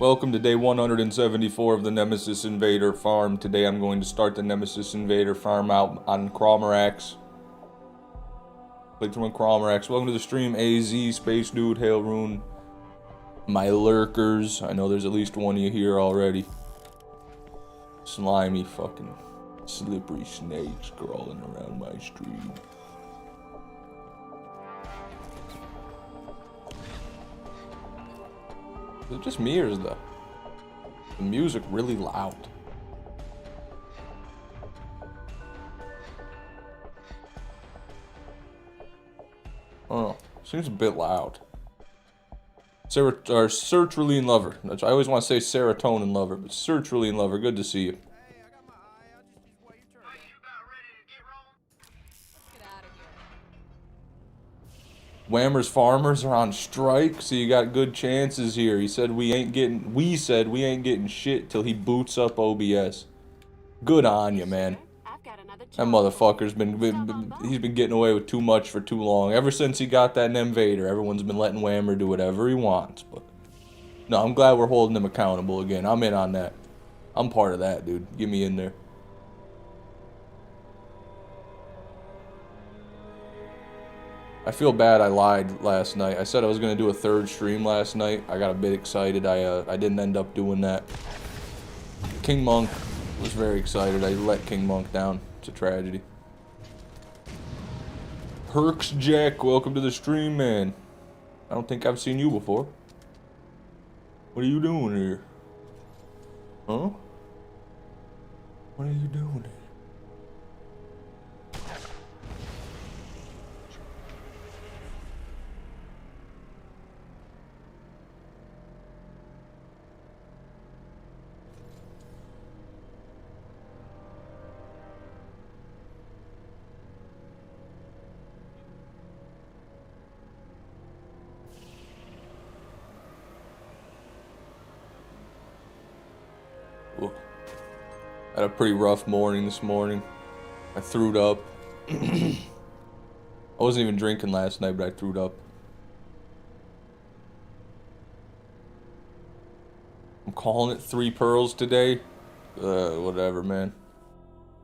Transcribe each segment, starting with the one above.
Welcome to day 174 of the Nemesis Invader farm. Today I'm going to start the Nemesis Invader farm out on Cromerax. Click through on Cromerax. Welcome to the stream, AZ, Space Dude, Hail Rune, my lurkers. I know there's at least one of you here already. Slimy fucking slippery snakes crawling around my stream. Is it just me, or is the music really loud? Oh, seems a bit loud. Sertraline Lover. I always want to say Serotonin Lover, but Sertraline Lover, good to see you. Whammer's farmers are on strike, so you got good chances here. We said we ain't getting shit till he boots up OBS. Good on you, man. That motherfucker's he's been getting away with too much for too long. Ever since he got that Invader, everyone's been letting Whammer do whatever he wants. But no, I'm glad we're holding him accountable again. I'm in on that. I'm part of that, dude. Get me in there. I feel bad I lied last night. I said I was going to do a third stream last night. I got a bit excited. I didn't end up doing that. King Monk was very excited. I let King Monk down. It's a tragedy. Herx Jack, welcome to the stream, man. I don't think I've seen you before. What are you doing here? Huh? What are you doing here? Had a pretty rough morning this morning. I threw up. I wasn't even drinking last night, but I threw up. I'm calling it 3 pearls today. Whatever, man.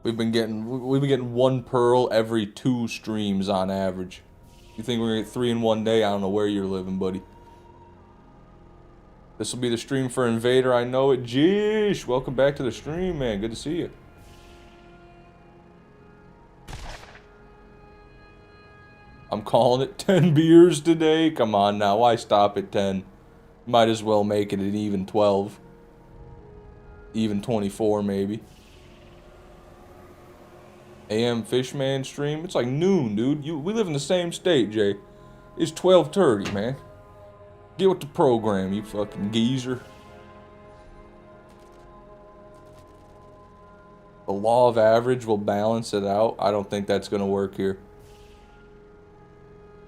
We've been getting 1 pearl every 2 streams on average. You think we're gonna get 3 in one day? I don't know where you're living, buddy. This will be the stream for Invader, I know it. Jeesh, welcome back to the stream, man. Good to see you. I'm calling it 10 beers today. Come on now, why stop at 10? Might as well make it an even 12. Even 24, maybe. AM Fishman stream? It's like noon, dude. We live in the same state, Jay. It's 12:30, man. Get with the program, you fucking geezer. The law of average will balance it out. I don't think that's going to work here.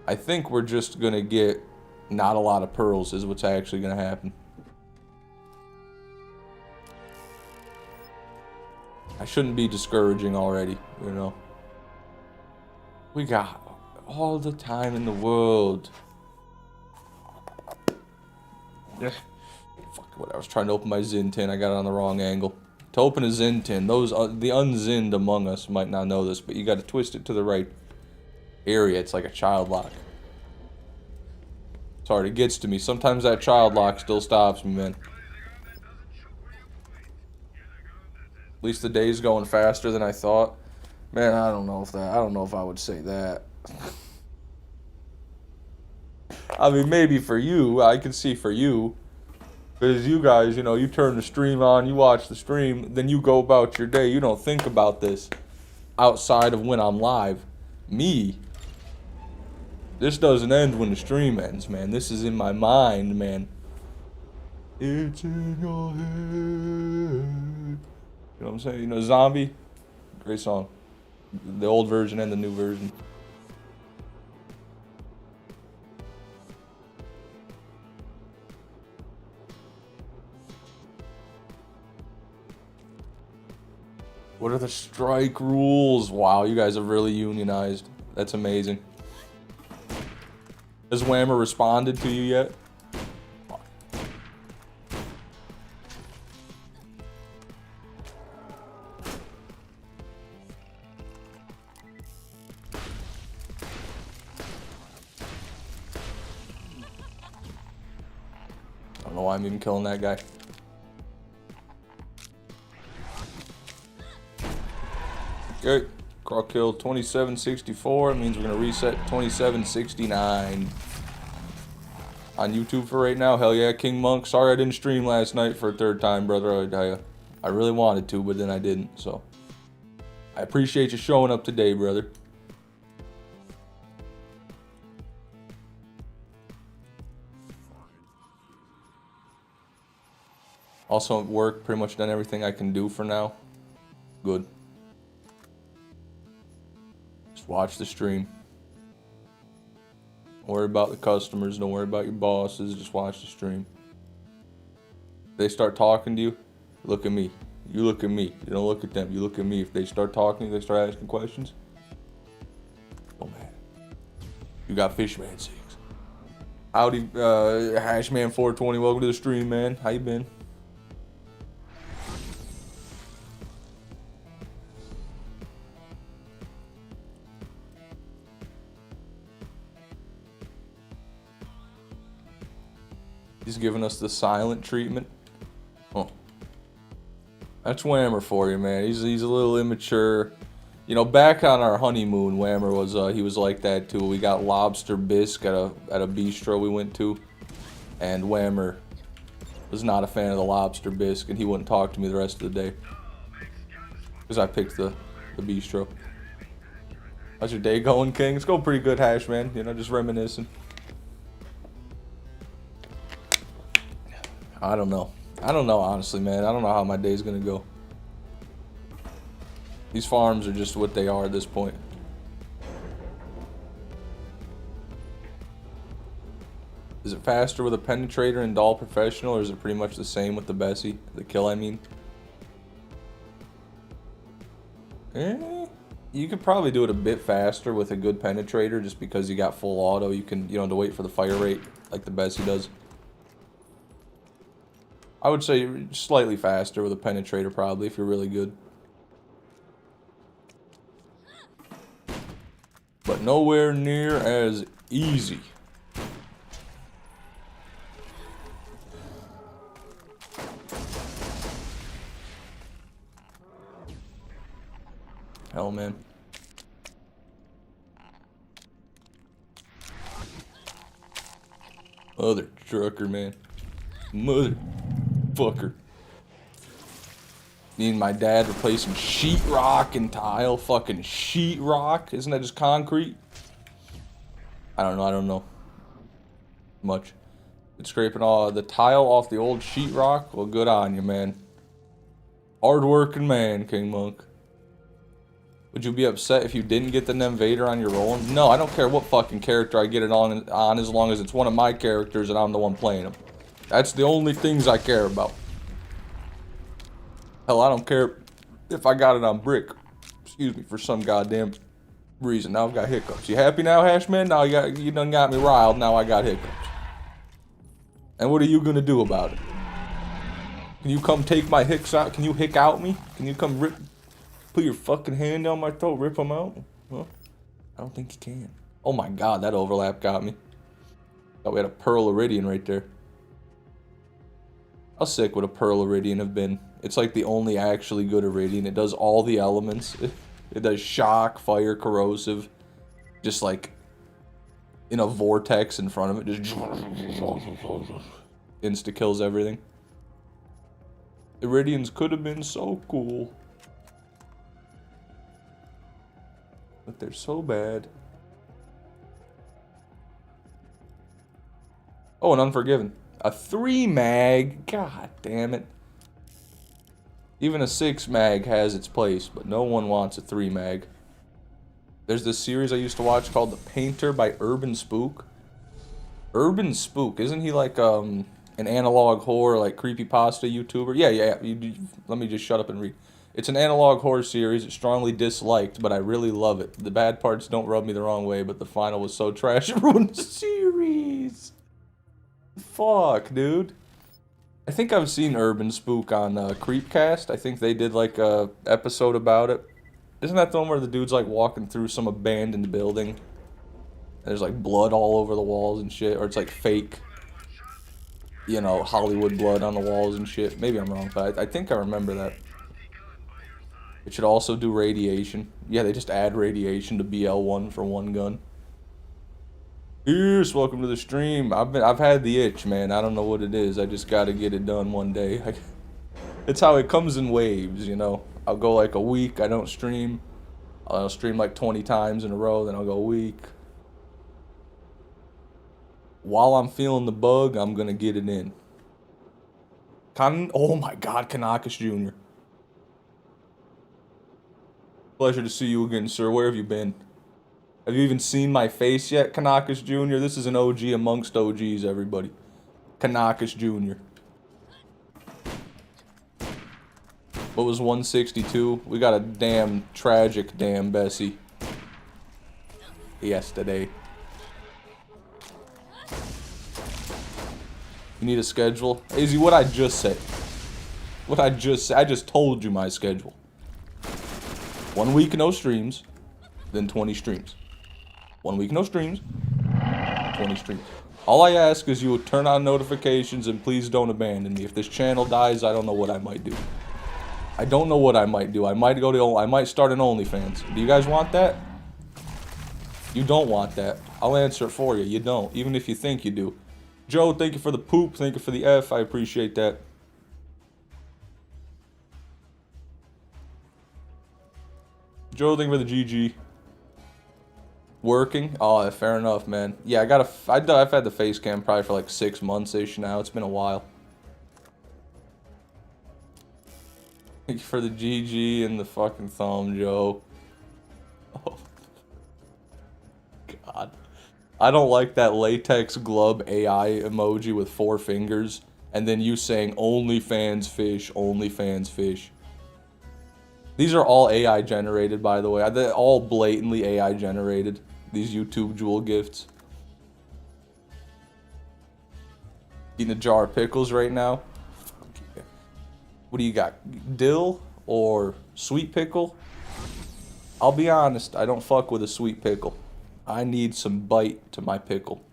I think we're just going to get not a lot of pearls is what's actually going to happen. I shouldn't be discouraging already, you know. We got all the time in the world. Yeah. Fuck, what, I was trying to open my Zin tin. I got it on the wrong angle. To open a Zin tin, those the unzinned among us might not know this, but you got to twist it to the right area. It's like a child lock. Sorry, it gets to me. Sometimes that child lock still stops me, man. At least the day's going faster than I thought. Man, I don't know if I would say that. I mean, maybe for you, I can see for you. Because you guys, you know, you turn the stream on, you watch the stream, then you go about your day. You don't think about this outside of when I'm live. Me, this doesn't end when the stream ends, man. This is in my mind, man. It's in your head. You know what I'm saying? You know, Zombie? Great song. The old version and the new version. What are the strike rules? Wow, you guys have really unionized. That's amazing. Has Whammer responded to you yet? don't know why I'm even killing that guy. Okay, crawl kill 2764. It means we're gonna reset 2769 on YouTube for right now. Hell yeah, King Monk. Sorry I didn't stream last night for a third time, brother. I really wanted to, but then I didn't. So I appreciate you showing up today, brother. Also at work, pretty much done everything I can do for now. Good. Just watch the stream. Don't worry about the customers. Don't worry about your bosses. Just watch the stream. If they start talking to you, look at me. You look at me. You don't look at them. You look at me. If they start talking, they start asking questions. Oh man. You got Fishman 6. Howdy, Hashman 420. Welcome to the stream, man. How you been? He's giving us the silent treatment. Oh. That's Whammer for you, man. He's a little immature. You know, back on our honeymoon, Whammer was he was like that too. We got lobster bisque at a bistro we went to, and Whammer was not a fan of the lobster bisque, and he wouldn't talk to me the rest of the day because I picked the bistro. How's your day going, King? It's going pretty good, Hash, man. You know, just reminiscing. I don't know. I don't know, honestly, man. I don't know how my day's gonna go. These farms are just what they are at this point. Is it faster with a penetrator and doll professional, or is it pretty much the same with the Bessie? The kill, I mean. You could probably do it a bit faster with a good penetrator, just because you got full auto. You can, you don't have to wait for the fire rate like the Bessie does. I would say slightly faster with a penetrator, probably, if you're really good. But nowhere near as easy. Hell, man. Mother trucker, man. Motherfucker. Me and my dad replaced some sheetrock and tile. Fucking sheetrock. Isn't that just concrete? I don't know much. It's scraping all the tile off the old sheetrock. Well, good on you, man. Hard-working man, King Monk. Would you be upset if you didn't get the Invader on your roll? No, I don't care what fucking character I get it on as long as it's one of my characters and I'm the one playing them. That's the only things I care about. Hell, I don't care if I got it on brick. Excuse me, for some goddamn reason. Now I've got hiccups. You happy now, Hashman? Now you done got me riled. Now I got hiccups. And what are you gonna do about it? Can you come take my hicks out? Can you hick out me? Can you come put your fucking hand down my throat, rip them out? Huh? I don't think you can. Oh my god, that overlap got me. Thought we had a Pearl Iridian right there. How sick would a Pearl Iridian have been? It's like the only actually good Iridian. It does all the elements. It does shock, fire, corrosive. Just like in a vortex in front of it. Just insta-kills everything. Iridians could have been so cool. But they're so bad. Oh, and Unforgiven. A 3 mag? God damn it. Even a 6 mag has its place, but no one wants a 3 mag. There's this series I used to watch called The Painter by Urban Spook. Urban Spook, isn't he like an analog horror, like creepypasta YouTuber? Yeah. Let me just shut up and read. It's an analog horror series. It's strongly disliked, but I really love it. The bad parts don't rub me the wrong way, but the final was so trash it ruined the series. Fuck, dude. I think I've seen Urban Spook on Creepcast. I think they did like a episode about it. Isn't that the one where the dude's like walking through some abandoned building? And there's like blood all over the walls and shit, or it's like fake. you know, Hollywood blood on the walls and shit. Maybe I'm wrong, but I think I remember that. It should also do radiation. Yeah, they just add radiation to BL1 for one gun. Yes, welcome to the stream. I've had the itch, man. I don't know what it is. I just gotta get it done one day. It's how it comes in waves, you know. I'll go like a week, I don't stream. I'll stream like 20 times in a row, then I'll go a week. While I'm feeling the bug, I'm gonna get it in. Oh my god, Kanakis Jr. Pleasure to see you again, sir. Where have you been? Have you even seen my face yet, Kanakis Jr.? This is an OG amongst OGs, everybody. Kanakis Jr. What was 162? We got a damn tragic damn Bessie yesterday. You need a schedule? Izzy, what I just said. What I just said. I just told you my schedule. 1 week, no streams. Then 20 streams. 1 week, no streams. 20 streams. All I ask is you turn on notifications and please don't abandon me. If this channel dies, I don't know what I might do. I don't know what I might do. I might start an OnlyFans. Do you guys want that? You don't want that. I'll answer it for you. You don't. Even if you think you do. Joe, thank you for the poop. Thank you for the F. I appreciate that. Joe, thank you for the GG. Working? Oh, fair enough, man. Yeah, I've had the face cam probably for like 6 months-ish now. It's been a while. Thank you for the GG and the fucking thumb, Joe. Oh. God. I don't like that latex glove AI emoji with 4 fingers. And then you saying, OnlyFans fish, OnlyFans fish. These are all AI generated, by the way. They're all blatantly AI generated. These YouTube jewel gifts. Eating a jar of pickles right now. What do you got? Dill or sweet pickle? I'll be honest, I don't fuck with a sweet pickle. I need some bite to my pickle.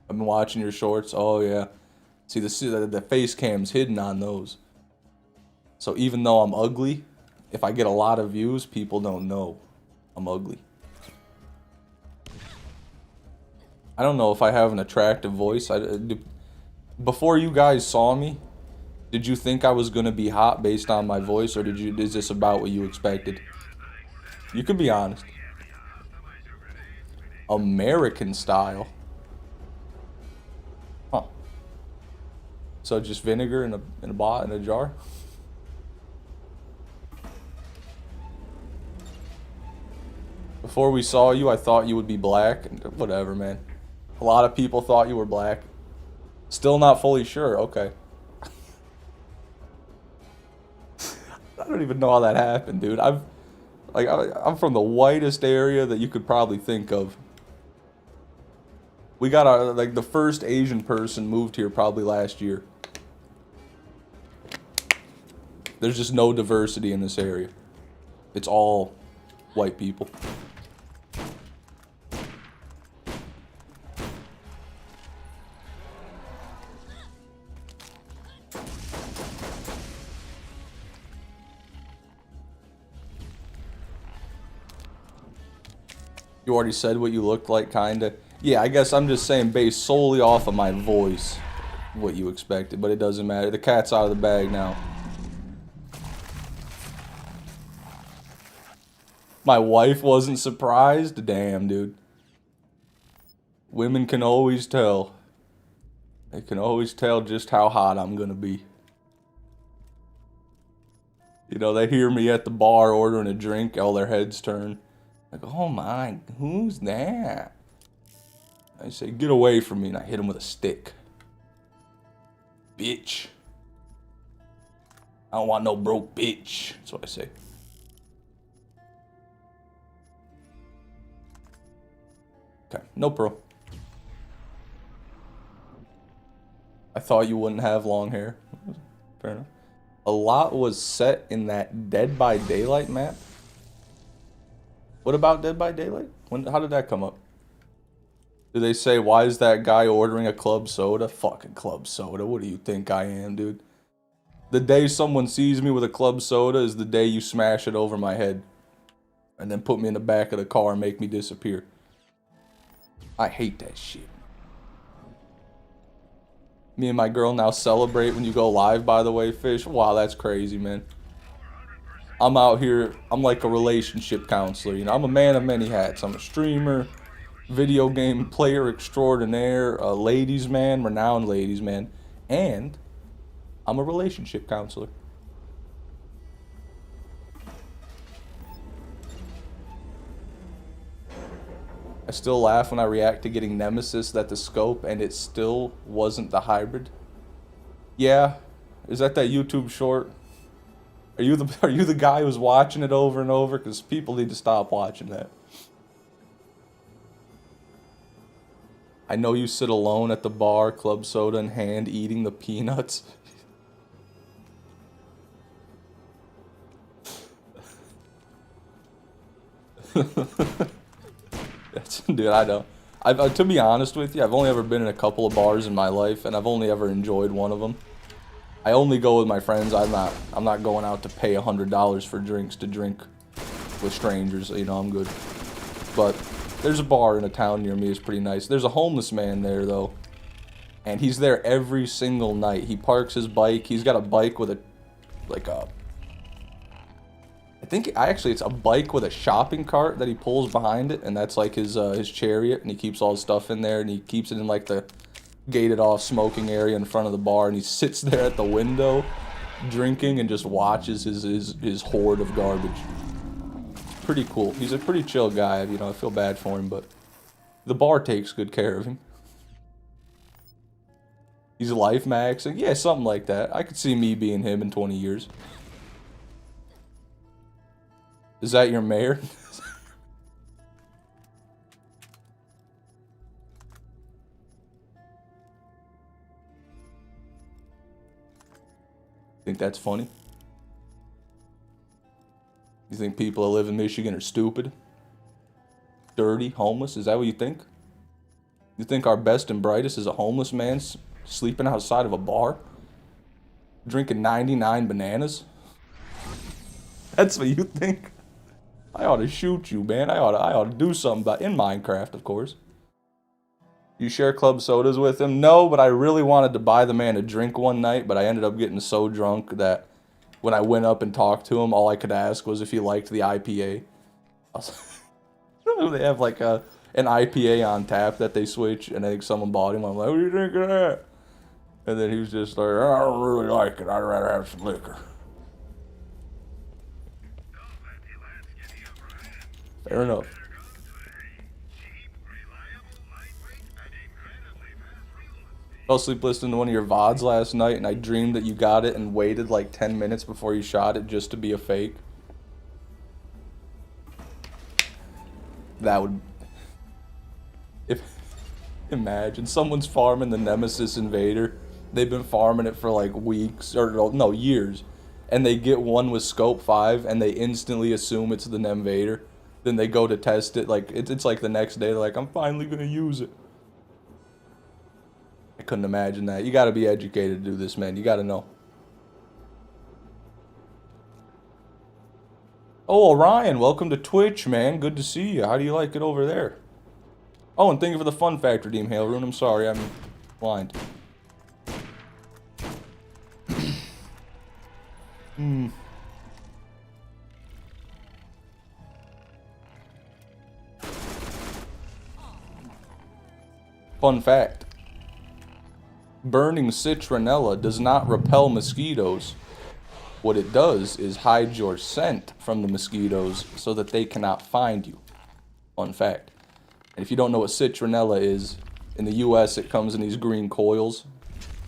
I've been watching your shorts. Oh yeah. See, the face cam's hidden on those. So even though I'm ugly, if I get a lot of views, people don't know I'm ugly. I don't know if I have an attractive voice. Before you guys saw me, did you think I was gonna be hot based on my voice, or is this about what you expected? You can be honest. American style. Huh. So just vinegar in a jar? Before we saw you, I thought you would be black. Whatever, man. A lot of people thought you were black. Still not fully sure. Okay. I don't even know how that happened, dude. I'm from the whitest area that you could probably think of. We got the first Asian person moved here probably last year. There's just no diversity in this area. It's all white people. You already said what you looked like, kinda. Yeah, I guess I'm just saying based solely off of my voice what you expected, but it doesn't matter. The cat's out of the bag now. My wife wasn't surprised? Damn, dude. Women can always tell. They can always tell just how hot I'm gonna be. You know, they hear me at the bar ordering a drink, all their heads turn. Like, oh my, who's that? I say, get away from me, and I hit him with a stick. Bitch. I don't want no broke bitch. That's what I say. Okay, no pro. I thought you wouldn't have long hair. Fair enough. A lot was set in that Dead by Daylight map. What about Dead by Daylight? How did that come up? Do they say, why is that guy ordering a club soda? Fucking club soda. What do you think I am, dude? The day someone sees me with a club soda is the day you smash it over my head. And then put me in the back of the car and make me disappear. I hate that shit. Me and my girl now celebrate when you go live, by the way, Fish. Wow, that's crazy, man. I'm out here, I'm like a relationship counselor, you know. I'm a man of many hats. I'm a streamer, video game player extraordinaire, a ladies man, renowned ladies man, and I'm a relationship counselor. I still laugh when I react to getting Nemesis at the scope and it still wasn't the hybrid. Yeah, is that YouTube short? Are you the guy who's watching it over and over? Because people need to stop watching that. I know you sit alone at the bar, club soda in hand, eating the peanuts. Dude, I know. To be honest with you, I've only ever been in a couple of bars in my life, and I've only ever enjoyed one of them. I only go with my friends. I'm not going out to pay $100 for drinks to drink with strangers. You know, I'm good. But there's a bar in a town near me. It's pretty nice. There's a homeless man there though, and he's there every single night. He parks his bike. He's got a bike with it's a bike with a shopping cart that he pulls behind it, and that's like his chariot, and he keeps all his stuff in there, and he keeps it in like the gated off smoking area in front of the bar, and he sits there at the window drinking and just watches his horde of garbage. It's pretty cool. He's a pretty chill guy, you know. I feel bad for him, but the bar takes good care of him. He's life maxing. Yeah, something like that. I could see me being him in 20 years. Is that your mayor? Think that's funny? You think people that live in Michigan are stupid? Dirty? Homeless? Is that what you think? You think our best and brightest is a homeless man sleeping outside of a bar? Drinking 99 bananas? That's what you think? I ought to shoot you, man. I ought to do something about in Minecraft, of course. You share club sodas with him? No, but I really wanted to buy the man a drink one night, but I ended up getting so drunk that when I went up and talked to him, all I could ask was if he liked the IPA. They have like an IPA on tap that they switch, and I think someone bought him. I'm like, what do you think of that? And then he was just like, I don't really like it. I'd rather have some liquor. Fair enough. I fell asleep listening to one of your VODs last night, and I dreamed that you got it and waited like 10 minutes before you shot it just to be a fake. That would... Imagine, someone's farming the Nemesis Invader. They've been farming it for like weeks, or no, years. And they get one with Scope 5, and they instantly assume it's the Invader. Then they go to test it, like, it's like the next day, they're like, I'm finally gonna use it. I couldn't imagine that. You gotta be educated to do this, man. You gotta know. Oh, Orion, welcome to Twitch, man. Good to see you. How do you like it over there? Oh, and thank you for the fun fact, Redeem Hailrune. I'm sorry, I'm blind. Fun fact. Burning citronella does not repel mosquitoes. What it does is hide your scent from the mosquitoes so that they cannot find you. Fun fact. And if you don't know what citronella is, in the US it comes in these green coils.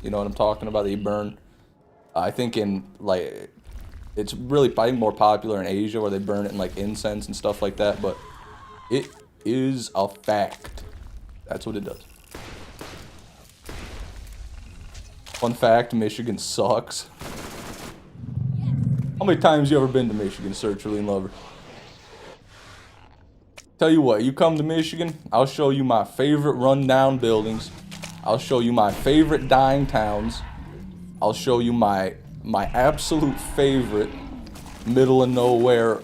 You know what I'm talking about? They burn. I think in, like, it's really probably more popular in Asia where they burn it in, like, incense and stuff like that. But it is a fact. That's what it does. Fun fact, Michigan sucks. How many times you ever been to Michigan, Sertraline Lover? Tell you what, you come to Michigan, I'll show you my favorite rundown buildings. I'll show you my favorite dying towns. I'll show you my absolute favorite middle of nowhere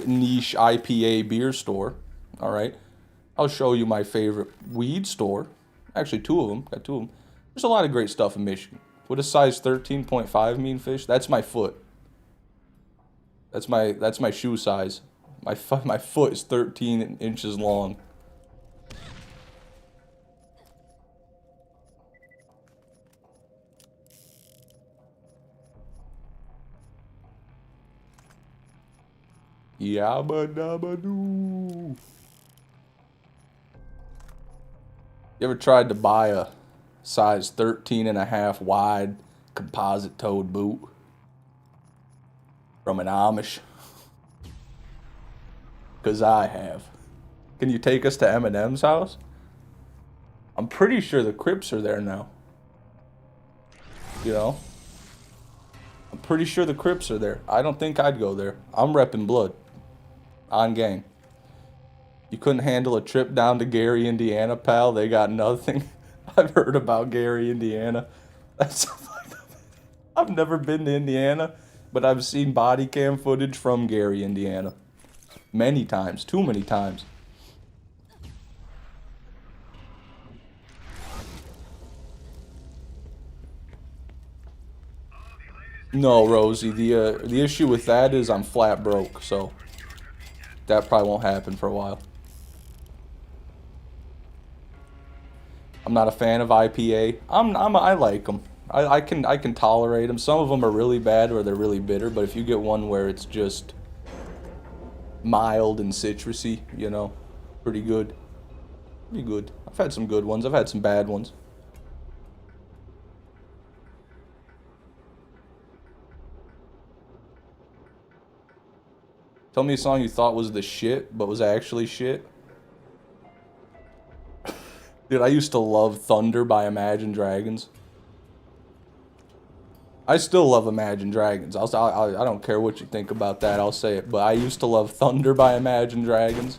niche IPA beer store. All right. I'll show you my favorite weed store. Actually, two of them. Got two of them. There's a lot of great stuff in Michigan. What does size 13.5 mean, fish? That's my foot. That's my shoe size. My foot is 13 inches long. Yabba dabba doo. You ever tried to buy a size 13.5 wide composite toed boot from an Amish? Because I have. Can you take us to Eminem's house? I'm pretty sure the Crips are there now. You know? I'm pretty sure the Crips are there. I don't think I'd go there. I'm repping blood. On gang. You couldn't handle a trip down to Gary, Indiana, pal? They got nothing. I've heard about Gary, Indiana. I've never been to Indiana, but I've seen body cam footage from Gary, Indiana. Many times. Too many times. No, Rosie. The issue with that is I'm flat broke, so that probably won't happen for a while. I'm not a fan of IPA. I like them. I can tolerate them. Some of them are really bad or they're really bitter, but if you get one where it's just mild and citrusy, you know, pretty good. Pretty good. I've had some good ones. I've had some bad ones. Tell me a song you thought was the shit, but was actually shit. Dude, I used to love Thunder by Imagine Dragons. I still love Imagine Dragons. I don't care what you think about that, I'll say it. But I used to love Thunder by Imagine Dragons.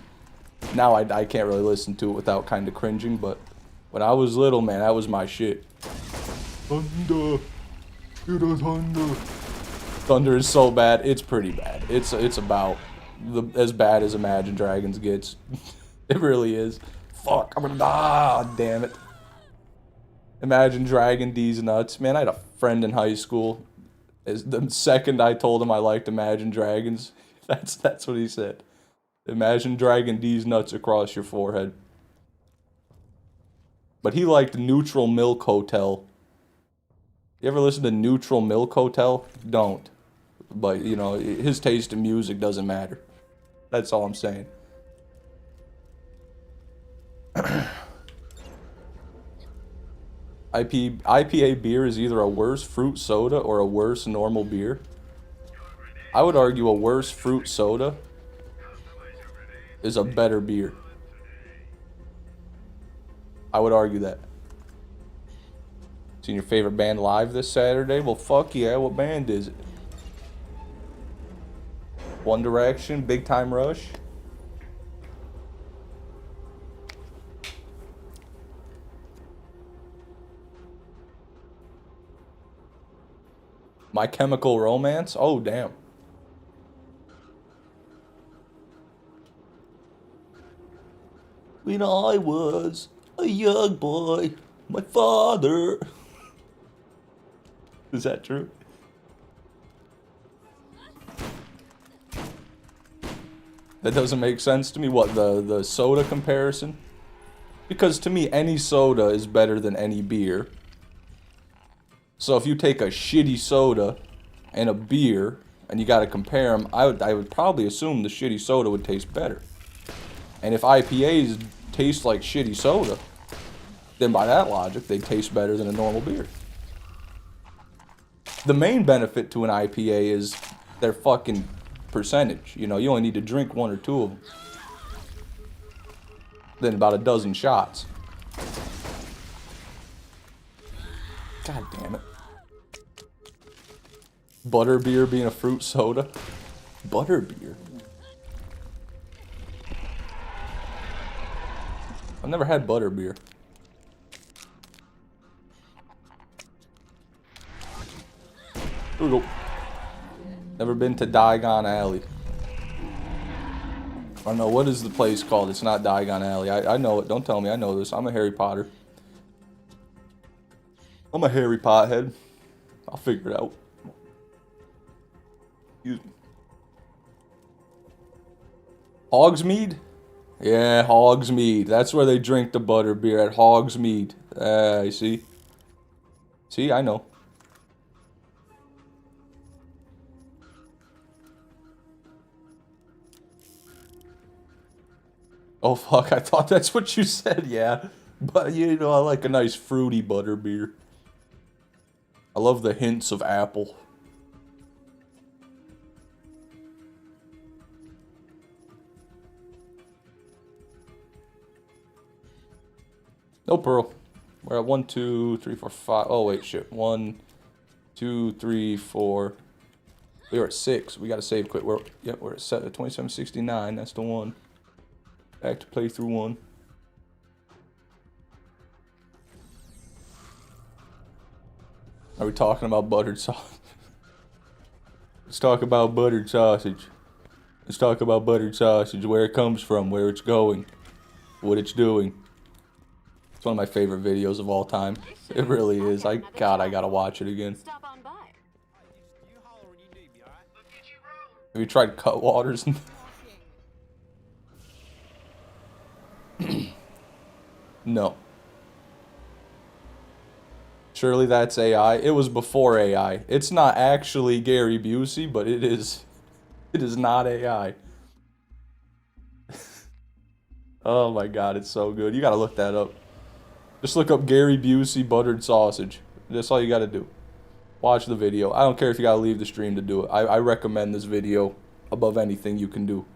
Now I can't really listen to it without kind of cringing, but when I was little, man, that was my shit. Thunder. Thunder. Thunder is so bad, it's pretty bad. It's about as bad as Imagine Dragons gets. It really is. Fuck, I'm gonna damn it. Imagine Dragon D's nuts. Man, I had a friend in high school. As the second I told him I liked Imagine Dragons, that's what he said. Imagine Dragon D's nuts across your forehead. But he liked Neutral Milk Hotel. You ever listen to Neutral Milk Hotel? Don't. But, you know, his taste in music doesn't matter. That's all I'm saying. IPA beer is either a worse fruit soda or a worse normal beer. I would argue a worse fruit soda is a better beer. I would argue that. Seen your favorite band live this Saturday? Well, fuck yeah. What band is it? One Direction, Big Time Rush. My Chemical Romance? Oh, damn. When I was a young boy, my father... Is that true? That doesn't make sense to me. What, the soda comparison? Because to me, any soda is better than any beer. So if you take a shitty soda and a beer, and you gotta compare them, I would probably assume the shitty soda would taste better. And if IPAs taste like shitty soda, then by that logic, they taste better than a normal beer. The main benefit to an IPA is their fucking percentage. You know, you only need to drink one or two of them. Then about a dozen shots. God damn it. Butterbeer being a fruit soda? Butterbeer? I've never had butterbeer. Here we go. Never been to Diagon Alley. I don't know, what is the place called? It's not Diagon Alley. I know it. Don't tell me I know this. I'm a Harry Potter. I'm a Harry Pothead. I'll figure it out. Excuse me. Hogsmeade? Yeah, Hogsmeade. That's where they drink the butterbeer, at Hogsmeade. You see? See, I know. Oh, fuck, I thought that's what you said, yeah. But, you know, I like a nice fruity butterbeer. I love the hints of apple. No pearl. We're at 1, 2, 3, 4, 5. Oh, wait, shit. 1, 2, 3, 4. We were at 6. We gotta save quick. We're at 2769. That's the one. Back to playthrough 1. Are we talking about buttered sausage? Let's talk about buttered sausage. Let's talk about buttered sausage. Where it comes from, where it's going, what it's doing. It's one of my favorite videos of all time. It really is. God, I gotta watch it again. Have you tried Cutwaters? No. Surely that's AI. It was before AI. It's not actually Gary Busey, but it is. It is not AI. Oh my god, it's so good. You gotta look that up. Just look up Gary Busey buttered sausage. That's all you gotta do. Watch the video. I don't care if you gotta leave the stream to do it. I recommend this video above anything you can do.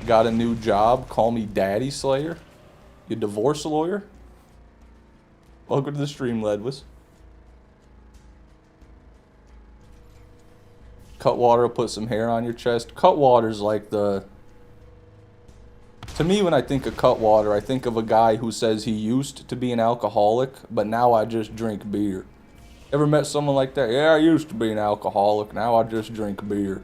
Got a new job? Call me Daddy Slayer? You divorce lawyer? Welcome to the stream, Ledwis. Cutwater will put some hair on your chest. Cutwater's like the... To me, when I think of Cutwater, I think of a guy who says he used to be an alcoholic, but now I just drink beer. Ever met someone like that? Yeah, I used to be an alcoholic, now I just drink beer.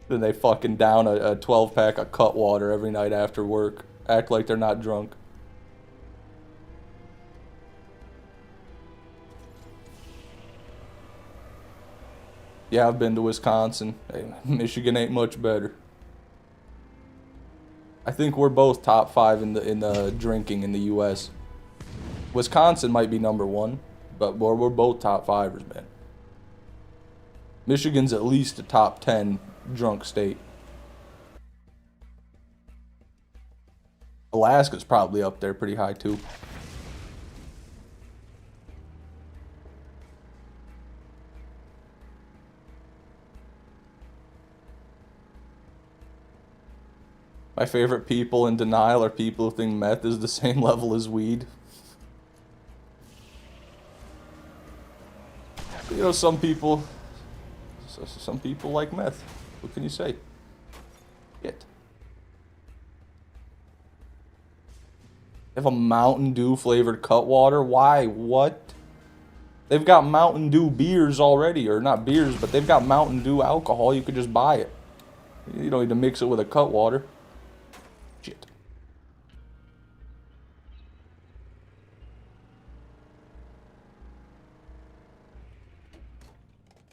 Then they fucking down a 12-pack of Cutwater every night after work. Act like they're not drunk. Yeah, I've been to Wisconsin. Hey, Michigan ain't much better. I think we're both top 5 in the drinking in the U.S. Wisconsin might be number 1, but we're both top 5ers, man. Michigan's at least a top 10 drunk state. Alaska's probably up there pretty high too. My favorite people in denial are people who think meth is the same level as weed. You know, some people like meth. What can you say? Shit. They have a Mountain Dew flavored Cutwater? Why? What? They've got Mountain Dew beers already. Or not beers, but they've got Mountain Dew alcohol. You could just buy it. You don't need to mix it with a Cutwater. Shit.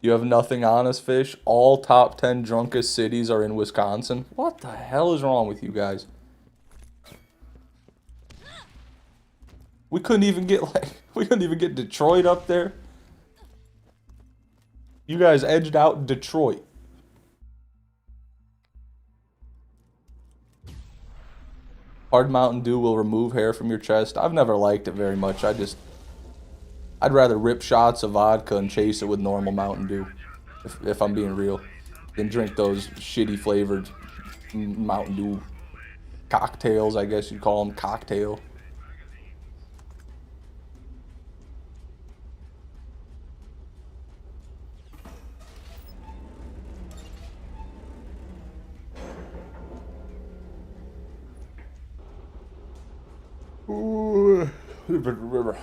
You have nothing on us, Fish? All top 10 drunkest cities are in Wisconsin? What the hell is wrong with you guys? We couldn't even get Detroit up there. You guys edged out Detroit. Hard Mountain Dew will remove hair from your chest. I've never liked it very much. I'd rather rip shots of vodka and chase it with normal Mountain Dew, if I'm being real, than drink those shitty flavored Mountain Dew cocktails, I guess you'd call them. Cocktail. Ooh, river.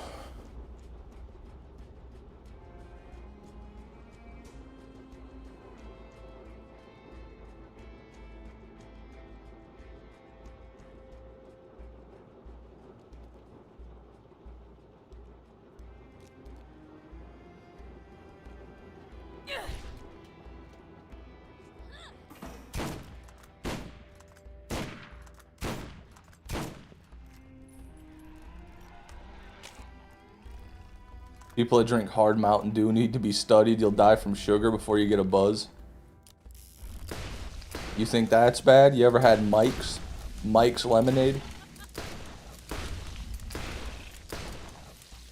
People that drink hard Mountain Dew need to be studied. You'll die from sugar before you get a buzz. You think that's bad? You ever had Mike's? Mike's lemonade?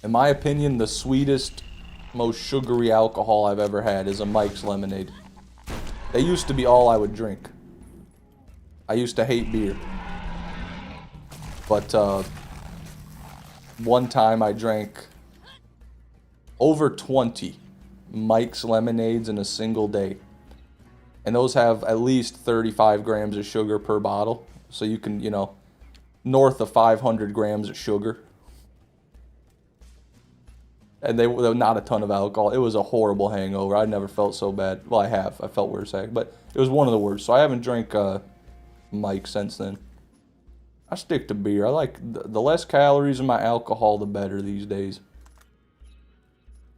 In my opinion, the sweetest, most sugary alcohol I've ever had is a Mike's lemonade. They used to be all I would drink. I used to hate beer. But, one time I drank over 20 Mike's lemonades in a single day. And those have at least 35 grams of sugar per bottle. So you can, you know, north of 500 grams of sugar. And they were not a ton of alcohol. It was a horrible hangover. I never felt so bad. Well, I have. I felt worse, but it was one of the worst. So I haven't drank Mike since then. I stick to beer. I like the less calories in my alcohol, the better these days.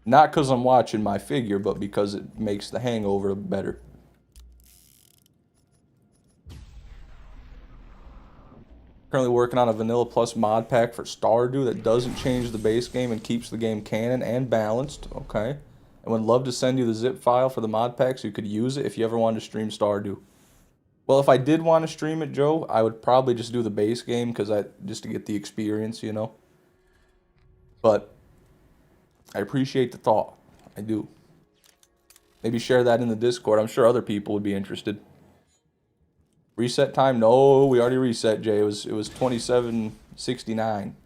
Not because I'm watching my figure, but because it makes the hangover better. Currently working on a Vanilla Plus mod pack for Stardew that doesn't change the base game and keeps the game canon and balanced. Okay. And would love to send you the zip file for the mod pack so you could use it if you ever wanted to stream Stardew. Well, if I did want to stream it, Joe, I would probably just do the base game just to get the experience, you know. But I appreciate the thought. I do. Maybe share that in the Discord. I'm sure other people would be interested. Reset time? No, we already reset, Jay. It was 27:69.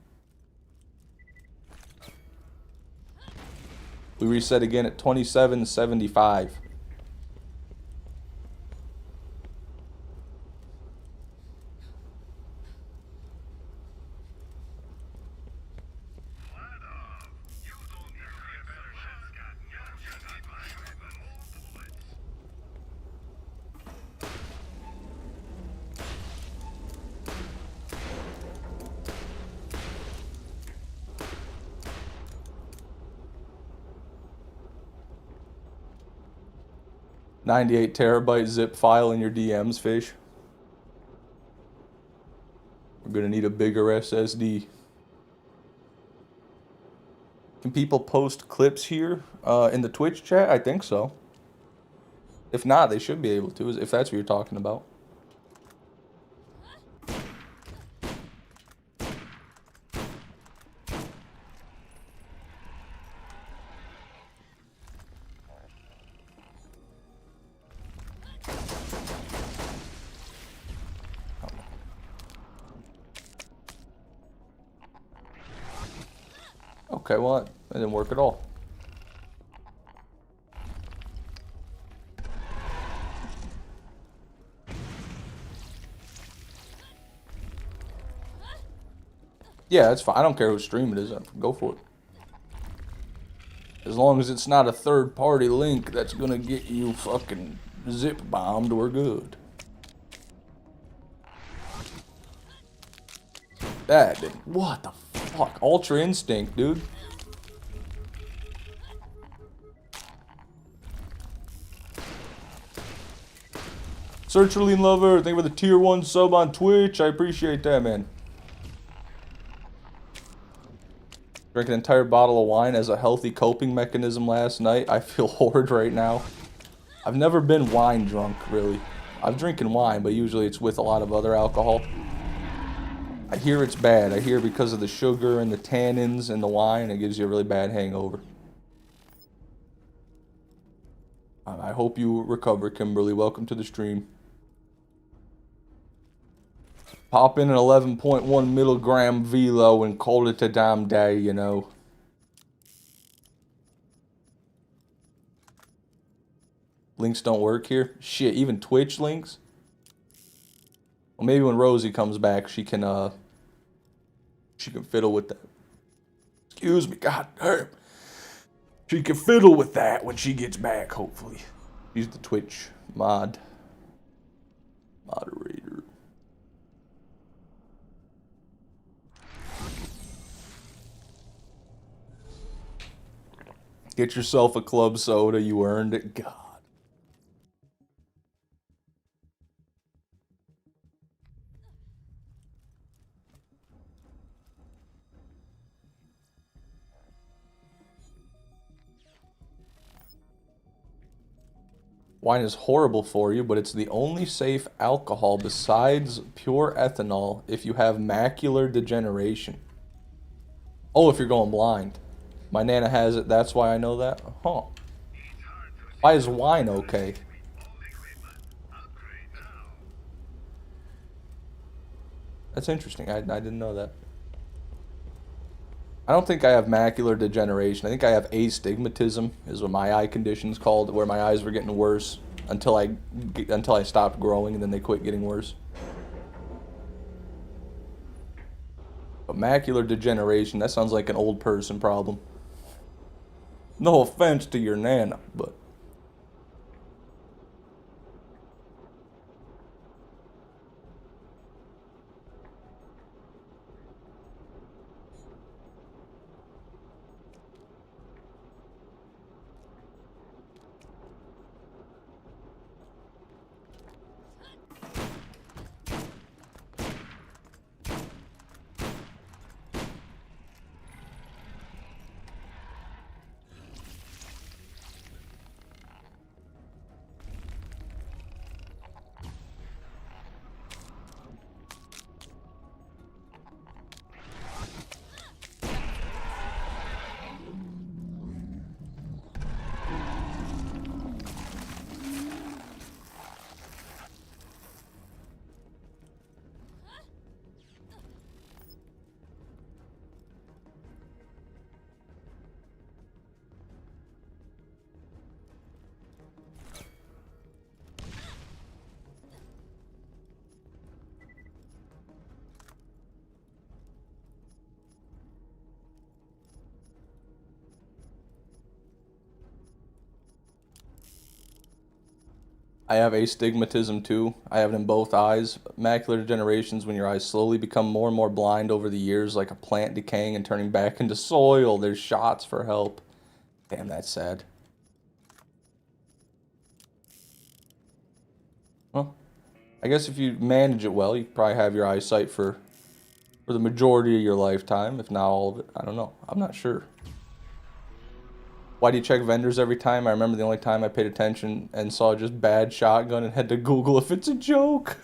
We reset again at 27:75. .98 terabyte zip file in your DMs, fish. We're gonna need a bigger SSD. Can people post clips here in the Twitch chat? I think so. If not, they should be able to, if that's what you're talking about. Okay, well, that didn't work at all. Yeah, that's fine. I don't care whose stream it is. Go for it. As long as it's not a third-party link that's gonna get you fucking zip-bombed, we're good. That did. What the fuck? Ultra Instinct, dude. Sertraline Lover, thank you for the tier 1 sub on Twitch. I appreciate that, man. Drank an entire bottle of wine as a healthy coping mechanism last night. I feel horrid right now. I've never been wine drunk, really. I'm drinking wine, but usually it's with a lot of other alcohol. I hear it's bad. I hear because of the sugar and the tannins and the wine, it gives you a really bad hangover. I hope you recover, Kimberly. Welcome to the stream. Pop in an 11.1 milligram velo and call it a damn day, you know. Links don't work here? Shit, even Twitch links? Well, maybe when Rosie comes back, she can She can fiddle with that. Excuse me, god damn. She can fiddle with that when she gets back, hopefully. She's the Twitch moderator. Get yourself a club soda, you earned it. God. Wine is horrible for you, but it's the only safe alcohol besides pure ethanol if you have macular degeneration. Oh, if you're going blind. My Nana has it, that's why I know that? Huh. Why is wine okay? That's interesting. I didn't know that. I don't think I have macular degeneration. I think I have astigmatism, is what my eye condition's called, where my eyes were getting worse until I stopped growing, and then they quit getting worse. But macular degeneration, that sounds like an old person problem. No offense to your Nana, but... I have astigmatism too. I have it in both eyes. Macular degeneration is when your eyes slowly become more and more blind over the years, like a plant decaying and turning back into soil. There's shots for help. Damn, that's sad. Well, I guess if you manage it well, you probably have your eyesight for the majority of your lifetime, if not all of it. I don't know. I'm not sure. Why do you check vendors every time? I remember the only time I paid attention and saw just bad shotgun and had to Google if it's a joke.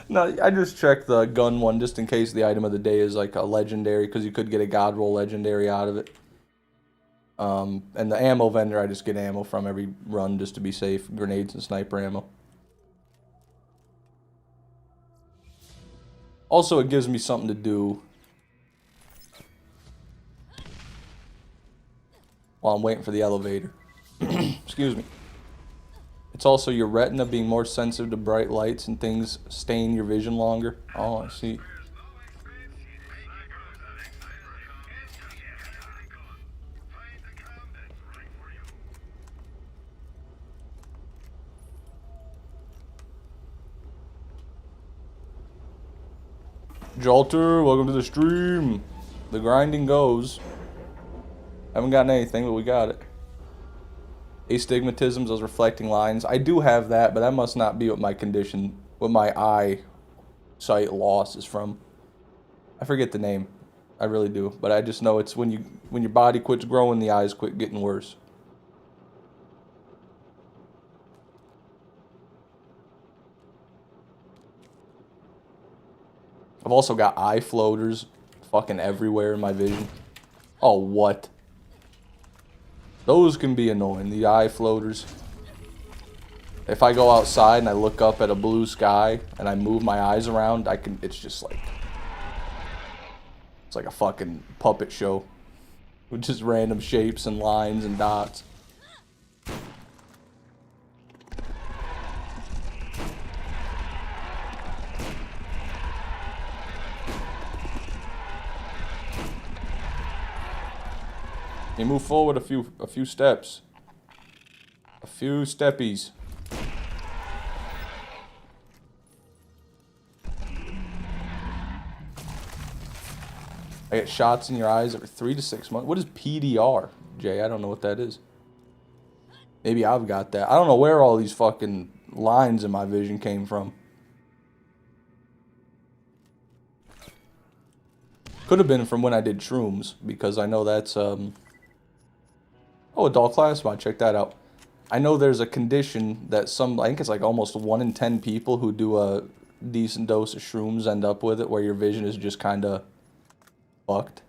No, I just checked the gun one just in case the item of the day is like a legendary, because you could get a God Roll legendary out of it. And the ammo vendor, I just get ammo from every run just to be safe. Grenades and sniper ammo. Also, it gives me something to do while I'm waiting for the elevator. Excuse me. It's also your retina being more sensitive to bright lights and things stain your vision longer. Oh, I see. Jolter, welcome to the stream. The grinding goes. Haven't gotten anything, but we got it. Astigmatism, those reflecting lines. I do have that, but that must not be what my condition, what my eyesight loss is from. I forget the name. I really do, but I just know it's when your body quits growing, the eyes quit getting worse. I've also got eye floaters fucking everywhere in my vision. Oh, what? Those can be annoying, the eye floaters. If I go outside and I look up at a blue sky and I move my eyes around, it's just like... It's like a fucking puppet show. With just random shapes and lines and dots. You move forward a few steps. A few steppies. I get shots in your eyes every 3 to 6 months. What is PDR, Jay? I don't know what that is. Maybe I've got that. I don't know where all these fucking lines in my vision came from. Could have been from when I did shrooms, because I know that's, Oh, adult class mod, check that out. I know there's a condition that I think it's like almost 1 in 10 people who do a decent dose of shrooms end up with it, where your vision is just kind of fucked.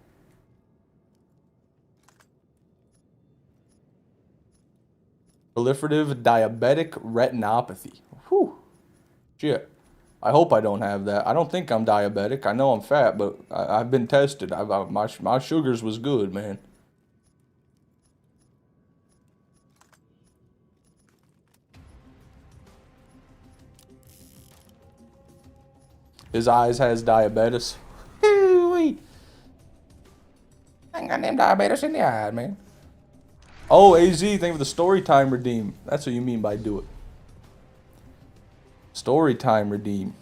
Proliferative diabetic retinopathy. Whew. Shit. I hope I don't have that. I don't think I'm diabetic. I know I'm fat, but I've been tested. My sugars was good, man. His eyes has diabetes. I ain't got them diabetes in the eye, man. Oh, AZ, thank you for the story time redeem. That's what you mean by do it. Story time redeem.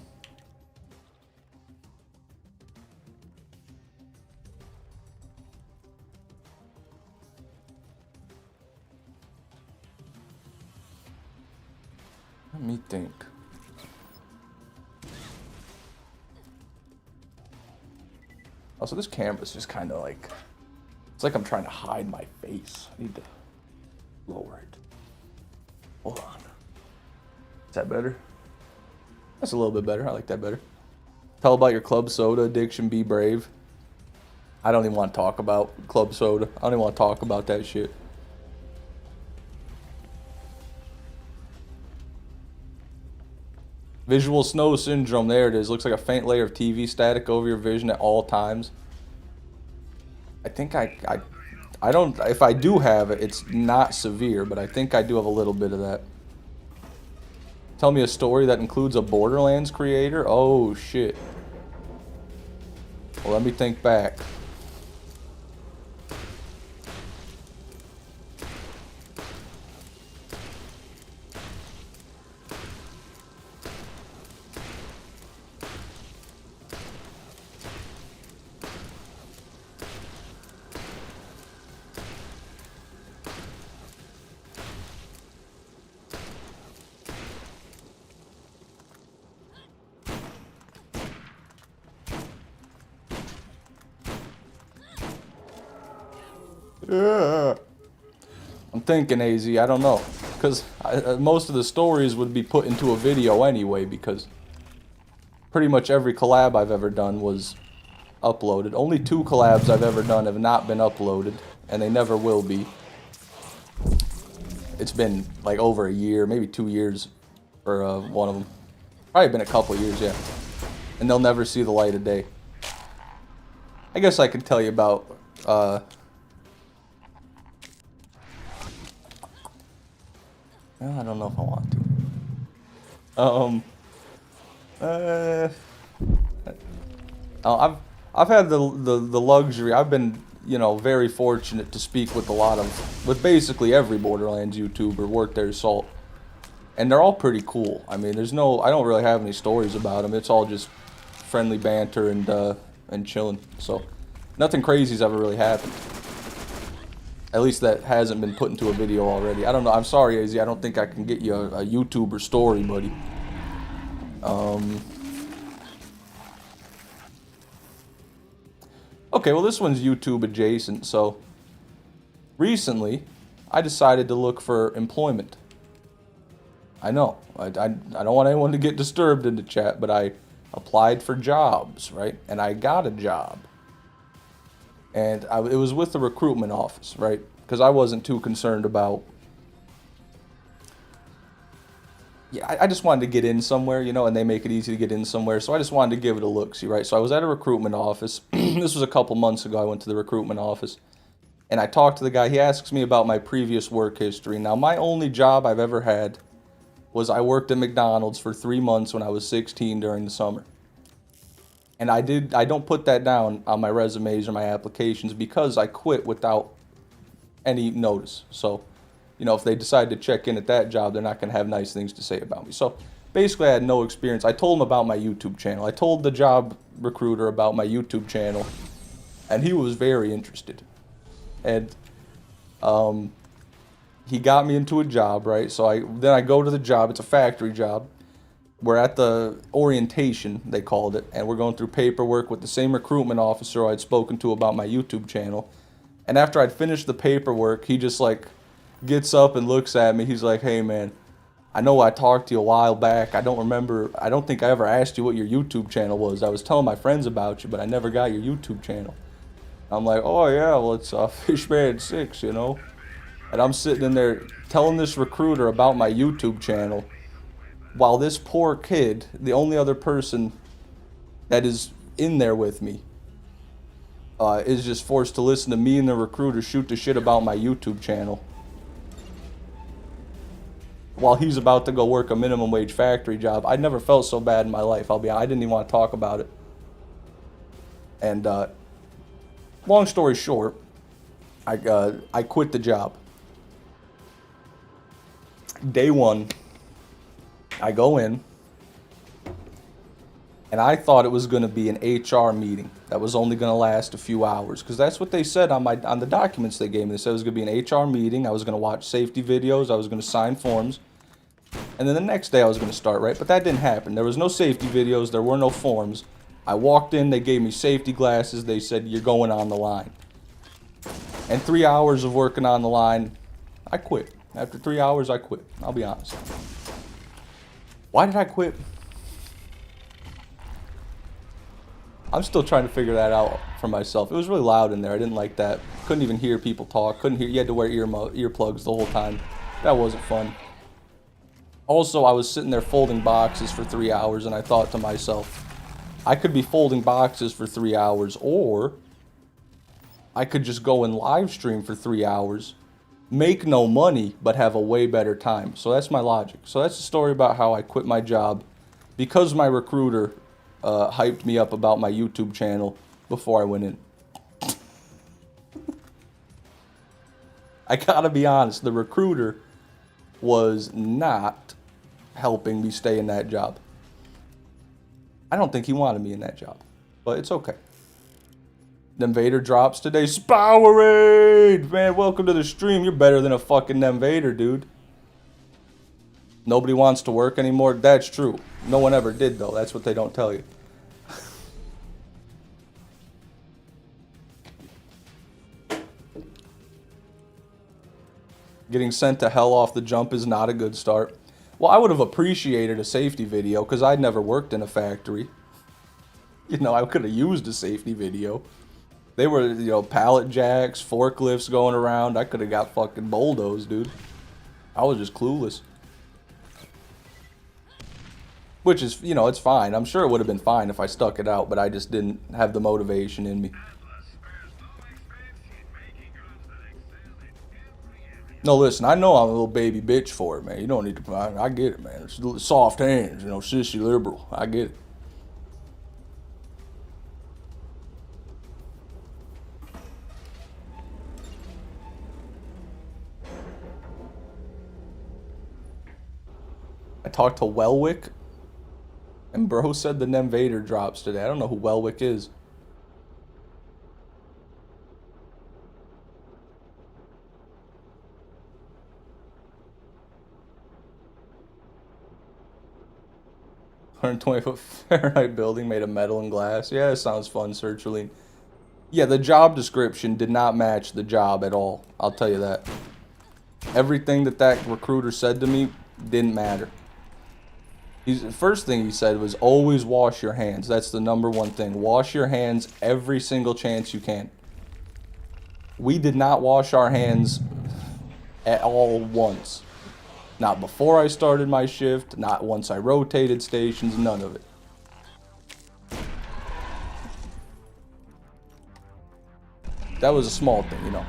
Let me think. Also, this camera's just kind of like... It's like I'm trying to hide my face. I need to lower it. Hold on. Is that better? That's a little bit better. I like that better. Tell about your club soda addiction. Be brave. I don't even want to talk about club soda. I don't even want to talk about that shit. Visual snow syndrome. There it is. Looks like a faint layer of TV static over your vision at all times. I think I don't, if I do have it, it's not severe, but I think I do have a little bit of that. Tell me a story that includes a Borderlands creator? Oh, shit. Well, let me think back. Yeah. I'm thinking, AZ, I don't know. Because most of the stories would be put into a video anyway, because pretty much every collab I've ever done was uploaded. Only 2 collabs I've ever done have not been uploaded, and they never will be. It's been like over a year, maybe 2 years for one of them. Probably been a couple years, yeah. And they'll never see the light of day. I guess I could tell you about... Well, I don't know if I want to. I've had the luxury. I've been, you know, very fortunate to speak with with basically every Borderlands YouTuber, work their salt, and they're all pretty cool. I mean, I don't really have any stories about them. It's all just friendly banter and chilling. So, nothing crazy's ever really happened. At least that hasn't been put into a video already. I don't know. I'm sorry, AZ. I don't think I can get you a YouTuber story, buddy. Okay, well, this one's YouTube adjacent. So, recently, I decided to look for employment. I know. I don't want anyone to get disturbed in the chat, but I applied for jobs, right? And I got a job. And it was with the recruitment office, right? Because I wasn't too concerned about... Yeah, I just wanted to get in somewhere, you know, and they make it easy to get in somewhere. So I just wanted to give it a look-see, right? So I was at a recruitment office. This was a couple months ago. I went to the recruitment office. And I talked to the guy. He asks me about my previous work history. Now, my only job I've ever had was I worked at McDonald's for 3 months when I was 16 during the summer. And I don't put that down on my resumes or my applications because I quit without any notice. So, you know, if they decide to check in at that job, they're not going to have nice things to say about me. So basically, I had no experience. I told him about my YouTube channel. I told the job recruiter about my YouTube channel, and he was very interested. And he got me into a job, right? So I go to the job. It's a factory job. We're at the orientation, they called it, and we're going through paperwork with the same recruitment officer I'd spoken to about my YouTube channel. And after I'd finished the paperwork, he just like gets up and looks at me. He's like, "Hey man, I know I talked to you a while back. I don't think I ever asked you what your YouTube channel was. I was telling my friends about you, but I never got your YouTube channel." I'm like, "Oh yeah, well it's Fishman6, you know." And I'm sitting in there telling this recruiter about my YouTube channel, while this poor kid, the only other person that is in there with me, is just forced to listen to me and the recruiter shoot the shit about my YouTube channel, while he's about to go work a minimum wage factory job. I never felt so bad in my life. I didn't even want to talk about it. And long story short, I quit the job. Day one, I go in, and I thought it was going to be an HR meeting that was only going to last a few hours, because that's what they said on the documents they gave me. They said it was going to be an HR meeting. I was going to watch safety videos. I was going to sign forms, and then the next day I was going to start, right? But that didn't happen. There was no safety videos. There were no forms. I walked in. They gave me safety glasses. They said, "You're going on the line." And 3 hours of working on the line, I quit. After 3 hours, I quit. I'll be honest. Why did I quit? I'm still trying to figure that out for myself. It was really loud in there. I didn't like that. Couldn't even hear people talk. You had to wear earplugs the whole time. That wasn't fun. Also, I was sitting there folding boxes for 3 hours, and I thought to myself, I could be folding boxes for 3 hours, or I could just go and live stream for 3 hours, make no money, but have a way better time. So that's my logic. So that's the story about how I quit my job, because my recruiter hyped me up about my YouTube channel before I went in. I gotta be honest, the recruiter was not helping me stay in that job. I don't think he wanted me in that job, but it's okay. Invader drops today. Spowerade! Man, welcome to the stream. You're better than a fucking Invader, dude. Nobody wants to work anymore. That's true. No one ever did, though. That's what they don't tell you. Getting sent to hell off the jump is not a good start. Well, I would have appreciated a safety video, because I'd never worked in a factory. You know, I could have used a safety video. They were, you know, pallet jacks, forklifts going around. I could have got fucking bulldozed, dude. I was just clueless. Which is, you know, it's fine. I'm sure it would have been fine if I stuck it out, but I just didn't have the motivation in me. No, listen, I know I'm a little baby bitch for it, man. You don't need to, I get it, man. It's soft hands, you know, sissy liberal. I get it. I talked to Welwick, and bro said the Invader drops today. I don't know who Welwick is. $120-foot Fahrenheit building made of metal and glass. Yeah, it sounds fun, Sertraline. Yeah, the job description did not match the job at all. I'll tell you that. Everything that recruiter said to me didn't matter. The first thing he said was always wash your hands. That's the number one thing. Wash your hands every single chance you can. We did not wash our hands at all once. Not before I started my shift, not once I rotated stations, none of it. That was a small thing, you know.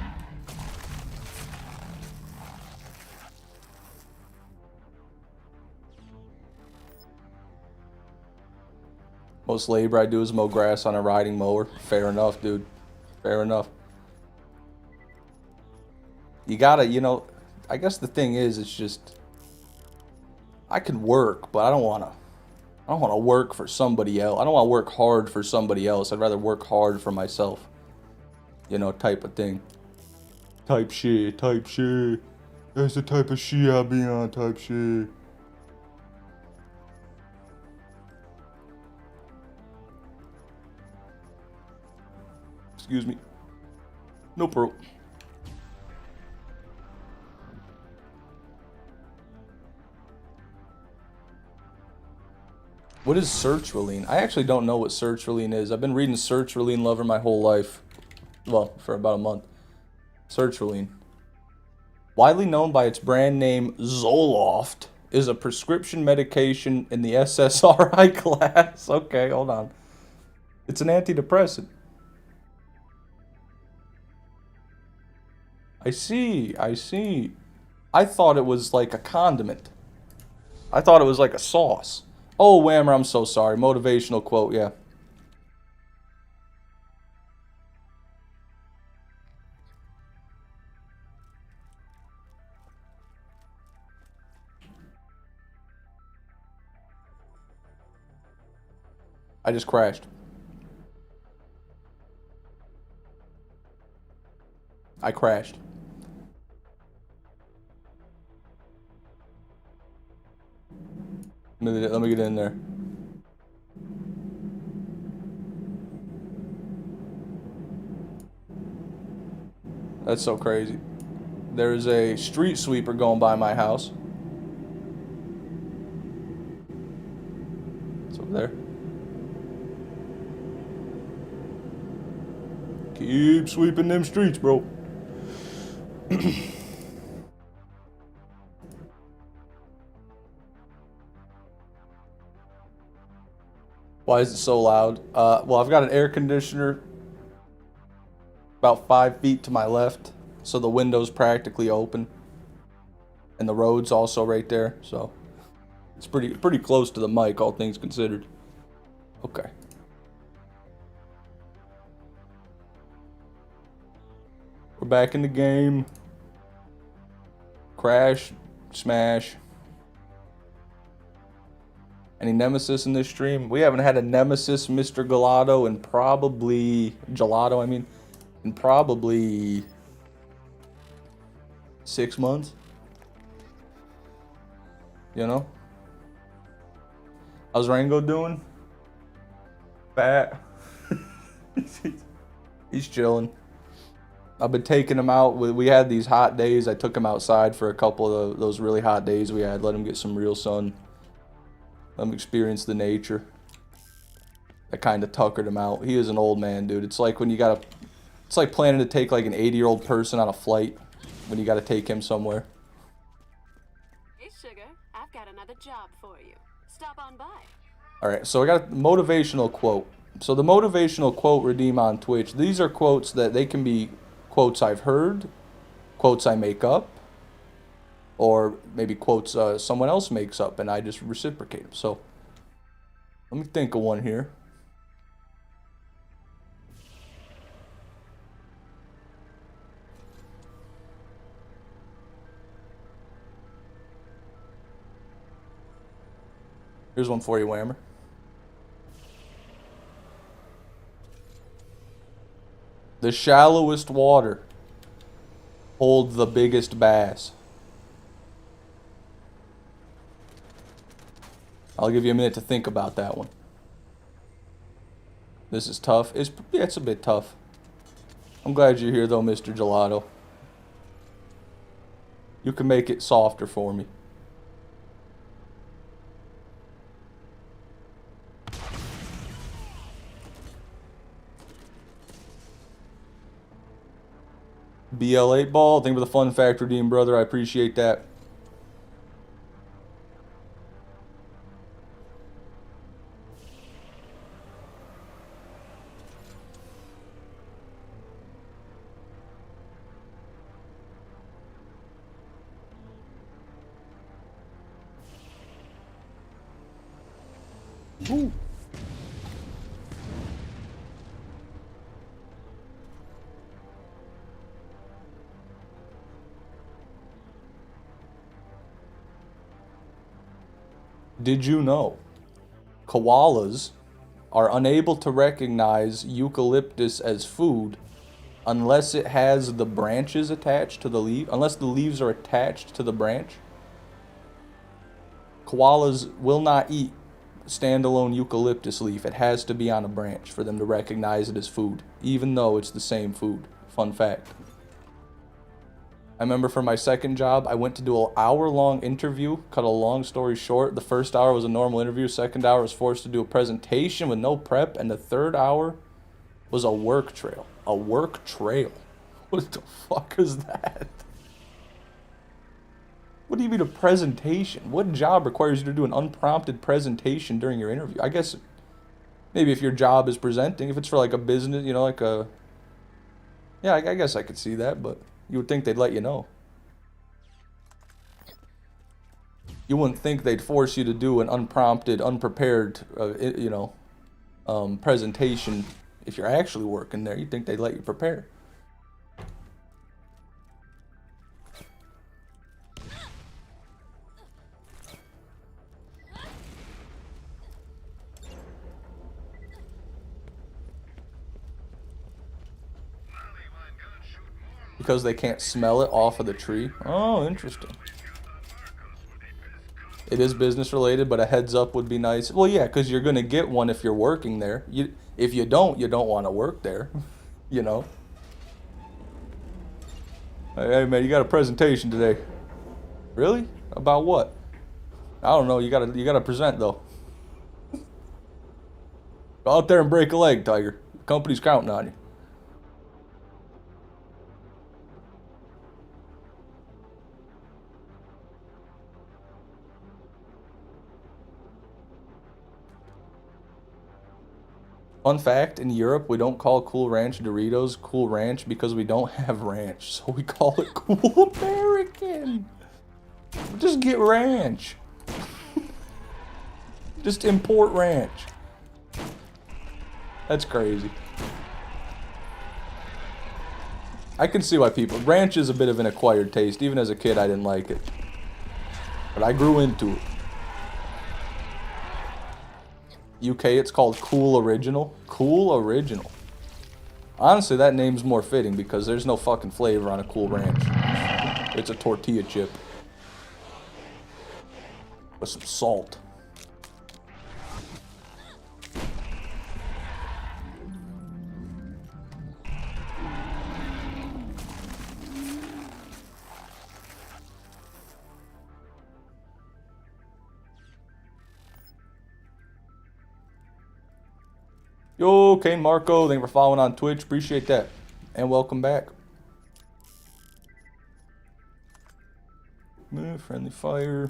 Most labor I do is mow grass on a riding mower. Fair enough, dude. Fair enough. You gotta, you know, I guess the thing is, it's just, I can work, but I don't wanna work for somebody else. I don't wanna work hard for somebody else. I'd rather work hard for myself. You know, type of thing. Type shit, type shit. That's the type of shit I be on, type shit. Excuse me. No pro. What is sertraline? I actually don't know what sertraline is. I've been reading Sertraline Lover my whole life. Well, for about a month. Sertraline. Widely known by its brand name Zoloft, is a prescription medication in the SSRI class. Okay, hold on. It's an antidepressant. I see, I see. I thought it was like a condiment. I thought it was like a sauce. Oh, Whammer, I'm so sorry. Motivational quote, yeah. I just crashed. I crashed. Let me get in there. That's so crazy. There's a street sweeper going by my house. It's over there. Keep sweeping them streets, bro. Why is it so loud? Well, I've got an air conditioner about 5 feet to my left, so the window's practically open, and the road's also right there, so it's pretty close to the mic, all things considered. Okay. We're back in the game. Crash, smash. Any Nemesis in this stream? We haven't had a Nemesis, Mr. Gelato, in probably... Gelato, I mean. In probably... 6 months. You know? How's Rango doing? Fat. He's chilling. I've been taking him out. We had these hot days. I took him outside for a couple of those really hot days we had. Let him get some real sun. Let him experience the nature. I kind of tuckered him out. He is an old man, dude. It's like when you gotta... It's like planning to take like an 80-year-old person on a flight when you gotta take him somewhere. Hey, sugar. I've got another job for you. Stop on by. Alright, so I got a motivational quote. So the motivational quote redeem on Twitch. These are quotes that they can be quotes I've heard, quotes I make up, or maybe quotes someone else makes up and I just reciprocate them. So let me think of one here. Here's one for you, Whammer. The shallowest water hold the biggest bass. I'll give you a minute to think about that one. This is tough. Yeah, it's a bit tough. I'm glad you're here though, Mr. Gelato. You can make it softer for me. BL8 ball, thank you for the fun fact redeem, brother. I appreciate that. Ooh. Did you know koalas are unable to recognize eucalyptus as food unless it has the branches attached to the leaf, unless the leaves are attached to the branch? Koalas will not eat standalone eucalyptus leaf. It has to be on a branch for them to recognize it as food, even though it's the same food. Fun fact. I remember for my second job, I went to do an hour-long interview. Cut a long story short, the first hour was a normal interview. Second hour was forced to do a presentation with no prep, and the third hour was a work trail. A work trail? What the fuck is that? What do you mean a presentation? What job requires you to do an unprompted presentation during your interview? I guess maybe if your job is presenting, if it's for like a business, you know, like a... Yeah, I guess I could see that, but you would think they'd let you know. You wouldn't think they'd force you to do an unprompted, unprepared, presentation if you're actually working there. You'd think they'd let you prepare. Because they can't smell it off of the tree. Oh, interesting. It is business related, but a heads up would be nice. Well, yeah, because you're going to get one if you're working there. If you don't want to work there, you know. Hey, man, you got a presentation today. Really? About what? I don't know. You gotta present, though. Go out there and break a leg, Tiger. The company's counting on you. Fun fact, in Europe, we don't call Cool Ranch Doritos Cool Ranch because we don't have ranch. So we call it Cool American. Just get ranch. Just import ranch. That's crazy. I can see why people... Ranch is a bit of an acquired taste. Even as a kid, I didn't like it. But I grew into it. UK, it's called Cool Original. Cool Original. Honestly, that name's more fitting because there's no fucking flavor on a Cool Ranch. It's a tortilla chip. With some salt. Yo, Kane Marco, thank you for following on Twitch. Appreciate that. And welcome back. Friendly fire.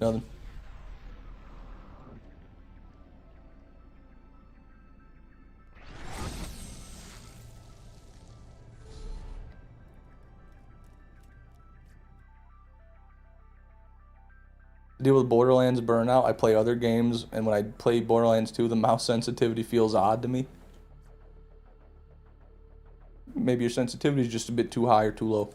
Nothing. Deal with Borderlands burnout. I play other games, and when I play Borderlands 2, the mouse sensitivity feels odd to me. Maybe your sensitivity is just a bit too high or too low.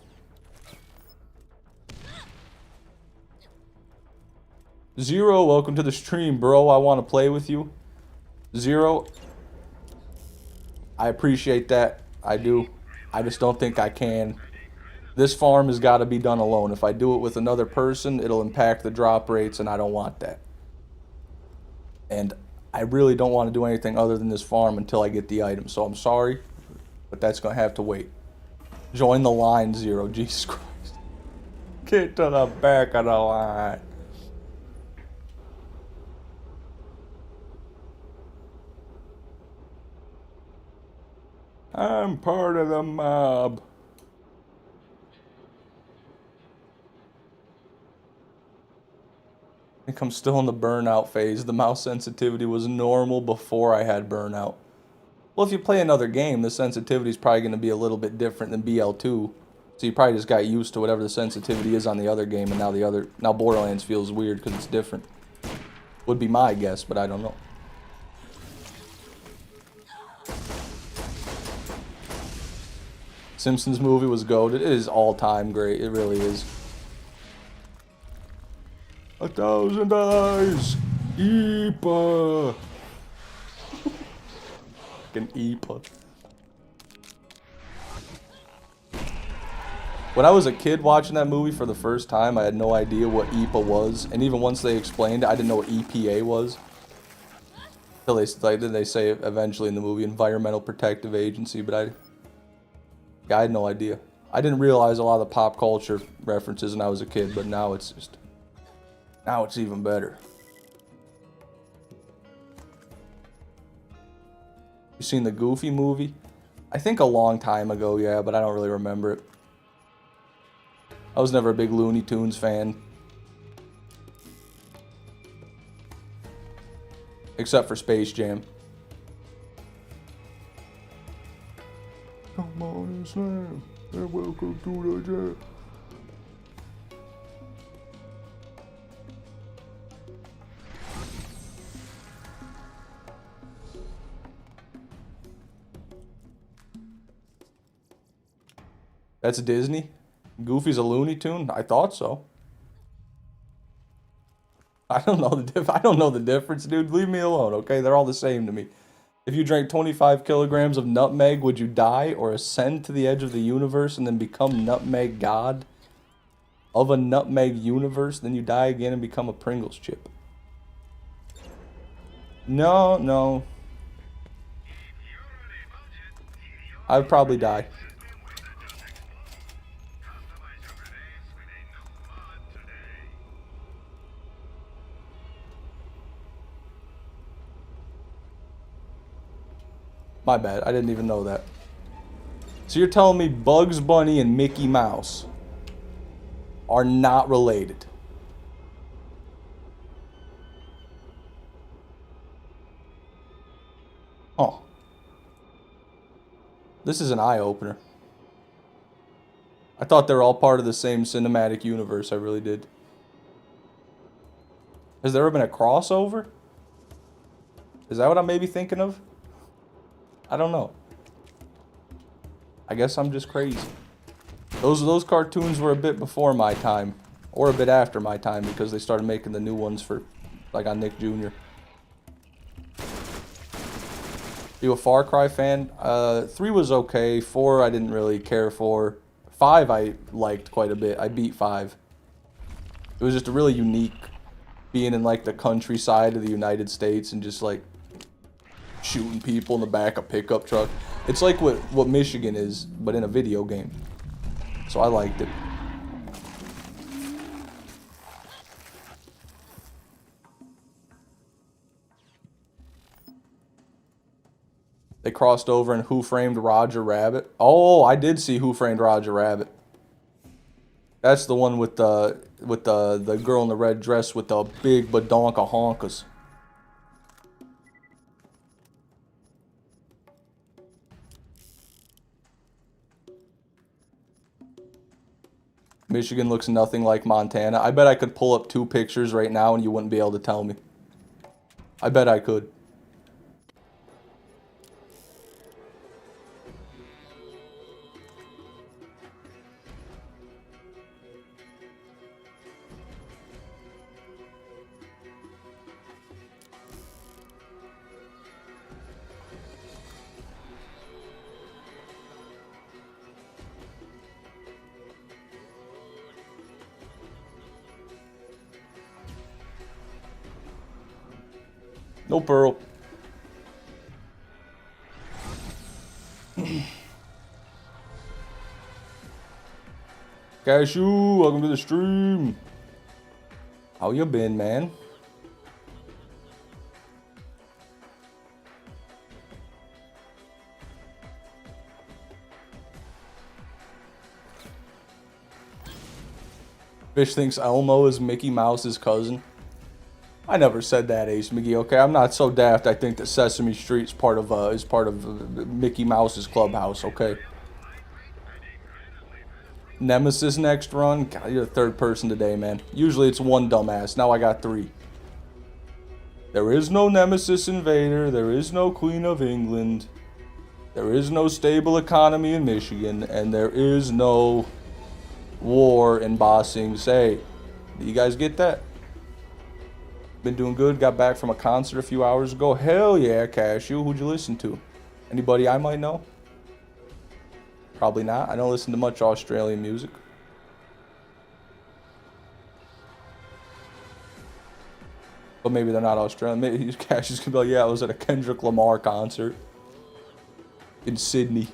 Zero, welcome to the stream, bro. I want to play with you. Zero, I appreciate that. I do. I just don't think I can. This farm has got to be done alone. If I do it with another person, it'll impact the drop rates, and I don't want that. And I really don't want to do anything other than this farm until I get the item. So I'm sorry, but that's going to have to wait. Join the line, Zero. Jesus Christ. Get to the back of the line. I'm part of the mob. I think I'm still in the burnout phase. The mouse sensitivity was normal before I had burnout. Well, if you play another game, the sensitivity is probably going to be a little bit different than BL2. So you probably just got used to whatever the sensitivity is on the other game, and now Borderlands feels weird because it's different. Would be my guess, but I don't know. Simpsons movie was goated. It is all-time great. It really is. 1,000 eyes. Eepa. Fucking Eepa. When I was a kid watching that movie for the first time, I had no idea what EPA was, and even once they explained it, I didn't know what EPA was. Until they say it eventually in the movie, Environmental Protective Agency, but I had no idea. I didn't realize a lot of the pop culture references when I was a kid, but now it's even better. You seen the Goofy movie? I think a long time ago, yeah, but I don't really remember it. I was never a big Looney Tunes fan. Except for Space Jam. Come on and slam, and welcome to the jam. That's Disney? Goofy's a Looney Tune? I thought so. I don't know the difference, dude. Leave me alone, okay? They're all the same to me. If you drank 25 kilograms of nutmeg, would you die or ascend to the edge of the universe and then become nutmeg god? Of a nutmeg universe, then you die again and become a Pringles chip. No. I'd probably die. My bad, I didn't even know that. So you're telling me Bugs Bunny and Mickey Mouse are not related? Oh. This is an eye-opener. I thought they were all part of the same cinematic universe, I really did. Has there ever been a crossover? Is that what I may be thinking of? I don't know. I guess I'm just crazy. Those cartoons were a bit before my time, or a bit after my time, because they started making the new ones for, like, on Nick Jr. You a Far Cry fan? 3 was okay. 4 I didn't really care for. 5 I liked quite a bit. I beat 5. It was just a really unique being in, like, the countryside of the United States and just, like, shooting people in the back of a pickup truck. It's like what Michigan is, but in a video game. So I liked it. They crossed over in Who Framed Roger Rabbit. Oh, I did see Who Framed Roger Rabbit. That's the one with the girl in the red dress with the big badonka honkas. Michigan looks nothing like Montana. I bet I could pull up 2 pictures right now and you wouldn't be able to tell me. I bet I could. No pearl. Cashew, welcome to the stream. How you been, man? Fish thinks Elmo is Mickey Mouse's cousin. I never said that, Ace McGee. Okay, I'm not so daft. I think that Sesame Street's part of Mickey Mouse's clubhouse. Okay. Nemesis next run. God, you're the 3rd person today, man. Usually it's 1 dumbass. Now I got 3. There is no Nemesis Invader. There is no Queen of England. There is no stable economy in Michigan, and there is no war in Bossing. Say, do you guys get that? Been doing good. Got back from a concert a few hours ago. Hell yeah, Cashew. Who'd you listen to? Anybody I might know? Probably not. I don't listen to much Australian music. But maybe they're not Australian. Maybe Cashew's gonna be like, yeah, I was at a Kendrick Lamar concert in Sydney.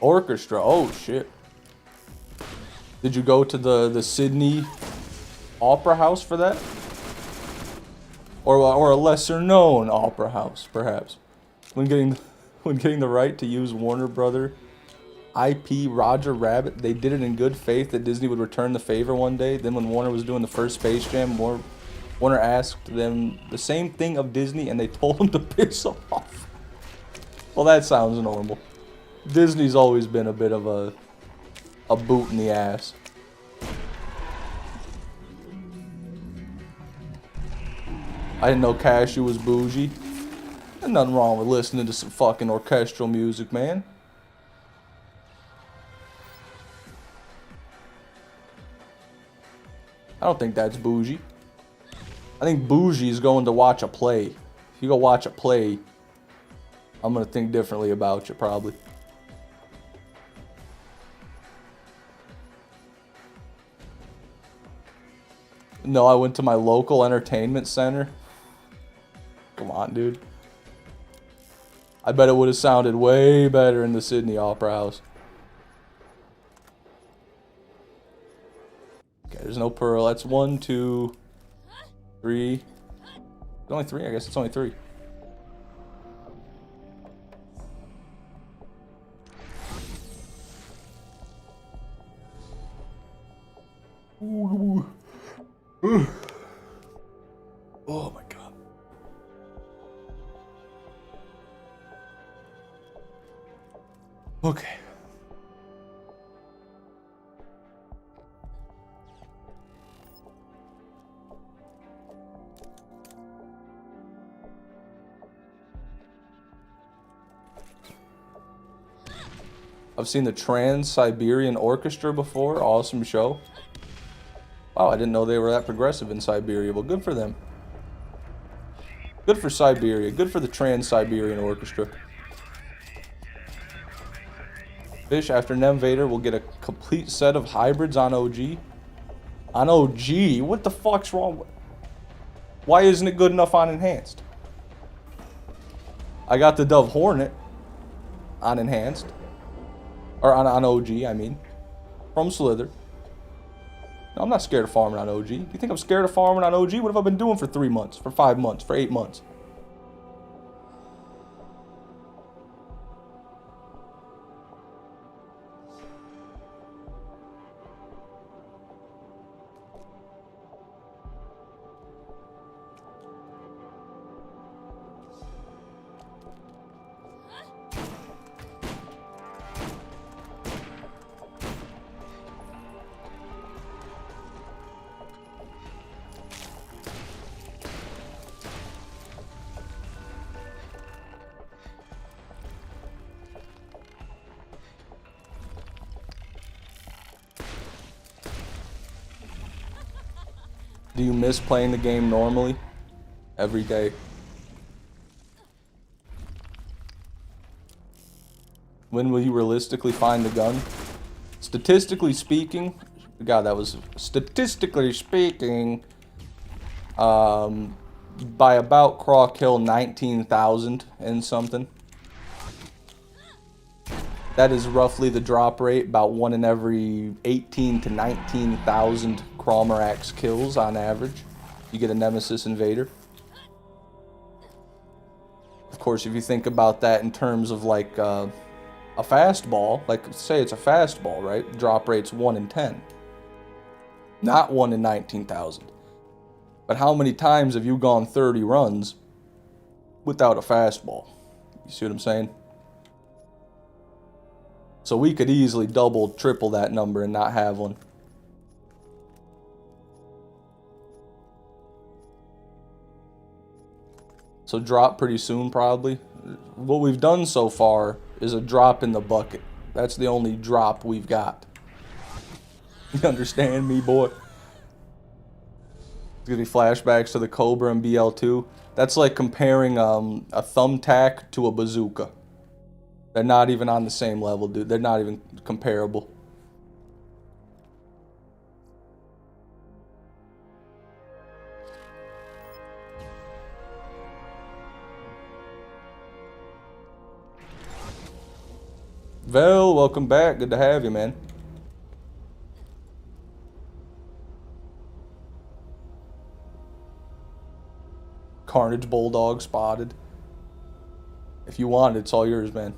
Orchestra. Oh shit. Did you go to the Sydney Opera House for that? Or a lesser known opera house, perhaps. When getting the right to use Warner Brother IP Roger Rabbit, they did it in good faith that Disney would return the favor one day. Then when Warner was doing the first Space Jam, Warner asked them the same thing of Disney, and they told them to piss off. Well, that sounds normal. Disney's always been a bit of a boot in the ass. I didn't know Cashew was bougie. There's nothing wrong with listening to some fucking orchestral music, man. I don't think that's bougie. I think bougie is going to watch a play. If you go watch a play, I'm gonna think differently about you, probably. No, I went to my local entertainment center. Come on, dude. I bet it would have sounded way better in the Sydney Opera House. Okay, there's no pearl. That's 1, 2, 3. It's only 3? I guess it's only 3. Ooh. Oh my god. Okay. I've seen the Trans-Siberian Orchestra before. Awesome show. Wow, I didn't know they were that progressive in Siberia. Well, good for them. Good for Siberia. Good for the Trans-Siberian Orchestra. Fish, after Nemesis Invader, will get a complete set of hybrids on OG. On OG? What the fuck's wrong? Why isn't it good enough on Enhanced? I got the Dove Hornet on Enhanced. Or on OG, I mean. From Slither. No, I'm not scared of farming on OG. Do you think I'm scared of farming on OG? What have I been doing for 3 months? For 5 months? For 8 months? Do you miss playing the game normally? Every day. When will you realistically find the gun? Statistically speaking, God, that was statistically speaking, by about Craw Kill 19,000 and something. That is roughly the drop rate, about 1 in every 18 to 19,000 Crawmerax kills on average. You get a Nemesis Invader. Of course, if you think about that in terms of like a fastball, like say it's a fastball, right? Drop rate's 1 in 10. Not 1 in 19,000. But how many times have you gone 30 runs without a fastball? You see what I'm saying? So we could easily double, triple that number and not have one. So drop pretty soon, probably. What we've done so far is a drop in the bucket. That's the only drop we've got. You understand me, boy? It's gonna be flashbacks to the Cobra and BL2. That's like comparing a thumbtack to a bazooka. They're not even on the same level, dude. They're not even comparable. Vel, welcome back. Good to have you, man. Carnage Bulldog spotted. If you want it, it's all yours, man.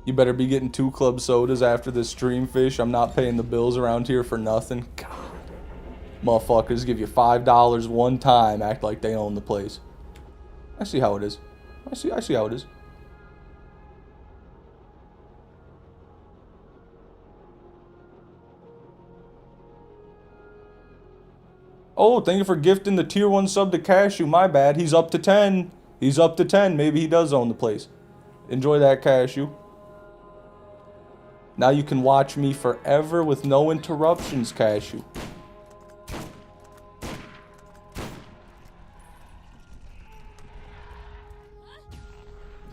You better be getting 2 club sodas after this stream, Fish. I'm not paying the bills around here for nothing. God. Motherfuckers give you $5 one time, act like they own the place. I see how it is. I see how it is. Oh, thank you for gifting the tier 1 sub to Cashew. My bad. He's up to 10. He's up to 10. Maybe he does own the place. Enjoy that, Cashew. Now you can watch me forever with no interruptions, Cashew.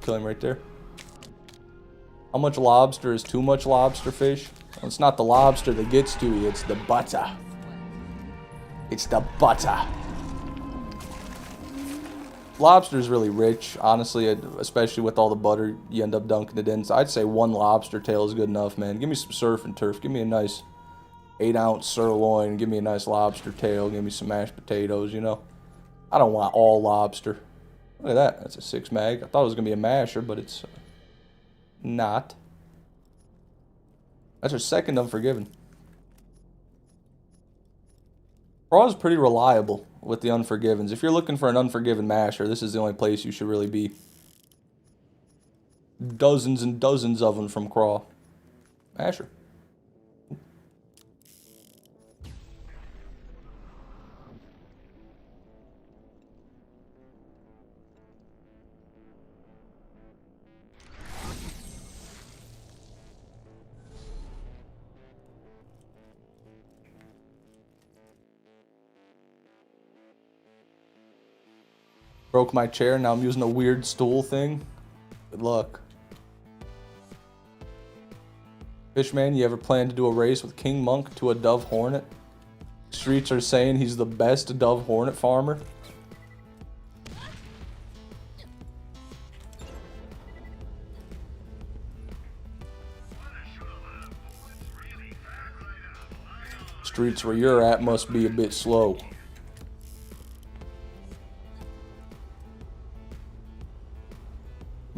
Kill him right there. How much lobster is too much lobster, Fish? Well, it's not the lobster that gets to you, it's the butter. It's the butter. Lobster's really rich, honestly, especially with all the butter you end up dunking it in. So I'd say 1 lobster tail is good enough, man. Give me some surf and turf. Give me a nice 8-ounce sirloin. Give me a nice lobster tail. Give me some mashed potatoes, you know. I don't want all lobster. Look at that. That's a 6 mag. I thought it was going to be a masher, but it's not. That's our second Unforgiven. Raw is pretty reliable with the Unforgivens. If you're looking for an Unforgiven masher, this is the only place you should really be. Dozens and dozens of them from Craw. Masher. Broke my chair, now I'm using a weird stool thing. Good luck. Fishman, you ever plan to do a race with King Monk to a Dove Hornet? Streets are saying he's the best Dove Hornet farmer. Streets where you're at must be a bit slow.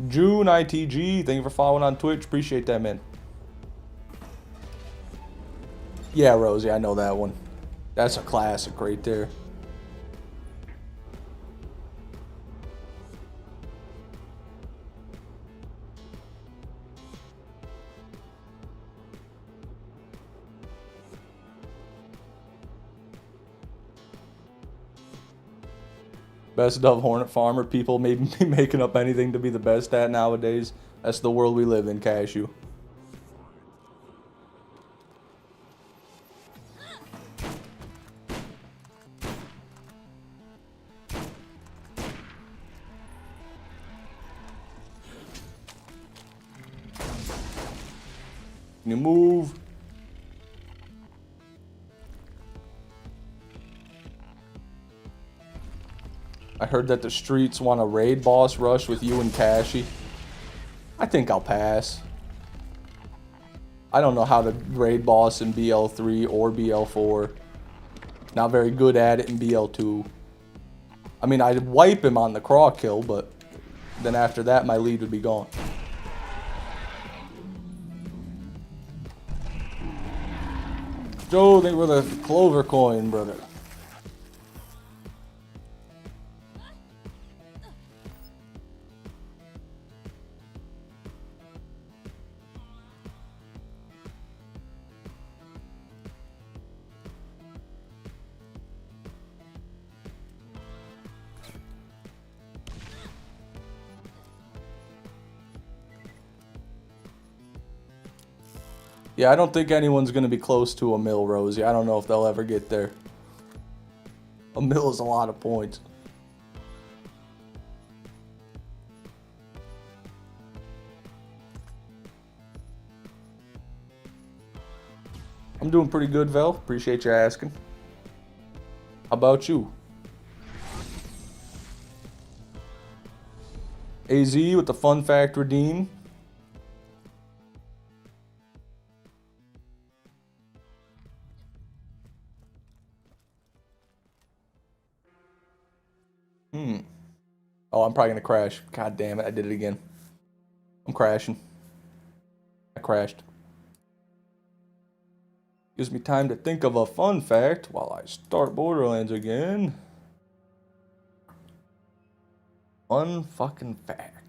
June ITG, thank you for following on Twitch. Appreciate that, man. Yeah, Rosie, I know that one. That's a classic right there. Best Dove Hornet farmer. People may be making up anything to be the best at nowadays. That's the world we live in, Cashew. Can you move? I heard that the streets want a raid boss rush with you and Cashy. I think I'll pass. I don't know how to raid boss in BL3 or BL4. Not very good at it in BL2. I mean, I'd wipe him on the craw kill, but then after that, my lead would be gone. Joe, thank you for the clover coin, brother. Yeah, I don't think anyone's going to be close to a mill, Rosie. I don't know if they'll ever get there. A mill is a lot of points. I'm doing pretty good, Vel. Appreciate you asking. How about you? AZ with the fun fact redeem. Oh, I'm probably gonna crash. God damn it, I did it again. I'm crashing. I crashed. Gives me time to think of a fun fact while I start Borderlands again. Fun fucking fact.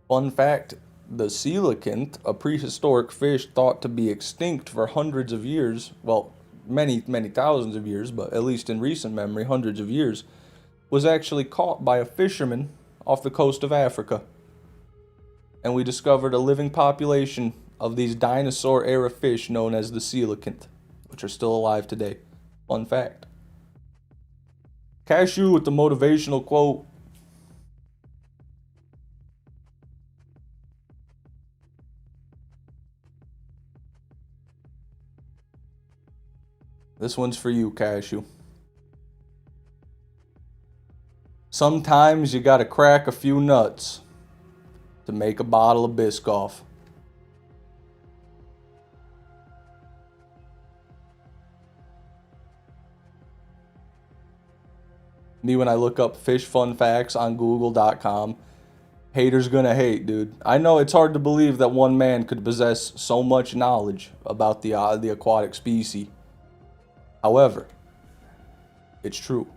Fun fact, the coelacanth, a prehistoric fish thought to be extinct for hundreds of years, well, many thousands of years, but at least in recent memory, hundreds of years, was actually caught by a fisherman off the coast of Africa. And we discovered a living population of these dinosaur-era fish known as the coelacanth, which are still alive today. Fun fact. Cashew with the motivational quote. This one's for you, Cashew. Sometimes you gotta crack a few nuts to make a bottle of Biscoff. Me when I look up fish fun facts on google.com, haters gonna hate, dude. I know it's hard to believe that one man could possess so much knowledge about the aquatic species. However, it's true.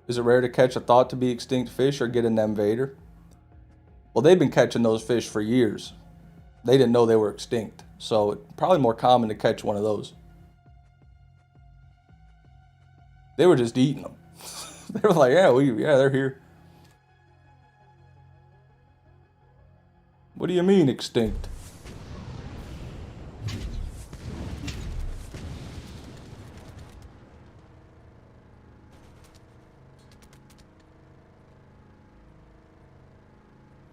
Is it rare to catch a thought to be extinct fish or get an invader? Well, they've been catching those fish for years. They didn't know they were extinct, so it's probably more common to catch one of those. They were just eating them. They were like, yeah, they're here. What do you mean extinct?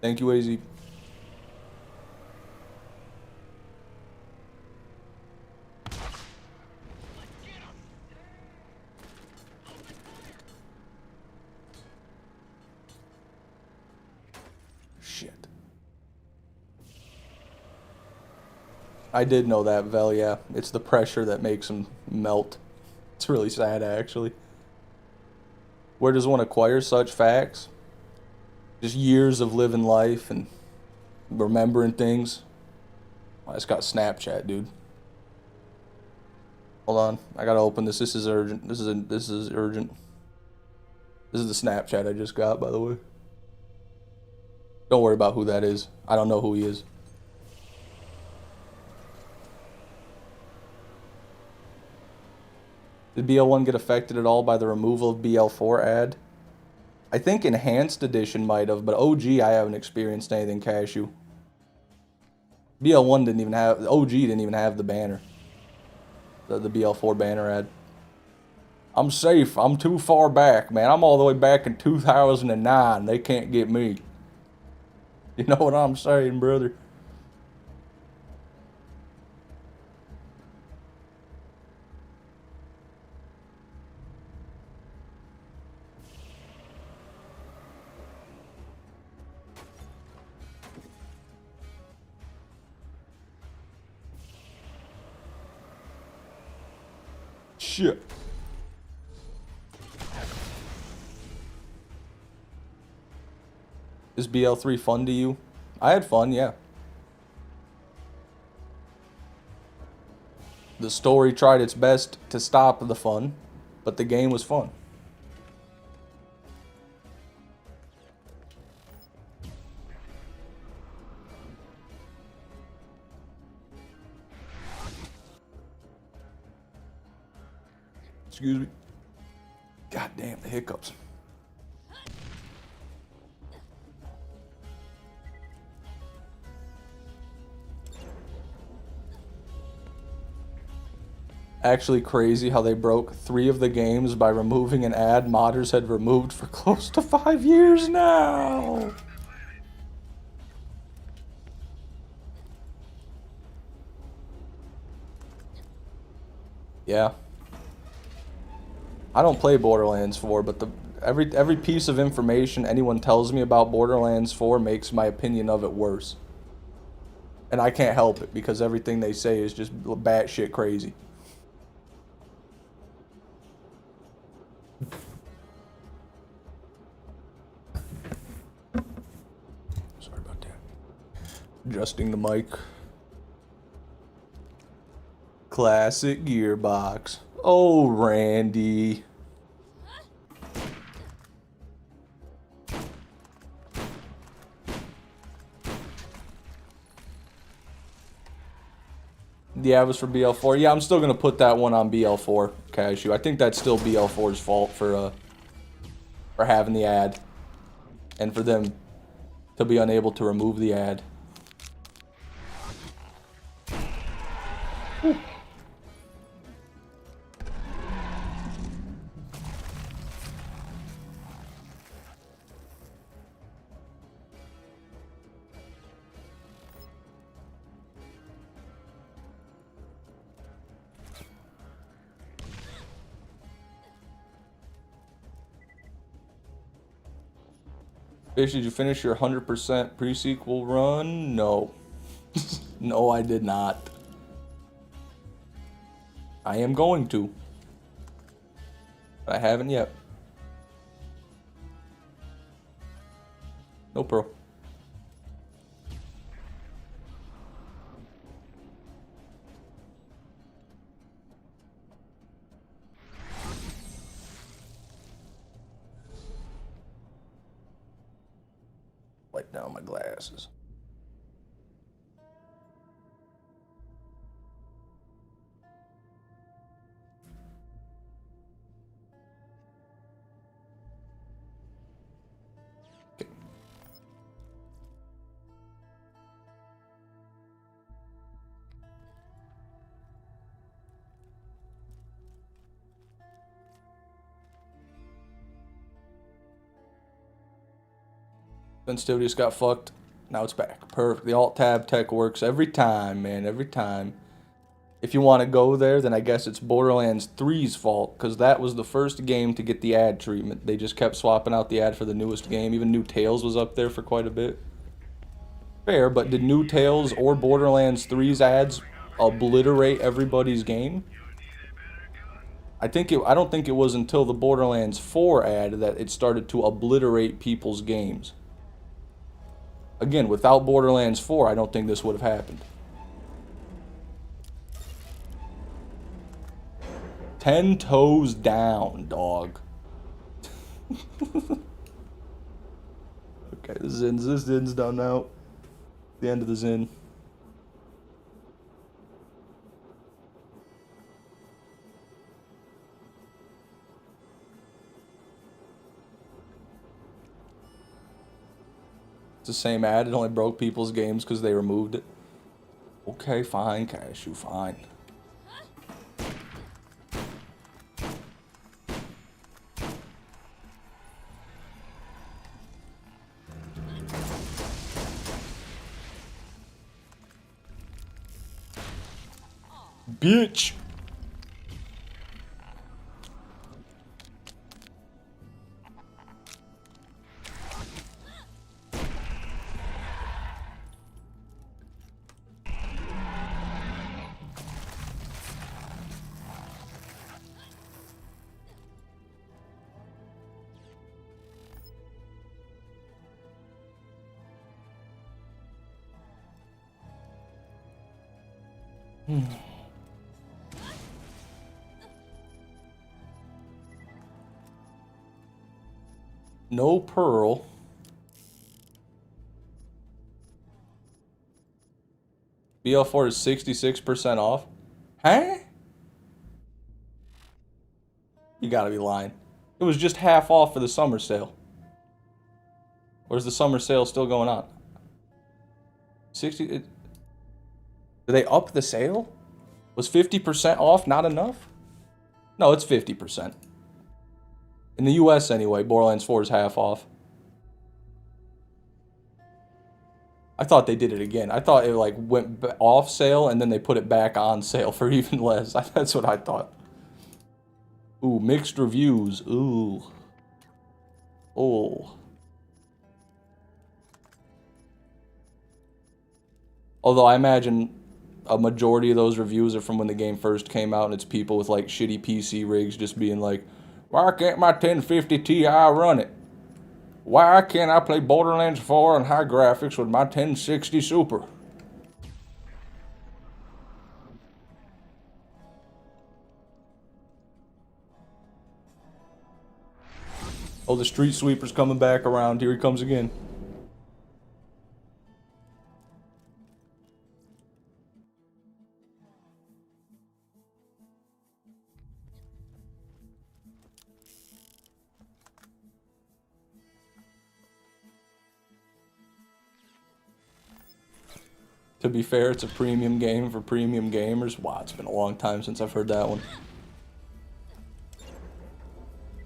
Thank you, AZ. Shit. I did know that, Vel, yeah. It's the pressure that makes them melt. It's really sad, actually. Where does one acquire such facts? Just years of living life and remembering things. I just got Snapchat, dude. Hold on, I gotta open this. This is urgent. This is urgent. This is the Snapchat I just got, by the way. Don't worry about who that is. I don't know who he is. Did BL1 get affected at all by the removal of BL4 ad? I think Enhanced Edition might have, but OG I haven't experienced anything, Cashew. BL1 didn't even have, OG didn't even have the banner. The BL4 banner ad. I'm safe. I'm too far back, man. I'm all the way back in 2009. They can't get me. You know what I'm saying, brother? Shit. Is BL3 fun to you? I had fun, yeah. The story tried its best to stop the fun, but the game was fun. Excuse me. God damn, the hiccups. Actually crazy how they broke 3 of the games by removing an ad modders had removed for close to 5 years now. Yeah. I don't play Borderlands 4, but every piece of information anyone tells me about Borderlands 4 makes my opinion of it worse. And I can't help it because everything they say is just batshit crazy. Sorry about that. Adjusting the mic. Classic gearbox. Oh, Randy. Yeah, it was for BL4. Yeah, I'm still gonna put that one on BL4, Cashew. I think that's still BL4's fault for having the ad. And for them to be unable to remove the ad. Whew. Fish, did you finish your 100% pre-sequel run? No. No, I did not. I am going to. But I haven't yet. No pro. Wipe down my glasses. Okay. Sensitivity just got fucked. Now it's back. Perfect. The Alt-Tab tech works every time, man. Every time. If you want to go there, then I guess it's Borderlands 3's fault, because that was the first game to get the ad treatment. They just kept swapping out the ad for the newest game. Even New Tales was up there for quite a bit. Fair, but did New Tales or Borderlands 3's ads obliterate everybody's game? I don't think it was until the Borderlands 4 ad that it started to obliterate people's games. Again, without Borderlands 4, I don't think this would have happened. 10 toes down, dog. Okay, this Zin's done now. The end of the Zin. It's the same ad. It only broke people's games because they removed it. Okay, fine, Cashew, fine. Bitch! No pearl. BL4 is 66% off. Huh? You gotta be lying. It was just half off for the summer sale. Or is the summer sale still going on? 60... Did they up the sale? Was 50% off not enough? No, it's 50%. In the US anyway, Borderlands 4 is half off. I thought they did it again. I thought it like went off sale and then they put it back on sale for even less. That's what I thought. Ooh, mixed reviews. Ooh. Oh. Although I imagine a majority of those reviews are from when the game first came out and it's people with like shitty PC rigs just being like, why can't my 1050 Ti run it? Why can't I play Borderlands 4 on high graphics with my 1060 Super? Oh, the street sweeper's coming back around. Here he comes again. To be fair, it's a premium game for premium gamers. Wow, it's been a long time since I've heard that one.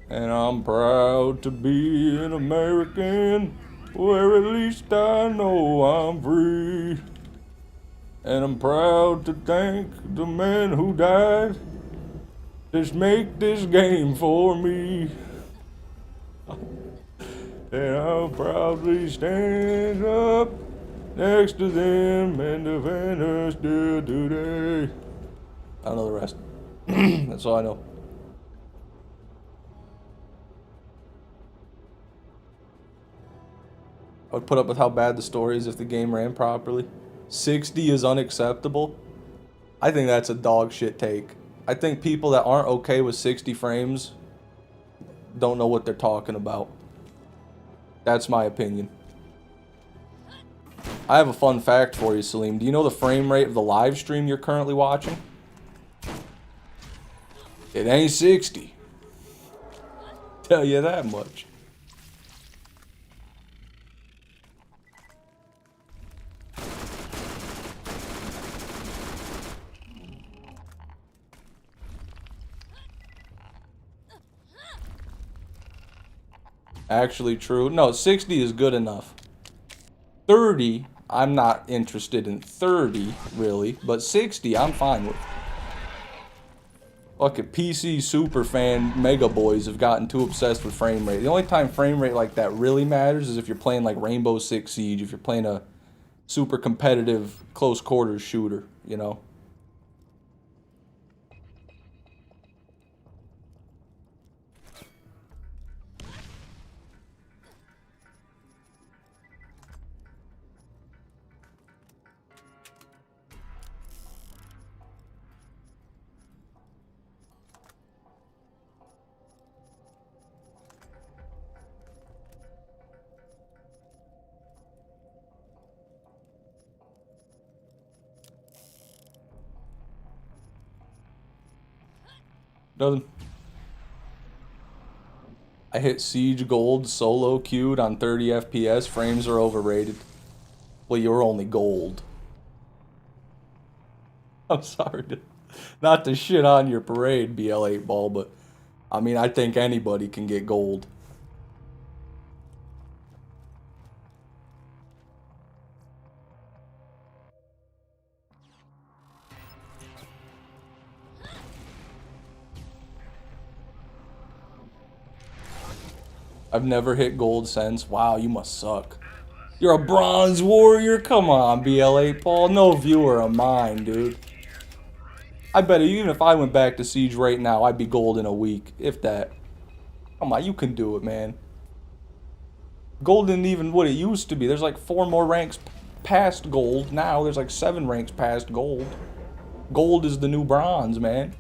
And I'm proud to be an American, where at least I know I'm free. And I'm proud to thank the man who died to make this game for me. And I'll proudly stand up next to them and defend us till today. I don't know the rest. That's all I know. I would put up with how bad the story is if the game ran properly. 60 is unacceptable. I think that's a dog shit take. I think people that aren't okay with 60 frames don't know what they're talking about. That's my opinion. I have a fun fact for you, Salim. Do you know the frame rate of the live stream you're currently watching? It ain't 60. Tell you that much. Actually true. No, 60 is good enough. 30, I'm not interested in 30, really. But 60, I'm fine with. Fucking PC super fan mega boys have gotten too obsessed with frame rate. The only time frame rate like that really matters is if you're playing like Rainbow Six Siege, if you're playing a super competitive close quarters shooter, you know? Doesn't. I hit Siege Gold solo queued on 30 FPS. Frames are overrated. Well, you're only gold. I'm sorry not to shit on your parade, BL8 ball, but I mean, I think anybody can get gold. I've never hit gold since. Wow, you must suck. You're a bronze warrior? Come on, BL8 Paul. No viewer of mine, dude. I bet even if I went back to Siege right now, I'd be gold in a week. If that. Come on, you can do it, man. Gold isn't even what it used to be. There's like 4 more ranks past gold. Now there's like 7 ranks past gold. Gold is the new bronze, man.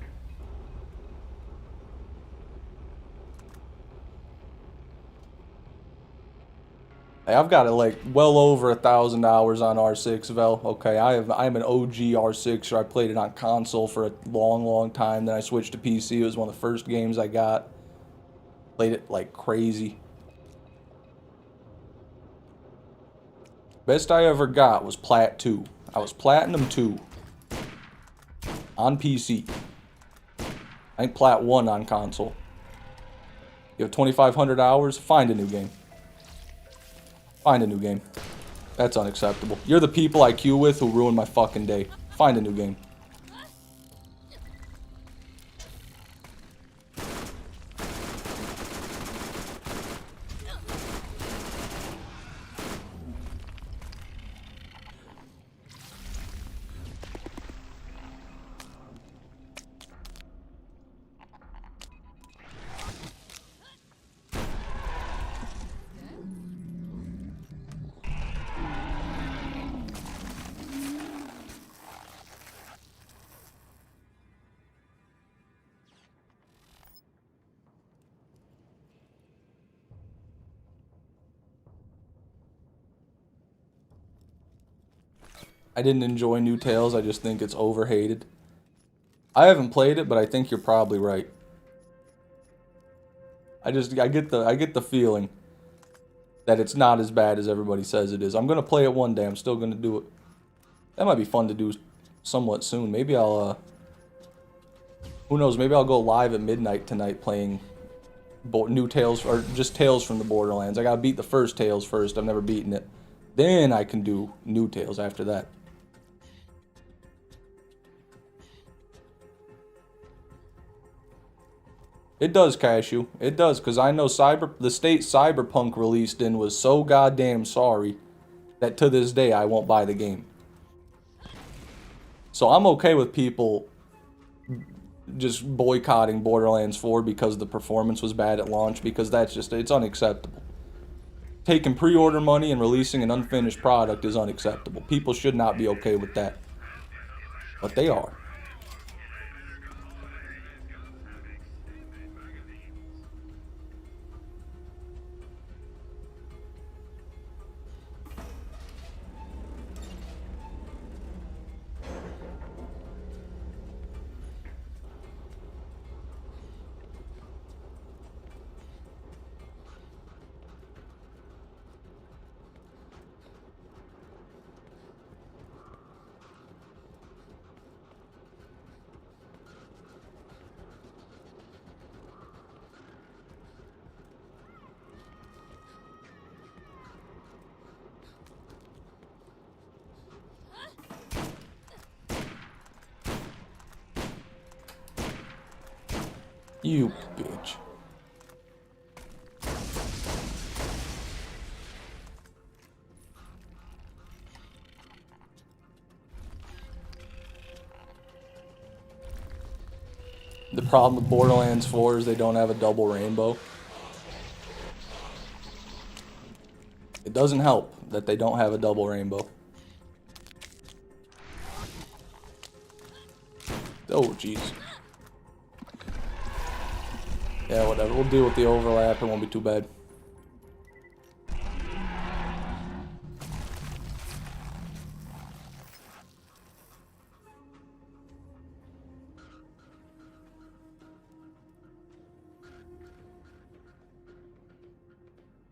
Hey, I've got it like well over 1,000 hours on R6, Vel. Okay, I'm an OG R6er. I played it on console for a long, long time. Then I switched to PC. It was one of the first games I got. Played it like crazy. Best I ever got was Plat 2. I was Platinum 2 on PC. I think Plat 1 on console. You have 2,500 hours? Find a new game. Find a new game. That's unacceptable. You're the people I queue with who ruin my fucking day. Find a new game. I didn't enjoy New Tales. I just think it's overhated. I haven't played it, but I think you're probably right. I get the feeling that it's not as bad as everybody says it is. I'm gonna play it one day. I'm still gonna do it. That might be fun to do somewhat soon. Maybe I'll who knows? Maybe I'll go live at midnight tonight playing new Tales or just Tales from the Borderlands. I gotta beat the first Tales first. I've never beaten it. Then I can do new Tales after that. It does, Cashew. It does, because I know the state Cyberpunk released in was so goddamn sorry that to this day I won't buy the game. So I'm okay with people just boycotting Borderlands 4 because the performance was bad at launch, because it's unacceptable. Taking pre-order money and releasing an unfinished product is unacceptable. People should not be okay with that. But they are. You bitch. The problem with Borderlands 4 is they don't have a double rainbow. It doesn't help that they don't have a double rainbow. Oh, jeez. Yeah, whatever. We'll deal with the overlap. It won't be too bad.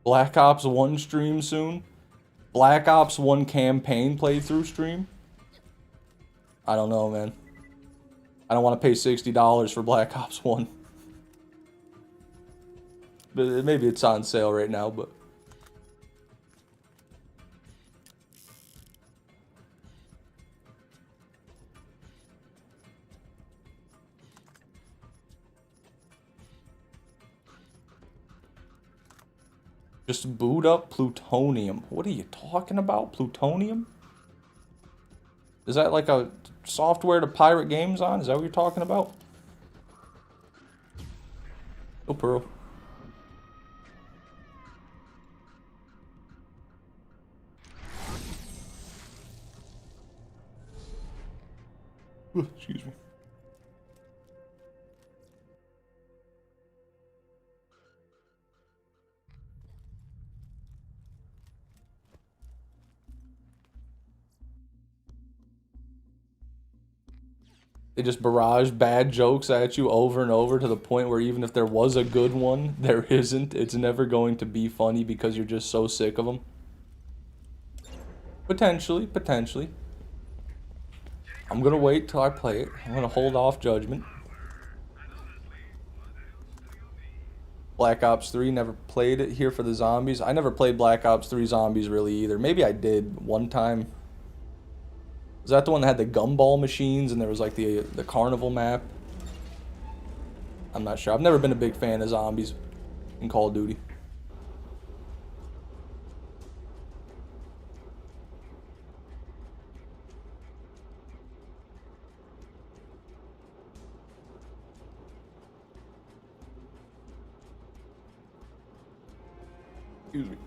Black Ops 1 stream soon? Black Ops 1 campaign playthrough stream? I don't know, man. I don't want to pay $60 for Black Ops 1. But maybe it's on sale right now, but... Just boot up plutonium. What are you talking about? Plutonium? Is that like a software to pirate games on? Is that what you're talking about? Oh, Pearl. Excuse me. They just barrage bad jokes at you over and over to the point where even if there was a good one, there isn't. It's never going to be funny because you're just so sick of them. Potentially, potentially. I'm gonna wait till I play it. I'm gonna hold off judgment. Black Ops 3, never played it. Here for the zombies. I never played Black Ops 3 Zombies really either. Maybe I did one time. Was that the one that had the gumball machines and there was like the carnival map? I'm not sure. I've never been a big fan of zombies in Call of Duty. Excuse me.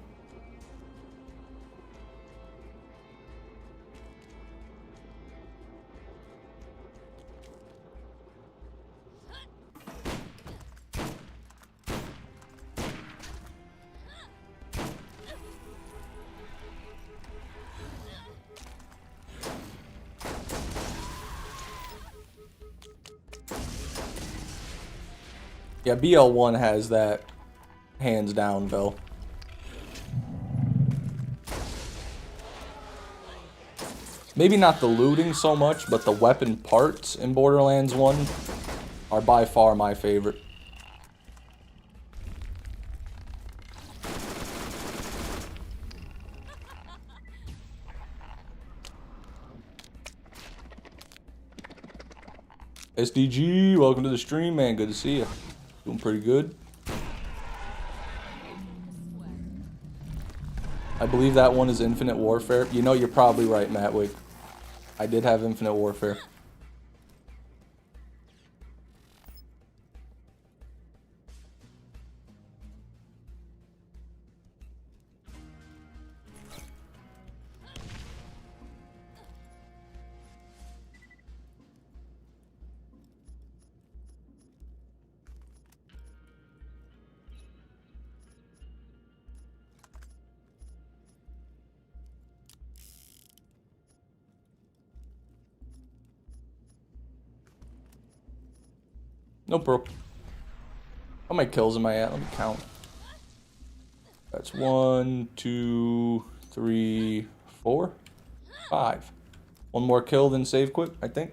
Yeah, BL1 has that hands down, though. Maybe not the looting so much, but the weapon parts in Borderlands 1 are by far my favorite. SDG, welcome to the stream, man. Good to see you. Doing pretty good. I believe that one is Infinite Warfare. You know, you're probably right, Mattwick. I did have Infinite Warfare. No pro. How many kills am I at? Let me count. That's 1, 2, 3, 4, 5. One more kill than save quit, I think.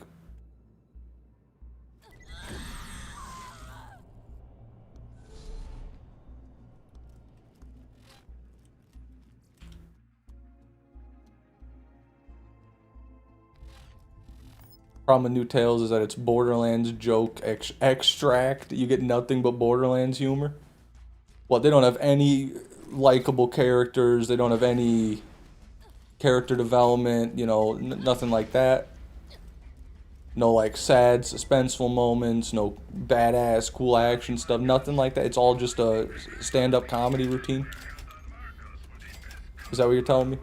Problem with New Tales is that it's Borderlands joke extract. You get nothing but Borderlands humor. Well, they don't have any likable characters. They don't have any character development, you know, nothing like that. No, like, sad, suspenseful moments. No badass, cool action stuff. Nothing like that. It's all just a stand-up comedy routine. Is that what you're telling me?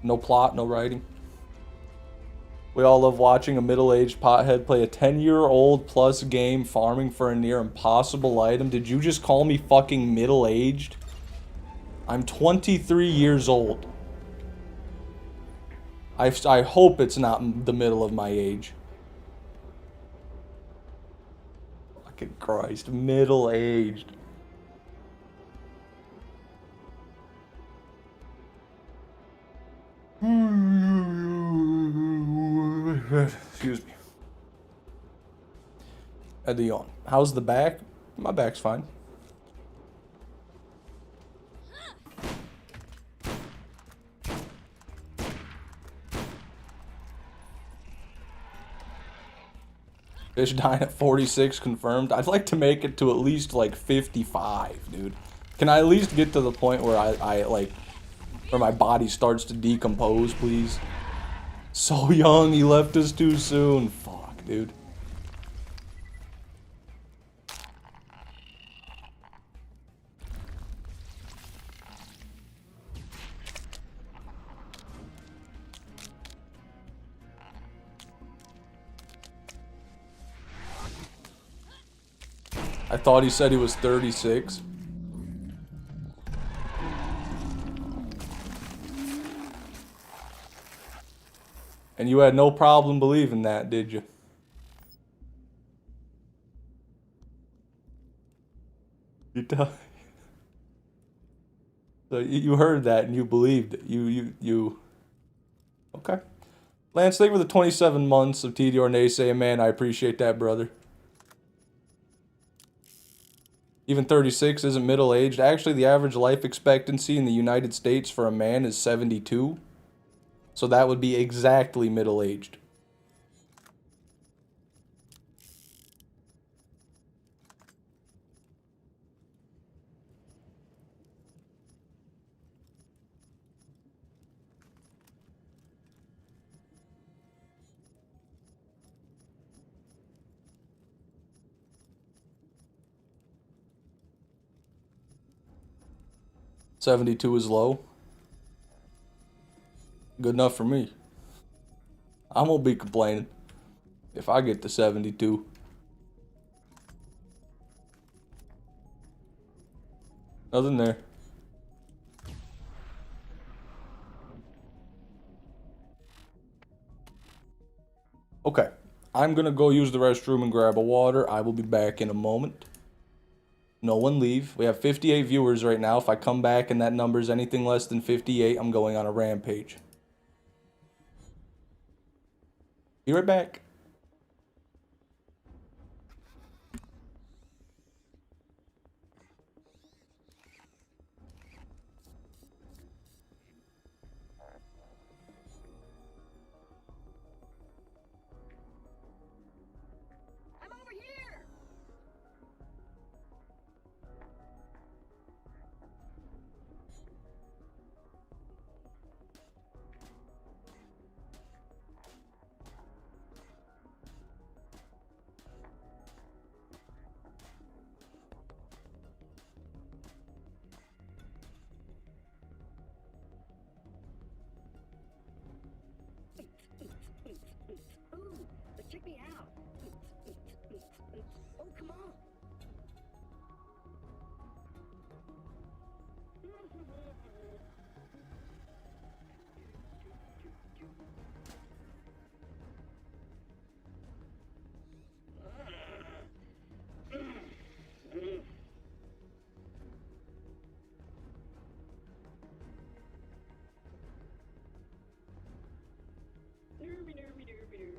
No plot, no writing. We all love watching a middle-aged pothead play a 10-year-old plus game farming for a near impossible item. Did you just call me fucking middle-aged? I'm 23 years old. I hope it's not the middle of my age. Fucking Christ, middle-aged. Excuse me. Edion, how's the back? My back's fine. Fish dying at 46 confirmed. I'd like to make it to at least like 55, dude. Can I at least get to the point where I like, where my body starts to decompose, please? So young, he left us too soon. Fuck, dude. I thought he said he was 36. And you had no problem believing that, did you? You tell. So you heard that and you believed it. You. Okay. Lance, thank you for the 27 months of TD or Naysay, man. I appreciate that, brother. Even 36 isn't middle aged. Actually, the average life expectancy in the United States for a man is 72. So that would be exactly middle aged. $72 is low. Good enough for me. I won't be complaining if I get to 72. Nothing there. Okay. I'm gonna go use the restroom and grab a water. I will be back in a moment. No one leave. We have 58 viewers right now. If I come back and that number is anything less than 58, I'm going on a rampage. Be right back. I'm over here! Ooh, but check me out. Oh, come on. Nervy, nervy, nervy, nervy.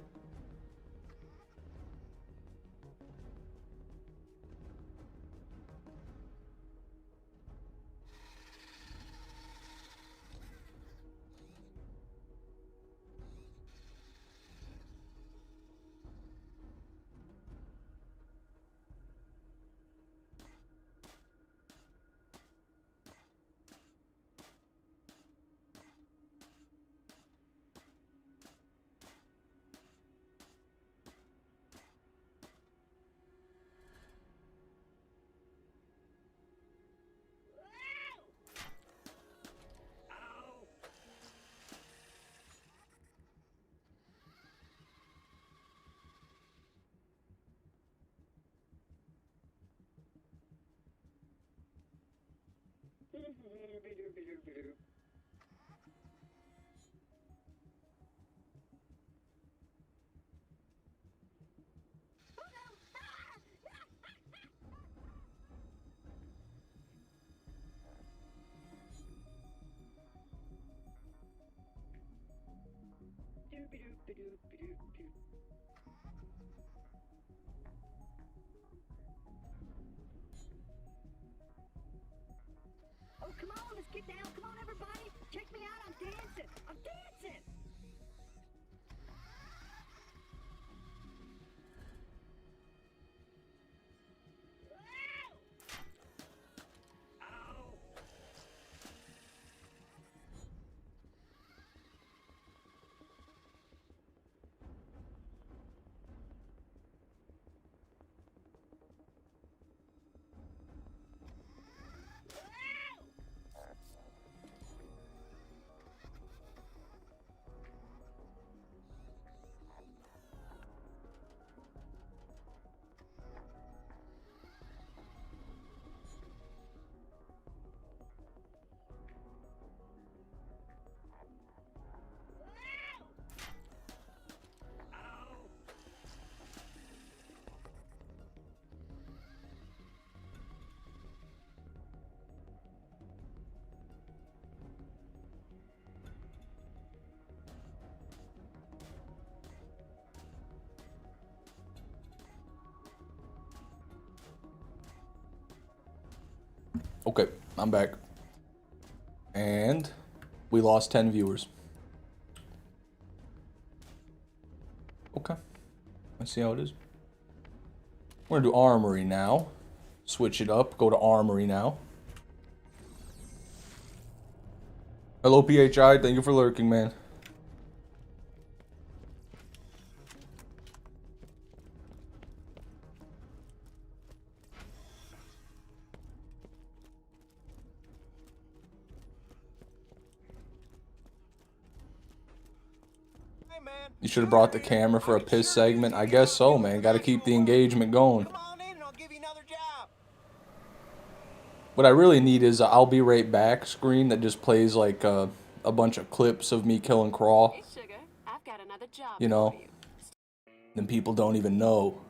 Oh, come on, let's get down. Come on, everybody. Check me out. I'm dancing. I'm dancing. Okay, I'm back. And we lost 10 viewers. Okay. Let's see how it is. We're gonna do armory now. Switch it up. Go to armory now. Hello, PHI. Thank you for lurking, man. You should have brought the camera for a piss segment. I guess so, man. Got to keep the engagement going. What I really need is a "I'll be right back" screen that just plays like a bunch of clips of me killing Craw. Hey, sugar, I've got another job You know, for you. then people don't even know.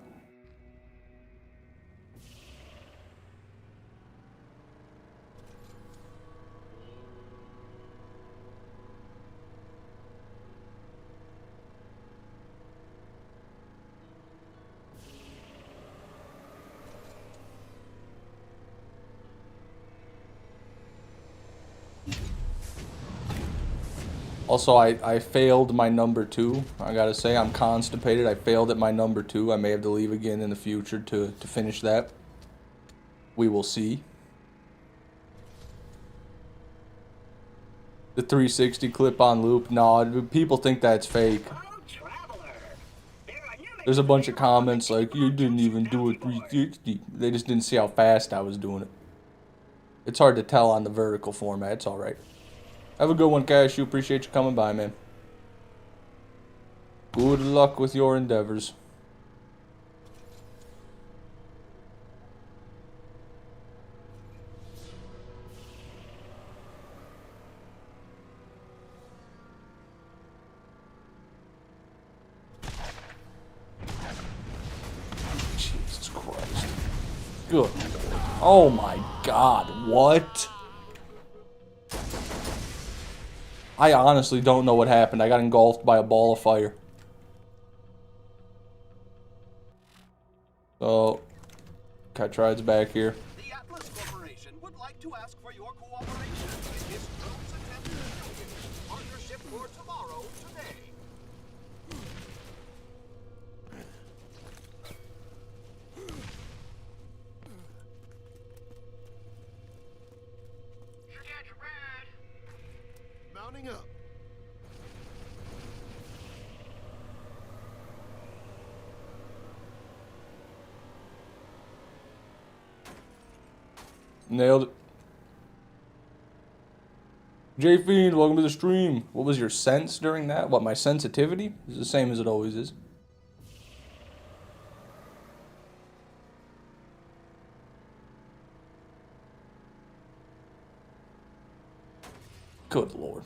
Also, I failed my number 2. I gotta say, I'm constipated. I failed at my number 2. I may have to leave again in the future to finish that. We will see. The 360 clip on loop. No, people think that's fake. There's a bunch of comments like, you didn't even do a 360. They just didn't see how fast I was doing it. It's hard to tell on the vertical format. It's alright. Have a good one, Cashew. Appreciate you coming by, man. Good luck with your endeavors. Jesus Christ. Good. Oh my God. What? I honestly don't know what happened. I got engulfed by a ball of fire. So, Catride's back here. The Atlas Corporation would like to ask for your cooperation in this drone's attempt to kill you. Partnership for tomorrow, today. Mounting up. Nailed it. J Fiend, welcome to the stream. What was your sense during that? What, my sensitivity? It's the same as it always is. Good Lord.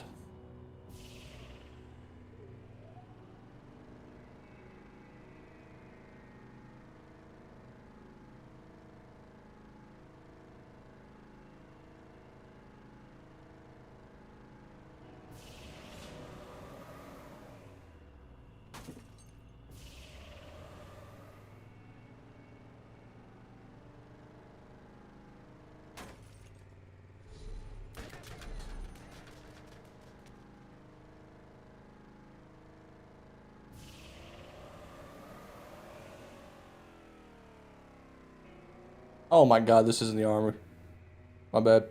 Oh my God, this isn't the armor. My bad.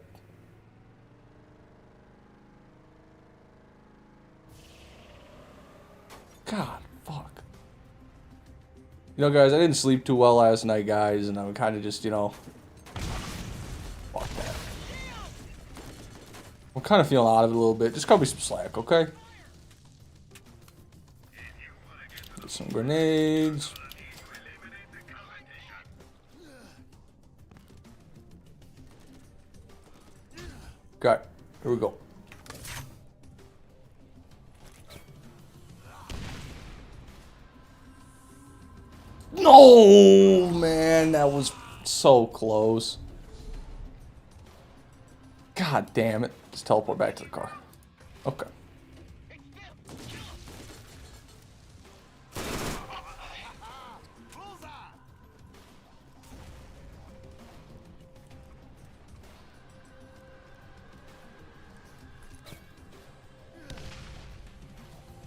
God, fuck. You know, guys, I didn't sleep too well last night, guys, and I'm kind of just, you know... Fuck that. I'm kind of feeling out of it a little bit. Just cut me some slack, okay? Get some grenades. Okay, here we go. No, man, that was so close. God damn it. Let's teleport back to the car. Okay.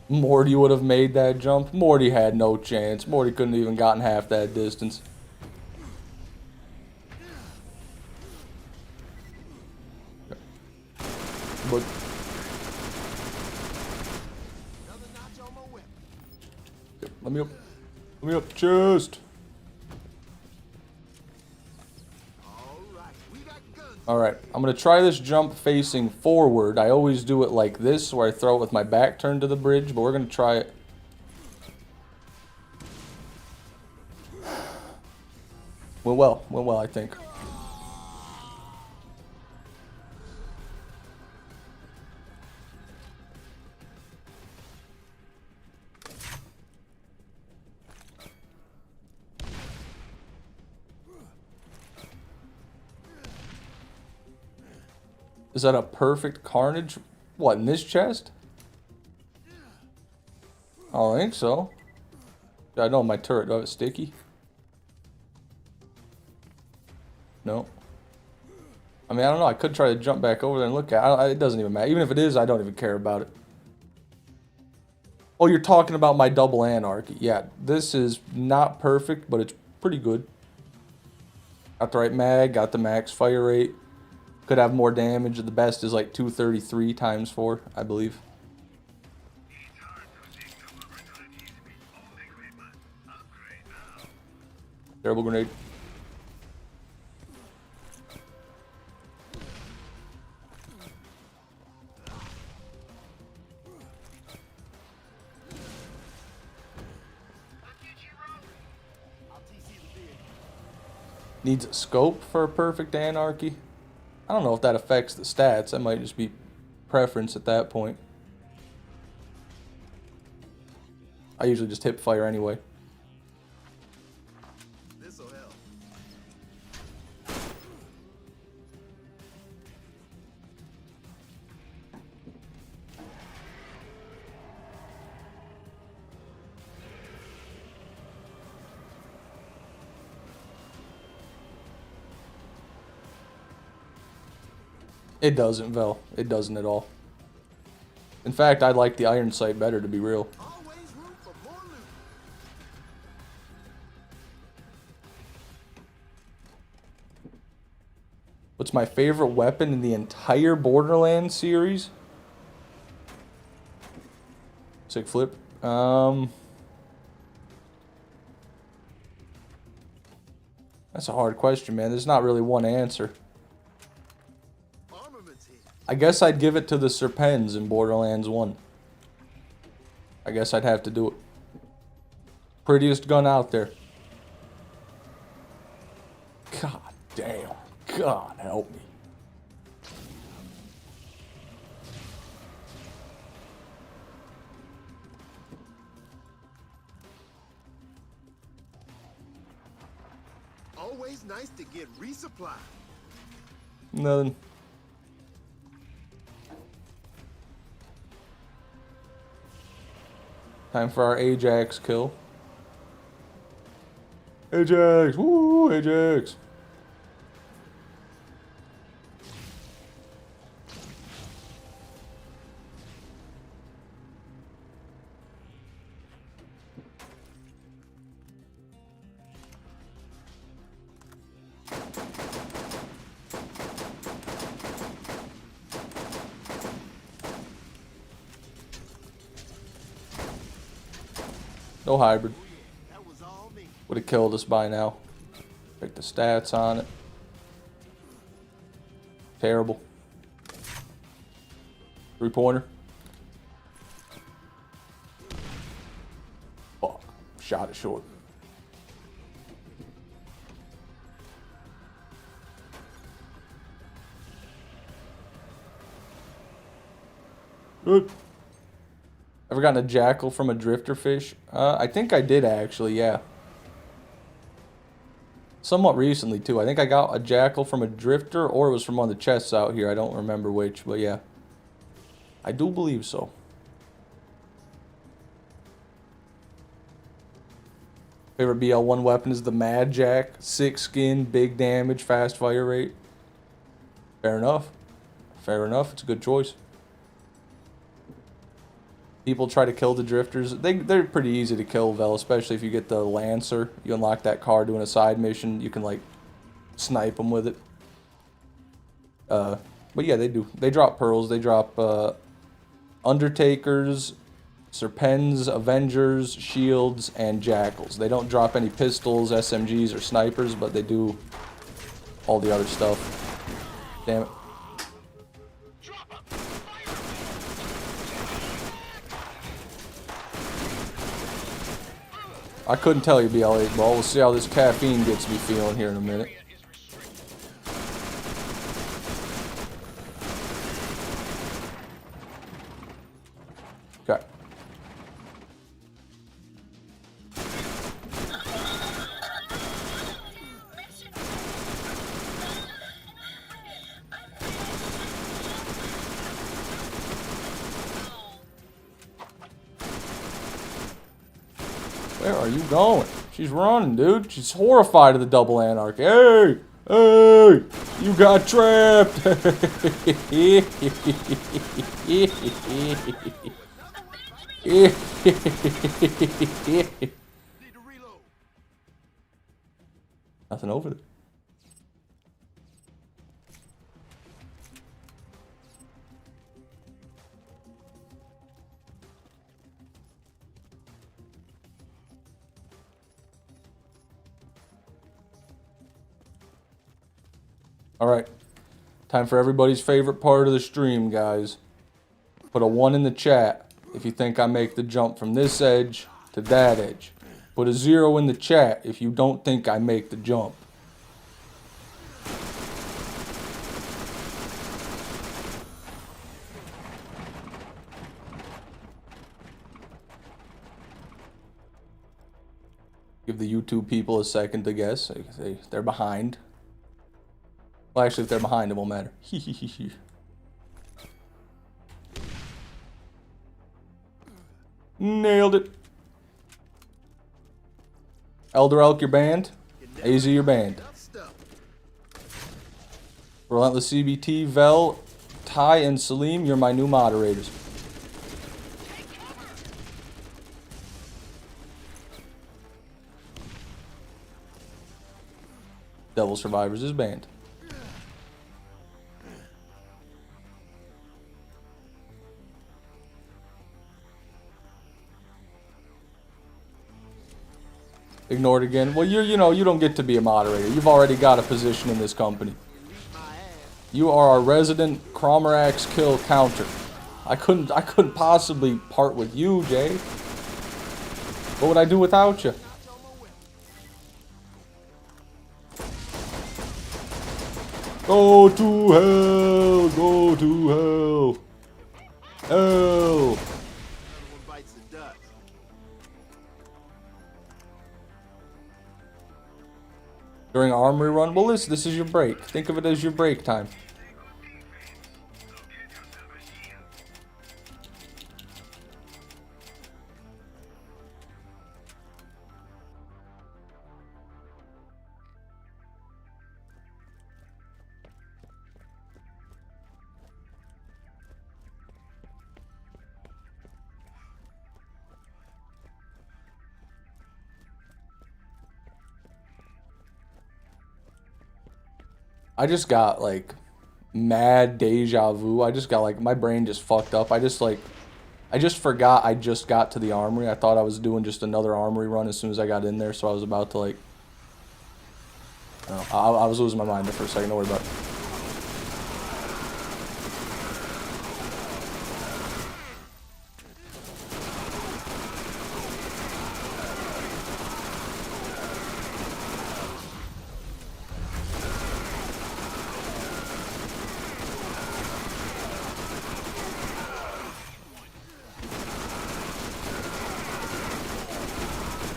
Morty would have made that jump. Morty had no chance. Morty couldn't have even gotten half that distance. But Another notch on my weapon. let me up. Let me up the chest. All right, we got guns. Alright, I'm going to try this jump facing forward. I always do it like this, where I throw it with my back turned to the bridge, but we're going to try it. Went well, I think. Is that a perfect carnage? What, in this chest? I don't think so. I know my turret. Do I have it sticky? No. I mean, I don't know. I could try to jump back over there and look at it. It doesn't even matter. Even if it is, I don't even care about it. Oh, you're talking about my double anarchy. Yeah, this is not perfect, but it's pretty good. Got the right mag, got the max fire rate. Could have more damage. The best is like 233 times 4, I believe. Terrible grenade. Needs a scope for a perfect anarchy. I don't know if that affects the stats. That might just be preference at that point. I usually just hip fire anyway. This'll help. It doesn't, Vel. It doesn't at all. In fact, I like the iron sight better, to be real. Always room for more loot. What's my favorite weapon in the entire Borderlands series? Sick flip. That's a hard question, man. There's not really one answer. Armaments here. I guess I'd give it to the Serpens in Borderlands 1. I guess I'd have to do it. Prettiest gun out there. God damn. God help me. Always nice to get resupply. Nothing. Time for our Ajax kill. Ajax! Woo! Ajax! No hybrid. That was all me. Would have killed us by now. Check the stats on it. Terrible. 3-pointer. Fuck. Shot it short. Good. Ever gotten a jackal from a drifter fish? I think I did actually, yeah. Somewhat recently too. I think I got a jackal from a drifter or it was from one of the chests out here. I don't remember which, but yeah. I do believe so. Favorite BL1 weapon is the Mad Jack. 6 skin, big damage, fast fire rate. Fair enough. Fair enough. It's a good choice. People try to kill the drifters. They're pretty easy to kill, Vel, especially if you get the Lancer. You unlock that car doing a side mission. You can, like, snipe them with it. But yeah, they do. They drop pearls. They drop Undertakers, Serpens, Avengers, Shields, and Jackals. They don't drop any pistols, SMGs, or snipers, but they do all the other stuff. Damn it. I couldn't tell you, BL8 Ball. We'll see how this caffeine gets me feeling here in a minute. Okay. Where are you going? She's running, dude. She's horrified of the double anarchy. Hey! Hey! You got trapped! Nothing over there. Alright, time for everybody's favorite part of the stream, guys. Put a 1 in the chat if you think I make the jump from this edge to that edge. Put a 0 in the chat if you don't think I make the jump. Give the YouTube people a second to guess. They're behind. Well, actually, if they're behind, it won't matter. Nailed it. Elder Elk, your band. AZ, your band. Relentless CBT, Vel, Ty, and Salim, you're my new moderators. Devil Survivors is banned. Ignored again. Well, you know, you don't get to be a moderator. You've already got a position in this company. You are our resident Cromerax kill counter. I couldn't possibly part with you, Jay. What would I do without you? Go to hell! Go to hell! Hell! During armory run? Well, this is your break. Think of it as your break time. I just got, like, mad deja vu. I just got, like, my brain just fucked up. I just forgot I just got to the armory. I thought I was doing just another armory run as soon as I got in there, so I was about to, like... I was losing my mind there for a second. Don't worry about it.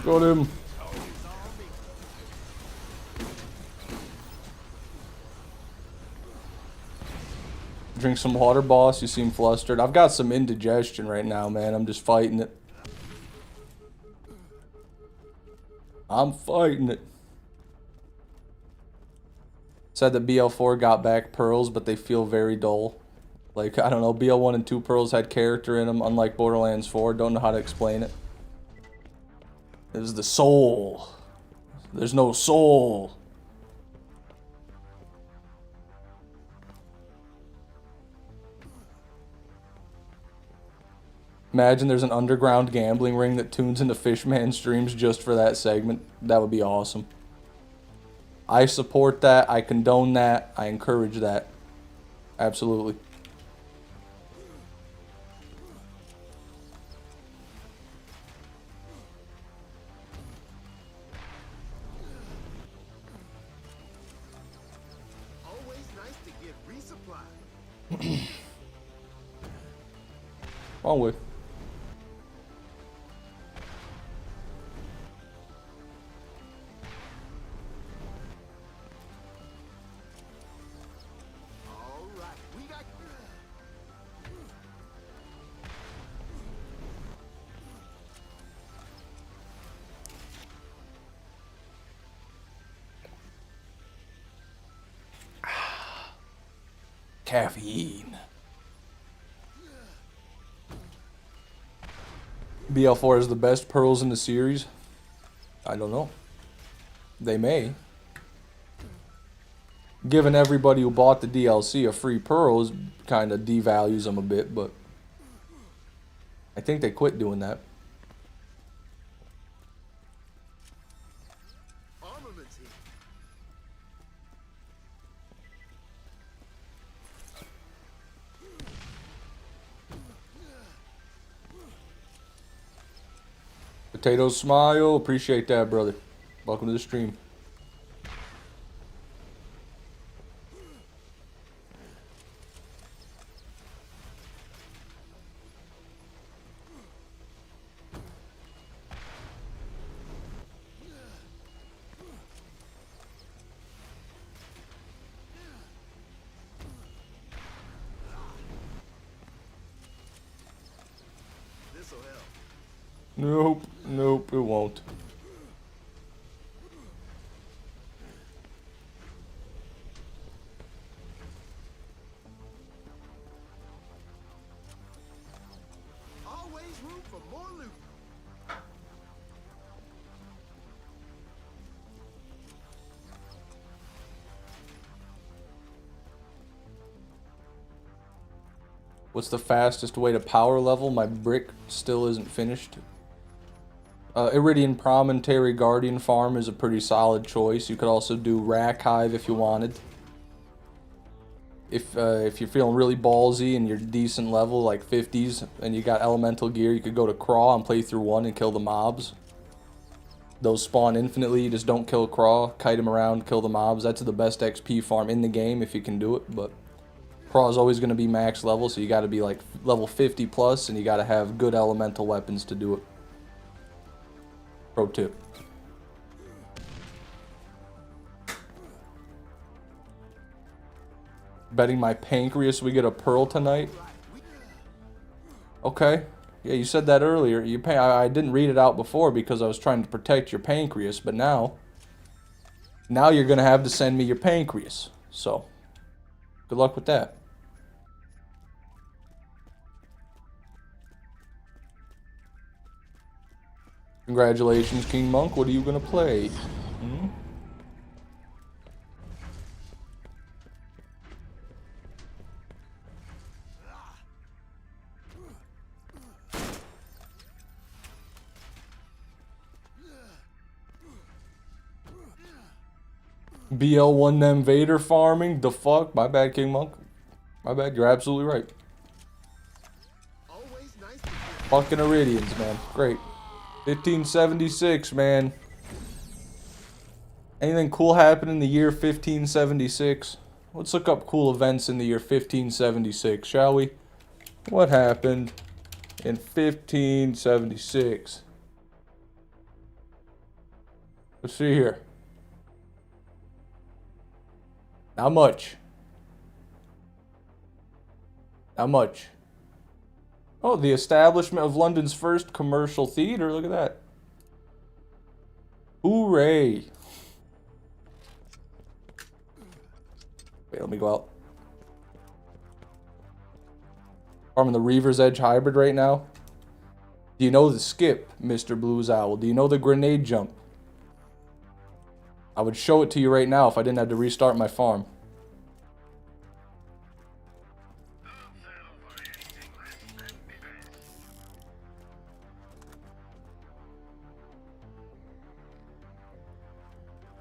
Got him. Drink some water, boss. You seem flustered. I've got some indigestion right now, man. I'm just fighting it. I'm fighting it. Said that BL4 got back pearls, but they feel very dull. Like, I don't know, BL1 and 2 pearls had character in them, unlike Borderlands 4. Don't know how to explain it. It was the soul. There's no soul. Imagine there's an underground gambling ring that tunes into Fishman streams just for that segment. That would be awesome. I support that. I condone that. I encourage that. Absolutely. Always nice to get resupplied. Wrong way. All right, we got. Caffeine. BL4 is the best pearls in the series. I don't know. They may. Giving everybody who bought the DLC a free pearls kind of devalues them a bit, but I think they quit doing that. Armaments here. Potato Smile, appreciate that, brother. Welcome to the stream. This'll help. Nope, nope, it won't. Always room for more loot. What's the fastest way to power level? My brick still isn't finished. Iridian Promontory Guardian Farm is a pretty solid choice. You could also do Rack Hive if you wanted. If you're feeling really ballsy and you're decent level, like 50s, and you got elemental gear, you could go to Craw and play through 1 and kill the mobs. Those spawn infinitely, you just don't kill Craw, kite them around, kill the mobs. That's the best XP farm in the game if you can do it, but Craw is always going to be max level, so you got to be like level 50 plus, and you got to have good elemental weapons to do it. Pro tip. Betting my pancreas we get a pearl tonight. Okay. Yeah, you said that earlier. I didn't read it out before because I was trying to protect your pancreas, but now you're going to have to send me your pancreas. So, good luck with that. Congratulations, King Monk. What are you going to play? Hmm? BL1 Invader farming? The fuck? My bad, King Monk. My bad, you're absolutely right. Always nice to Fucking Iridians, man. Great. 1576, man. Anything cool happen in the year 1576? Let's look up cool events in the year 1576, shall we? What happened in 1576? Let's see here. How much? How much? Oh, the establishment of London's first commercial theater. Look at that. Hooray. Wait, let me go out. Farming the Reaver's Edge hybrid right now. Do you know the skip, Mr. Blues Owl? Do you know the grenade jump? I would show it to you right now if I didn't have to restart my farm.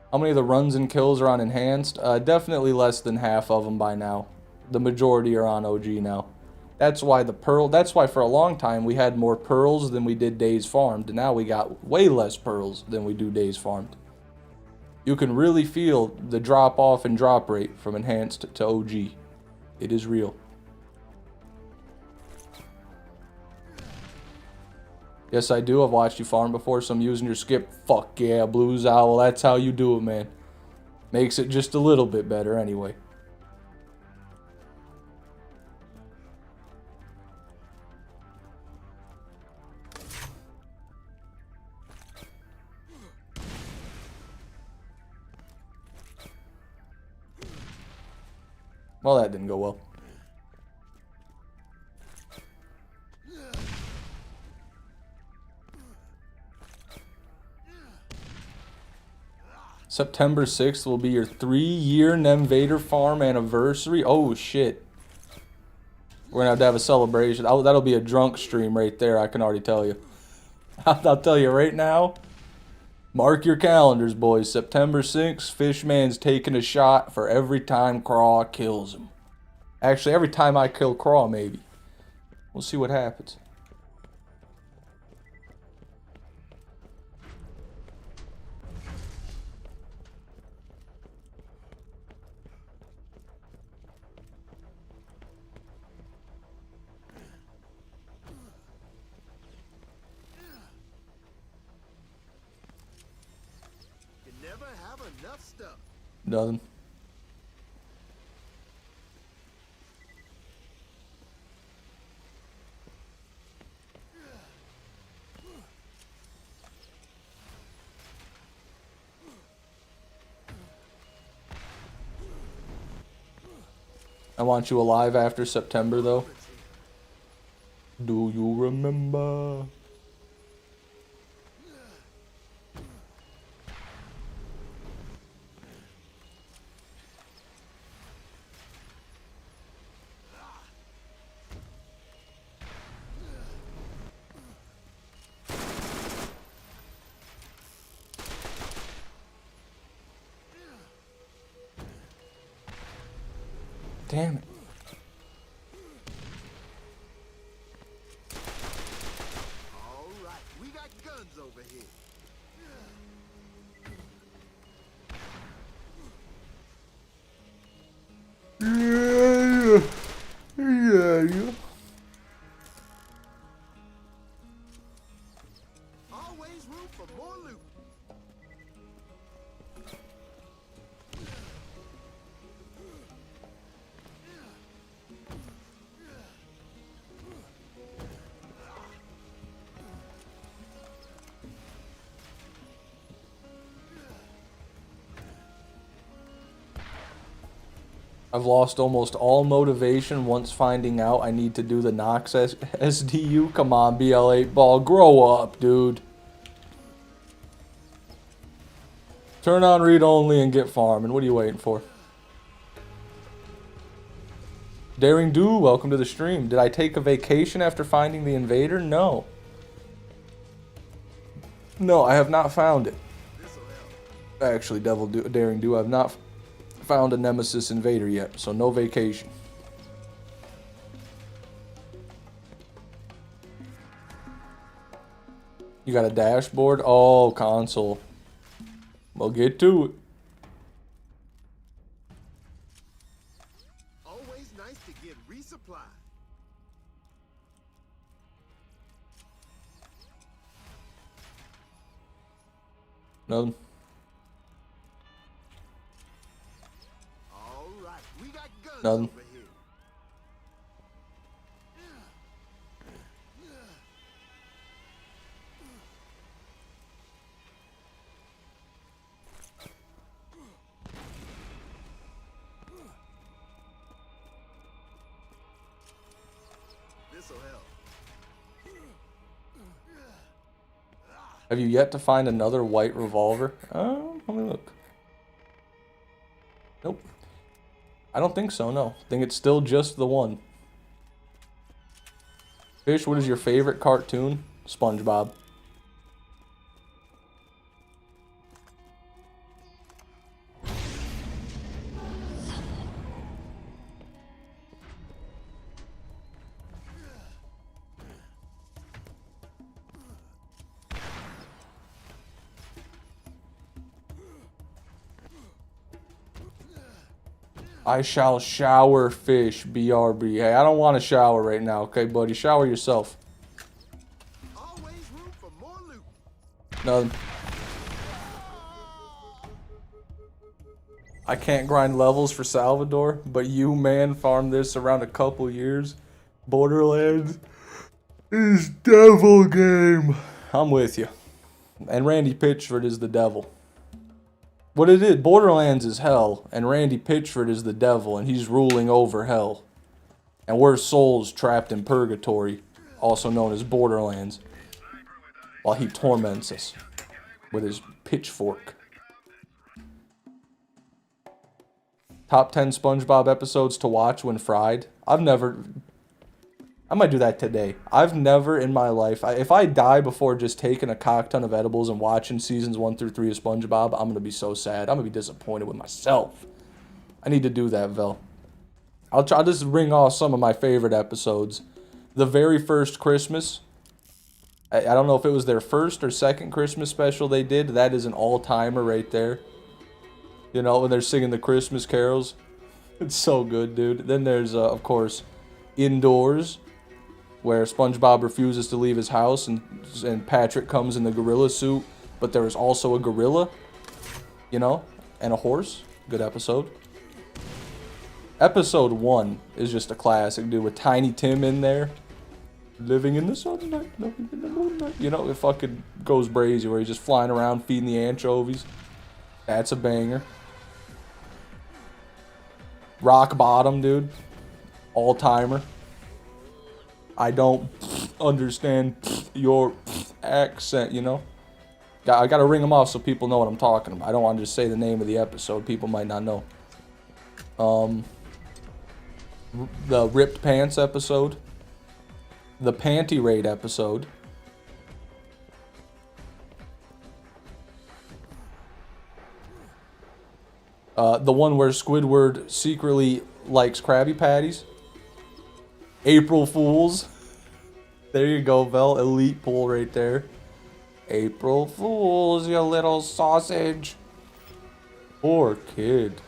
How many of the runs and kills are on enhanced? Definitely less than half of them by now. The majority are on OG now. That's why that's why for a long time we had more pearls than we did days farmed. And now we got way less pearls than we do days farmed. You can really feel the drop off and drop rate from enhanced to OG. It is real. Yes, I do. I've watched you farm before, so I'm using your skip. Fuck yeah, Blues Owl. That's how you do it, man. Makes it just a little bit better anyway. Well, that didn't go well. September 6th will be your 3-year Invader farm anniversary. Oh, shit. We're going to have a celebration. That'll be a drunk stream right there, I can already tell you. I'll tell you right now. Mark your calendars, boys. September 6th, Fishman's taking a shot for every time Craw kills him. Actually, every time I kill Craw, maybe. We'll see what happens. You never have enough stuff. Nothing. I want you alive after September, though. Do you remember? Damn it. All right, we got guns over here. Yeah. Always room for more loot. I've lost almost all motivation once finding out I need to do the Nox SDU. Come on, BL8 ball. Grow up, dude. Turn on read only and get farming. What are you waiting for? Daring Do, welcome to the stream. Did I take a vacation after finding the Invader? No. No, I have not found it. Actually, Daring Do, I've not found a Nemesis Invader yet, so no vacation. You got a dashboard? Oh, console. We'll get to it. Always nice to get resupplied. Nothing. All right, we got guns Nothing. over here. Have you yet to find another white revolver? Let me look. Nope. I don't think so, no. I think it's still just the one. Fish, what is your favorite cartoon? SpongeBob. I shall shower fish, BRB. Hey, I don't want to shower right now, okay, buddy? Shower yourself. Always room for more loot. Nothing. I can't grind levels for Salvador, but you, man, farmed this around a couple years. Borderlands is devil game. I'm with you. And Randy Pitchford is the devil. What it is, Borderlands is hell, and Randy Pitchford is the devil, and he's ruling over hell. And we're souls trapped in purgatory, also known as Borderlands, while he torments us with his pitchfork. Top 10 SpongeBob episodes to watch when fried. I might do that today. I've never in my life, if I die before just taking a cock ton of edibles and watching seasons 1 through 3 of SpongeBob, I'm going to be so sad. I'm going to be disappointed with myself. I need to do that, Vel. I'll just ring off some of my favorite episodes. The very first Christmas, I don't know if it was their first or second Christmas special they did. That is an all-timer right there. You know, when they're singing the Christmas carols. It's so good, dude. Then there's, of course, Indoors, where SpongeBob refuses to leave his house and Patrick comes in the gorilla suit, but there is also a gorilla, you know, and a horse. Good episode. Episode 1 is just a classic, dude, with Tiny Tim in there. Living in the sunlight, living in the moonlight. You know, it fucking goes brazy where he's just flying around feeding the anchovies. That's a banger. Rock Bottom, dude. All-timer. I don't understand your accent, you know? I gotta ring them off so people know what I'm talking about. I don't want to just say the name of the episode. People might not know. The Ripped Pants episode. The Panty Raid episode. The one where Squidward secretly likes Krabby Patties. April Fools. There you go, Vel. Elite pool right there. April Fools, you little sausage. Poor kid.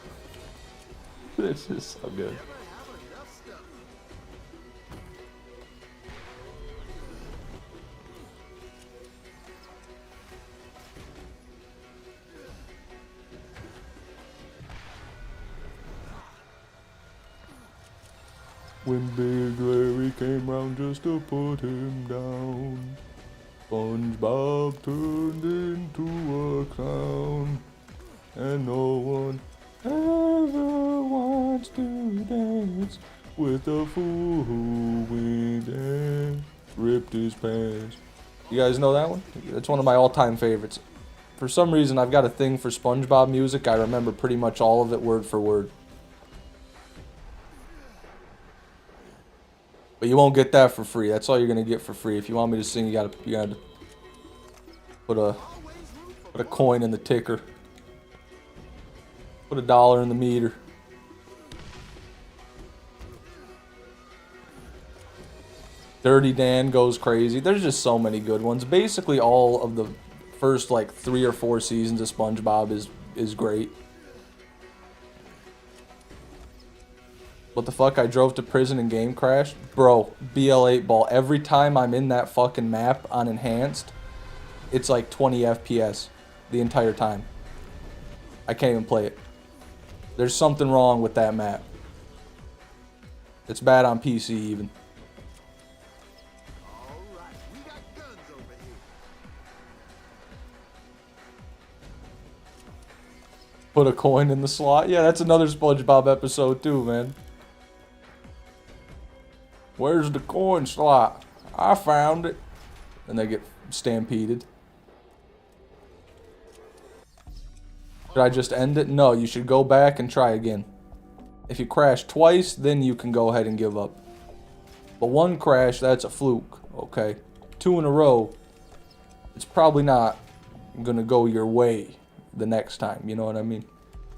This is so good. When Big Larry came round just to put him down, SpongeBob turned into a clown, and no one ever wants to dance with a fool who went and ripped his pants. You guys know that one? It's one of my all-time favorites. For some reason, I've got a thing for SpongeBob music. I remember pretty much all of it word for word. But you won't get that for free. That's all you're gonna get for free. If you want me to sing, you gotta put a coin in the ticker. Put $1 in the meter. Dirty Dan goes crazy. There's just so many good ones. Basically, all of the first like 3 or 4 seasons of SpongeBob is great. What the fuck? I drove to prison and game crashed? Bro, BL8 ball. Every time I'm in that fucking map on enhanced, it's like 20 FPS the entire time. I can't even play it. There's something wrong with that map. It's bad on PC even. Alright, we got guns over here. Put a coin in the slot. Yeah, that's another SpongeBob episode too, man. Where's the coin slot? I found it. And they get stampeded. Should I just end it? No, you should go back and try again. If you crash twice, then you can go ahead and give up. But one crash, that's a fluke, okay? 2 in a row, it's probably not gonna go your way the next time, you know what I mean?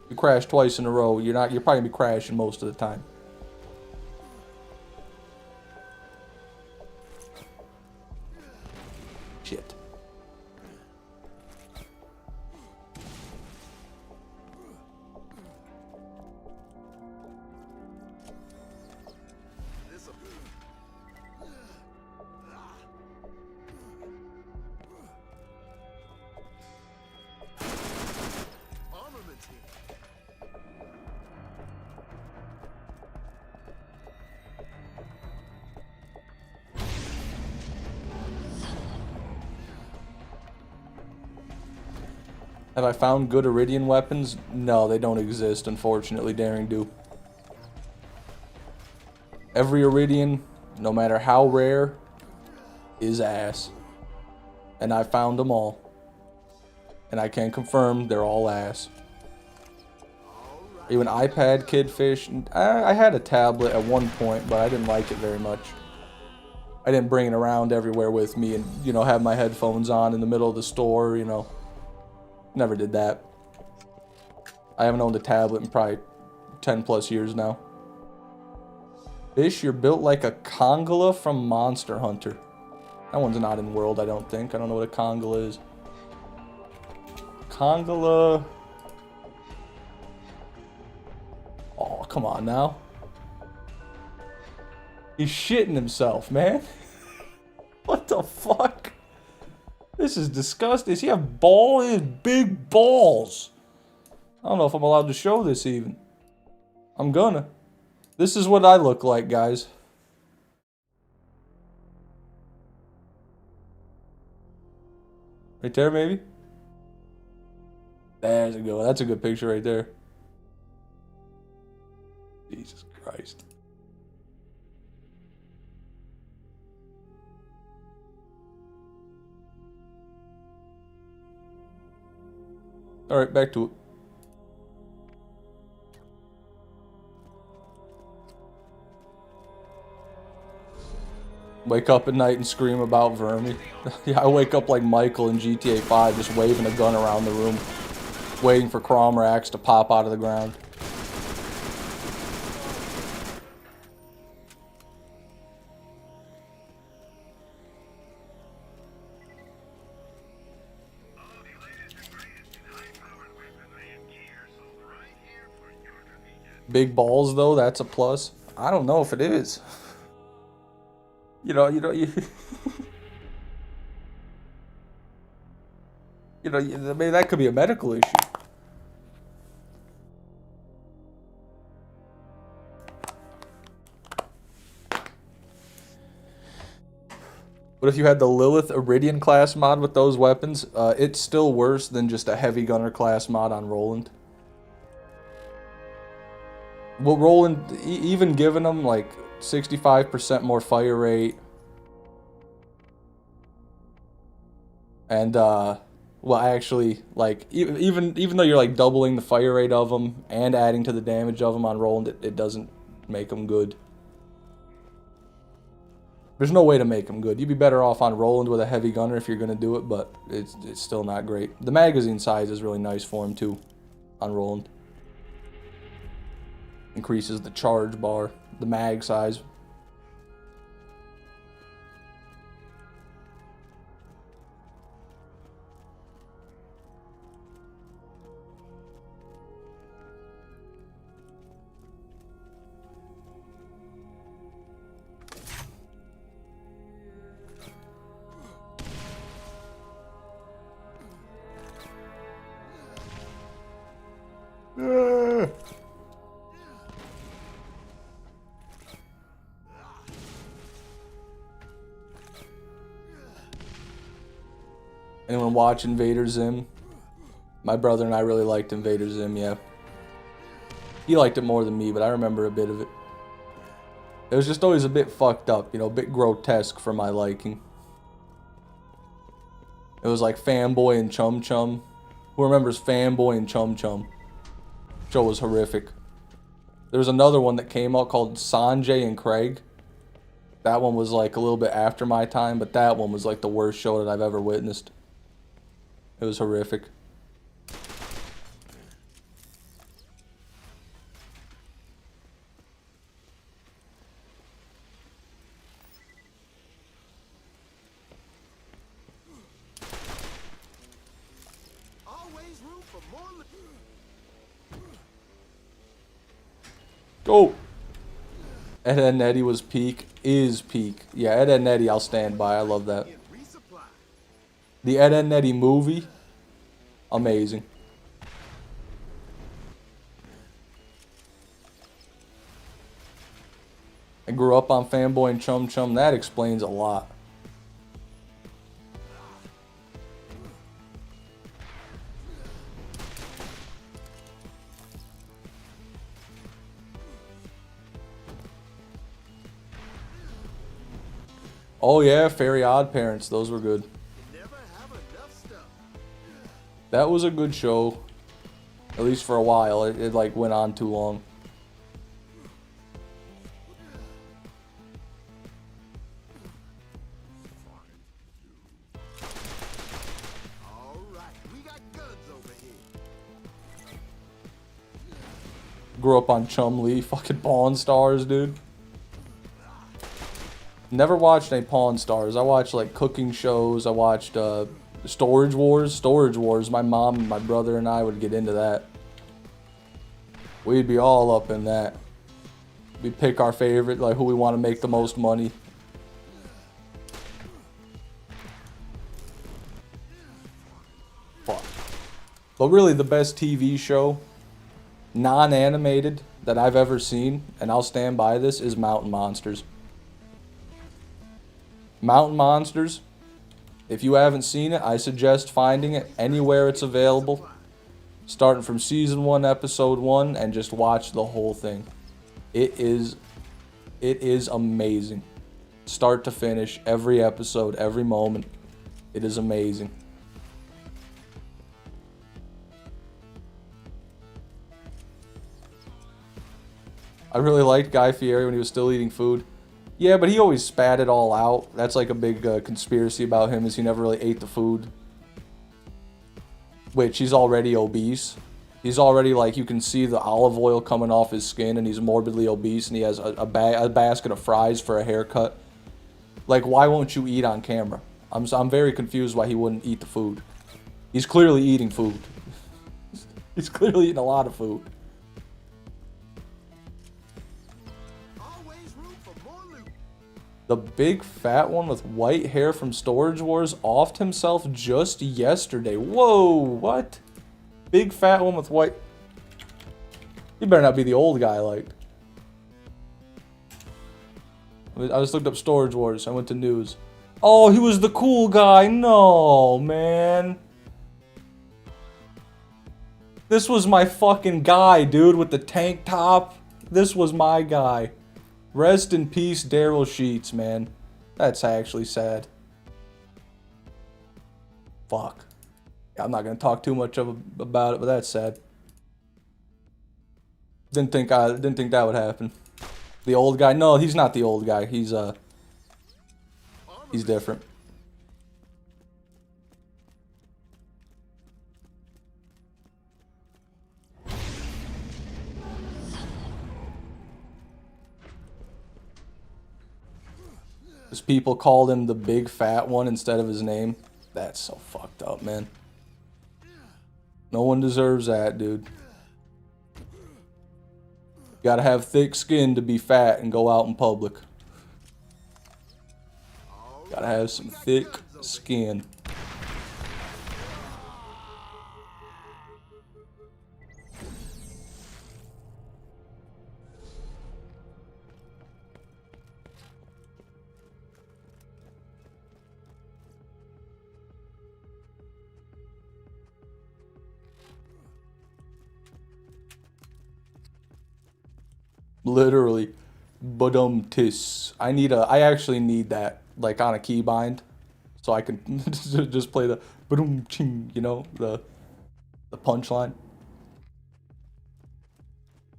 If you crash twice in a row, you're probably gonna be crashing most of the time. Shit. Have I found good Iridian weapons? No, they don't exist, unfortunately, Daring Do. Every Iridian, no matter how rare, is ass. And I found them all. And I can confirm they're all ass. Are you an iPad kidfish? I had a tablet at one point, but I didn't like it very much. I didn't bring it around everywhere with me and, you know, have my headphones on in the middle of the store, you know. Never did that. I haven't owned a tablet in probably 10 plus years now. Fish, you're built like a Congola from Monster Hunter. That one's not in World, I don't think. I don't know what a Congola is. Congola. Oh, come on now. He's shitting himself, man. What the fuck? This is disgusting. Does he have balls? He has big balls. I don't know if I'm allowed to show this even. I'm gonna. This is what I look like, guys. Right there, maybe? There's a good one. That's a good picture right there. Jesus Christ. Alright, back to it. Wake up at night and scream about vermin. Yeah, I wake up like Michael in GTA 5, just waving a gun around the room, waiting for Cromrax to pop out of the ground. Big balls, though, that's a plus. I don't know if it is. You know, maybe that could be a medical issue. But if you had the Lilith Iridian class mod with those weapons, it's still worse than just a heavy gunner class mod on Roland. Well, Roland, even giving them like 65% more fire rate, and well, actually, like even though you're like doubling the fire rate of them and adding to the damage of them on Roland, it doesn't make them good. There's no way to make them good. You'd be better off on Roland with a heavy gunner if you're gonna do it, but it's still not great. The magazine size is really nice for him too, on Roland. Increases the charge bar, the mag size. Anyone watch Invader Zim? My brother and I really liked Invader Zim, yeah. He liked it more than me, but I remember a bit of it. It was just always a bit fucked up, you know, a bit grotesque for my liking. It was like Fanboy and Chum Chum Who remembers Fanboy and Chum Chum? Show was horrific. There was another one that came out called Sanjay and Craig. That one was like a little bit after my time, but that one was like the worst show that I've ever witnessed. It was horrific. Always room for more. Go! Ed, Edd n Eddy was peak. Is peak. Yeah, Ed, Edd n Eddy, I'll stand by. I love that. Resupply. The Ed, Edd n Eddy movie, amazing. I grew up on Fanboy and Chum Chum. That explains a lot. Oh yeah, Fairy Odd Parents. Those were good. Never have enough stuff. That was a good show. At least for a while. It like went on too long. All right, we got guns over here. Grew up on Chum-Li. Fucking Pawn Stars, dude. Never watched any Pawn Stars. I watched like cooking shows. I watched Storage Wars. Storage Wars. My mom and my brother and I would get into that. We'd be all up in that. We'd pick our favorite, like who we want to make the most money. Fuck. But really the best TV show, non-animated, that I've ever seen, and I'll stand by this, is Mountain Monsters. Mountain Monsters, if you haven't seen it, I suggest finding it anywhere it's available, starting from season 1, episode 1, and just watch the whole thing. It is amazing. Start to finish, every episode, every moment. It is amazing. I really liked Guy Fieri when he was still eating food. Yeah, but he always spat it all out. That's like a big conspiracy about him, is he never really ate the food. Which, he's already obese. He's already, like, you can see the olive oil coming off his skin, and he's morbidly obese, and he has a basket of fries for a haircut. Like, why won't you eat on camera? I'm very confused why he wouldn't eat the food. He's clearly eating food. He's clearly eating a lot of food. The big fat one with white hair from Storage Wars offed himself just yesterday. Whoa, what? Big fat one with white... He better not be the old guy I liked. I just looked up Storage Wars. I went to news. Oh, he was the cool guy. No, man. This was my fucking guy, dude, with the tank top. This was my guy. Rest in peace, Daryl Sheets, man. That's actually sad. Fuck. I'm not gonna talk too much about it, but that's sad. Didn't think that would happen. The old guy? No, he's not the old guy. He's different. Because people called him the big fat one instead of his name. That's so fucked up, man. No one deserves that, dude. Gotta have thick skin to be fat and go out in public. Gotta have some thick skin. Literally, tis. I actually need that, like, on a keybind, so I can just play the ching, you know, the The punchline.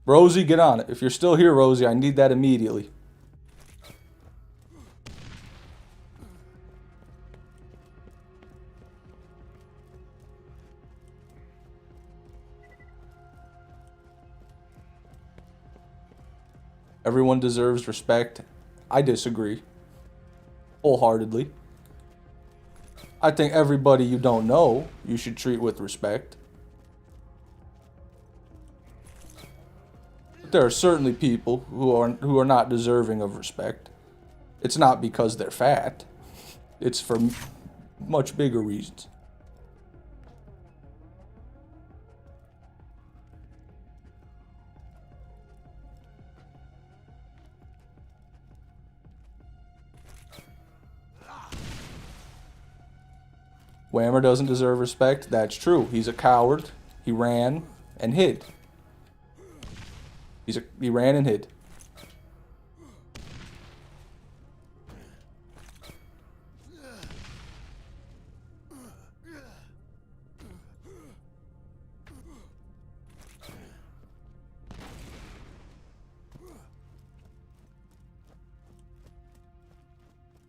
Rosie, get on it. If you're still here, Rosie, I need that immediately. Everyone deserves respect. I disagree. Wholeheartedly. I think everybody you don't know, you should treat with respect. But there are certainly people who are not deserving of respect. It's not because they're fat. It's for much bigger reasons. Whammer doesn't deserve respect. That's true. He's a coward. He ran and hid. He ran and hid.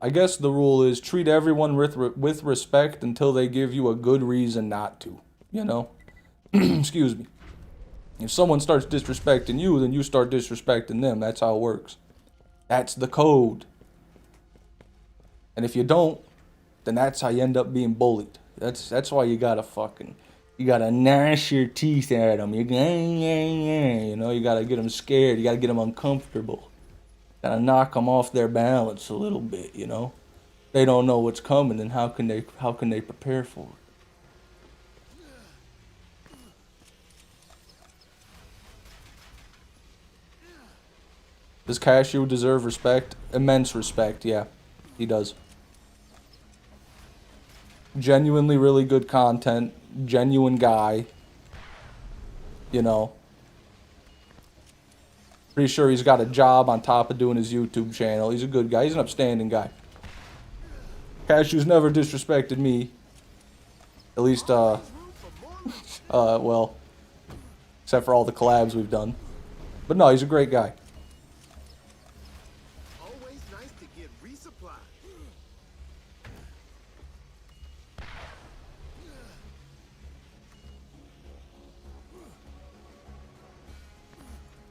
I guess the rule is treat everyone with respect until they give you a good reason not to. You know? Excuse me. If someone starts disrespecting you, then you start disrespecting them. That's how it works. That's the code. And if you don't, then that's how you end up being bullied. That's why you gotta gnash your teeth at them. You know, you gotta get them scared. You gotta get them uncomfortable. Gotta knock them off their balance a little bit, you know. They don't know what's coming, and how can they prepare for it? Does Cashew deserve respect? Immense respect, yeah. He does. Genuinely really good content. Genuine guy. You know. Pretty sure he's got a job on top of doing his YouTube channel. He's a good guy. He's an upstanding guy. Cashew's never disrespected me. At least, well, except for all the collabs we've done. But no, he's a great guy. Always nice to get resupply.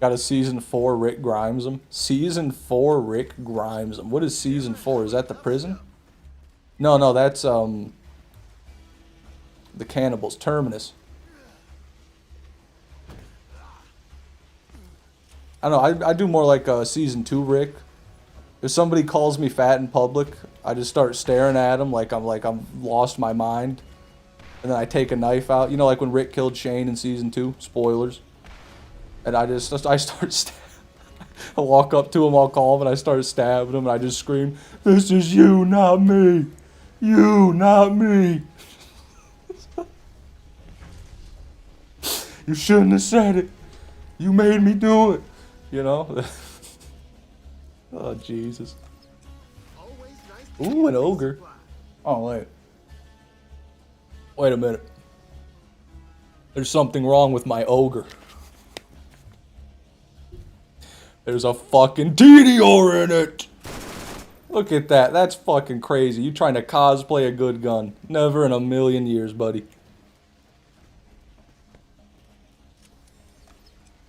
Got a season 4 Rick Grimes him. Season 4 Rick Grimes him. What is season 4? Is that the prison? No, that's the cannibals. Terminus. I don't know. I do more like season 2 Rick. If somebody calls me fat in public, I just start staring at them like I'm lost my mind, and then I take a knife out. You know, like when Rick killed Shane in season 2. Spoilers. And I start I walk up to him all calm and I start stabbing him and I just scream, "This is you, not me. You, not me. You shouldn't have said it. You made me do it." You know? Oh, Jesus. Ooh, an ogre. Oh, wait. Wait a minute. There's something wrong with my ogre. There's a fucking Meteor in it! Look at that. That's fucking crazy. You trying to cosplay a good gun. Never in a million years, buddy.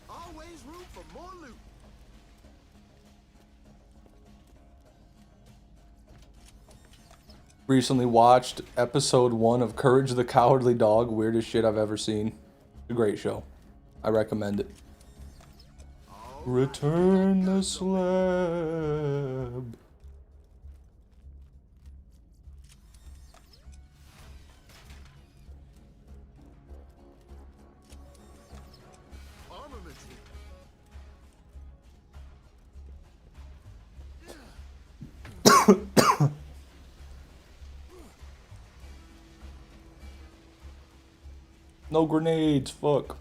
Always room for more loot. Recently watched episode 1 of Courage the Cowardly Dog. Weirdest shit I've ever seen. It's a great show. I recommend it. Return the slab. Armaments. No grenades, fuck.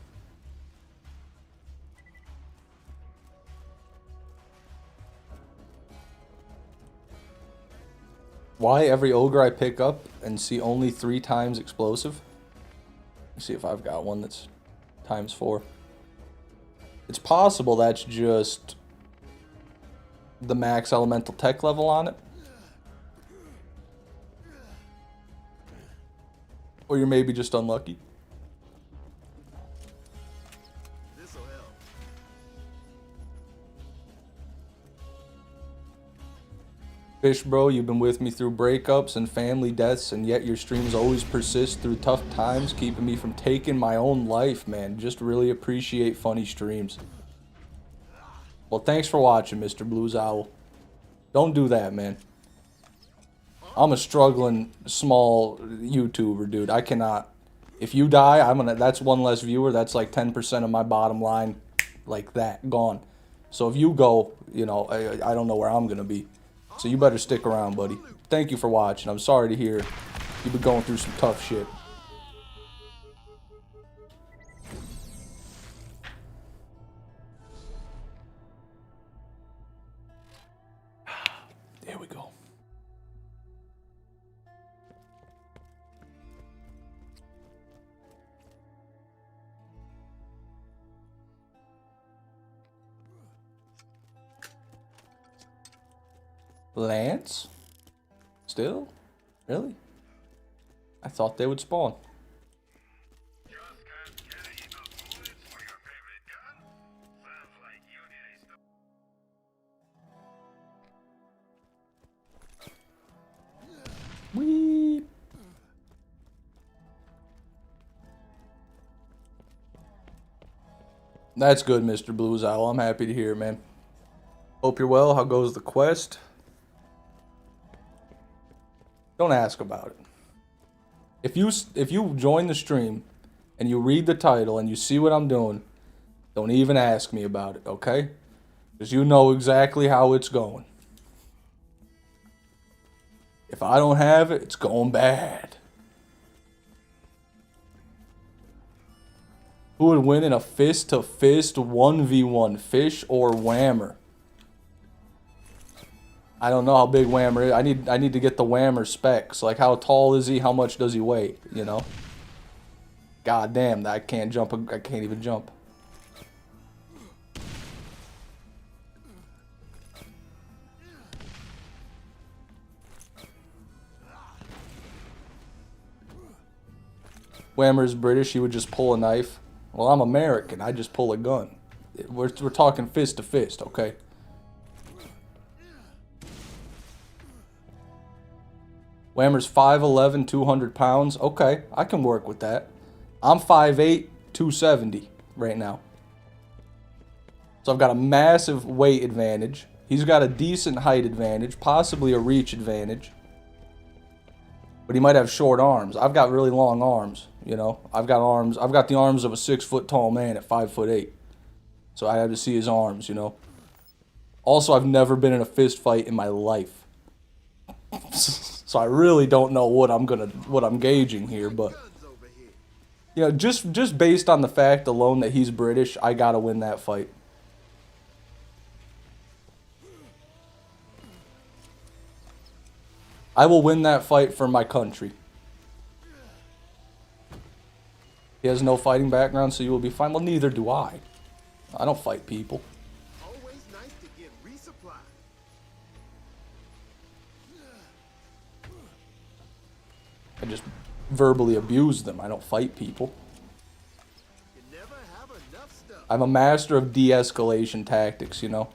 Why every ogre I pick up and see only 3 times explosive? Let's see if I've got one that's ×4. It's possible that's just the max elemental tech level on it. Or you're maybe just unlucky. This'll help. Fish bro, you've been with me through breakups and family deaths, and yet your streams always persist through tough times, keeping me from taking my own life, man. Just really appreciate funny streams. Well, thanks for watching, Mr. Blues Owl. Don't do that, man. I'm a struggling small YouTuber, dude. I cannot. If you die, that's one less viewer. That's like 10% of my bottom line, like that, gone. So if you go, you know, I don't know where I'm gonna be. So you better stick around, buddy. Thank you for watching. I'm sorry to hear you've been going through some tough shit. There we go. Lance? Still? Really? I thought they would spawn. Whee! That's good, Mr. Blues Owl. I'm happy to hear it, man. Hope you're well. How goes the quest? Don't ask about it. If you join the stream and you read the title and you see what I'm doing, don't even ask me about it, okay? Because you know exactly how it's going. If I don't have it, it's going bad. Who would win in a fist-to-fist 1v1, Fish or Whammer? I don't know how big Whammer is. I need to get the Whammer specs. Like, how tall is he? How much does he weigh? You know? God damn, I can't jump. I can't even jump. Whammer's British. He would just pull a knife. Well, I'm American. I just pull a gun. We're talking fist to fist, okay? Whammer's 5'11", 200 pounds. Okay, I can work with that. I'm 5'8", 270 right now. So I've got a massive weight advantage. He's got a decent height advantage, possibly a reach advantage. But he might have short arms. I've got really long arms, you know. I've got arms. I've got the arms of a 6-foot tall man at 5'8". So I have to see his arms, you know. Also, I've never been in a fist fight in my life. So I really don't know what I'm gauging here, but you know, just based on the fact alone that he's British, I gotta win that fight. I will win that fight for my country. He has no fighting background, so you will be fine. Well, neither do I. I don't fight people. Always nice to get resupply. I just verbally abuse them. I don't fight people. You never have enough stuff. I'm a master of de-escalation tactics, you know.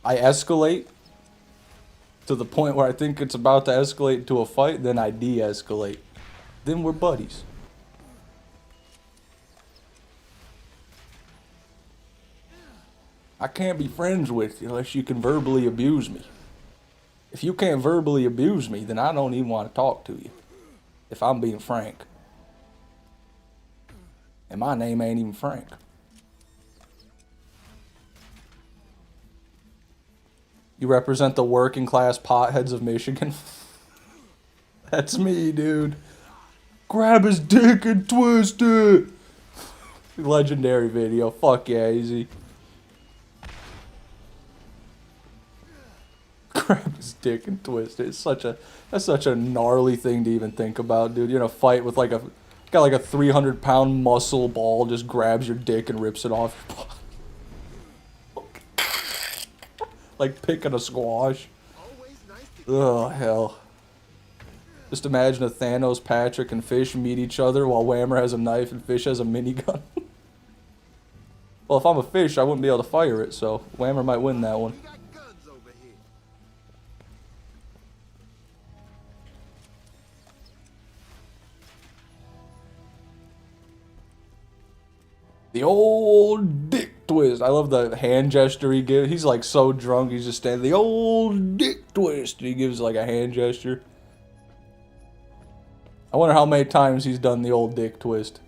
I escalate to the point where I think it's about to escalate to a fight, then I de-escalate. Then we're buddies. I can't be friends with you unless you can verbally abuse me. If you can't verbally abuse me, then I don't even want to talk to you. If I'm being frank. And my name ain't even Frank. You represent the working class potheads of Michigan? That's me, dude. Grab his dick and twist it. Legendary video. Fuck yeah, easy. Grab his dick and twist it. That's such a gnarly thing to even think about, dude. You're in a fight with like a 300-pound muscle ball just grabs your dick and rips it off your body. Like picking a squash. Oh hell. Just imagine a Thanos, Patrick, and Fish meet each other while Whammer has a knife and Fish has a minigun. Well, if I'm a fish, I wouldn't be able to fire it, so Whammer might win that one. The old dick twist. I love the hand gesture he gives. He's like so drunk, he's just standing. The old dick twist. He gives like a hand gesture. I wonder how many times he's done the old dick twist.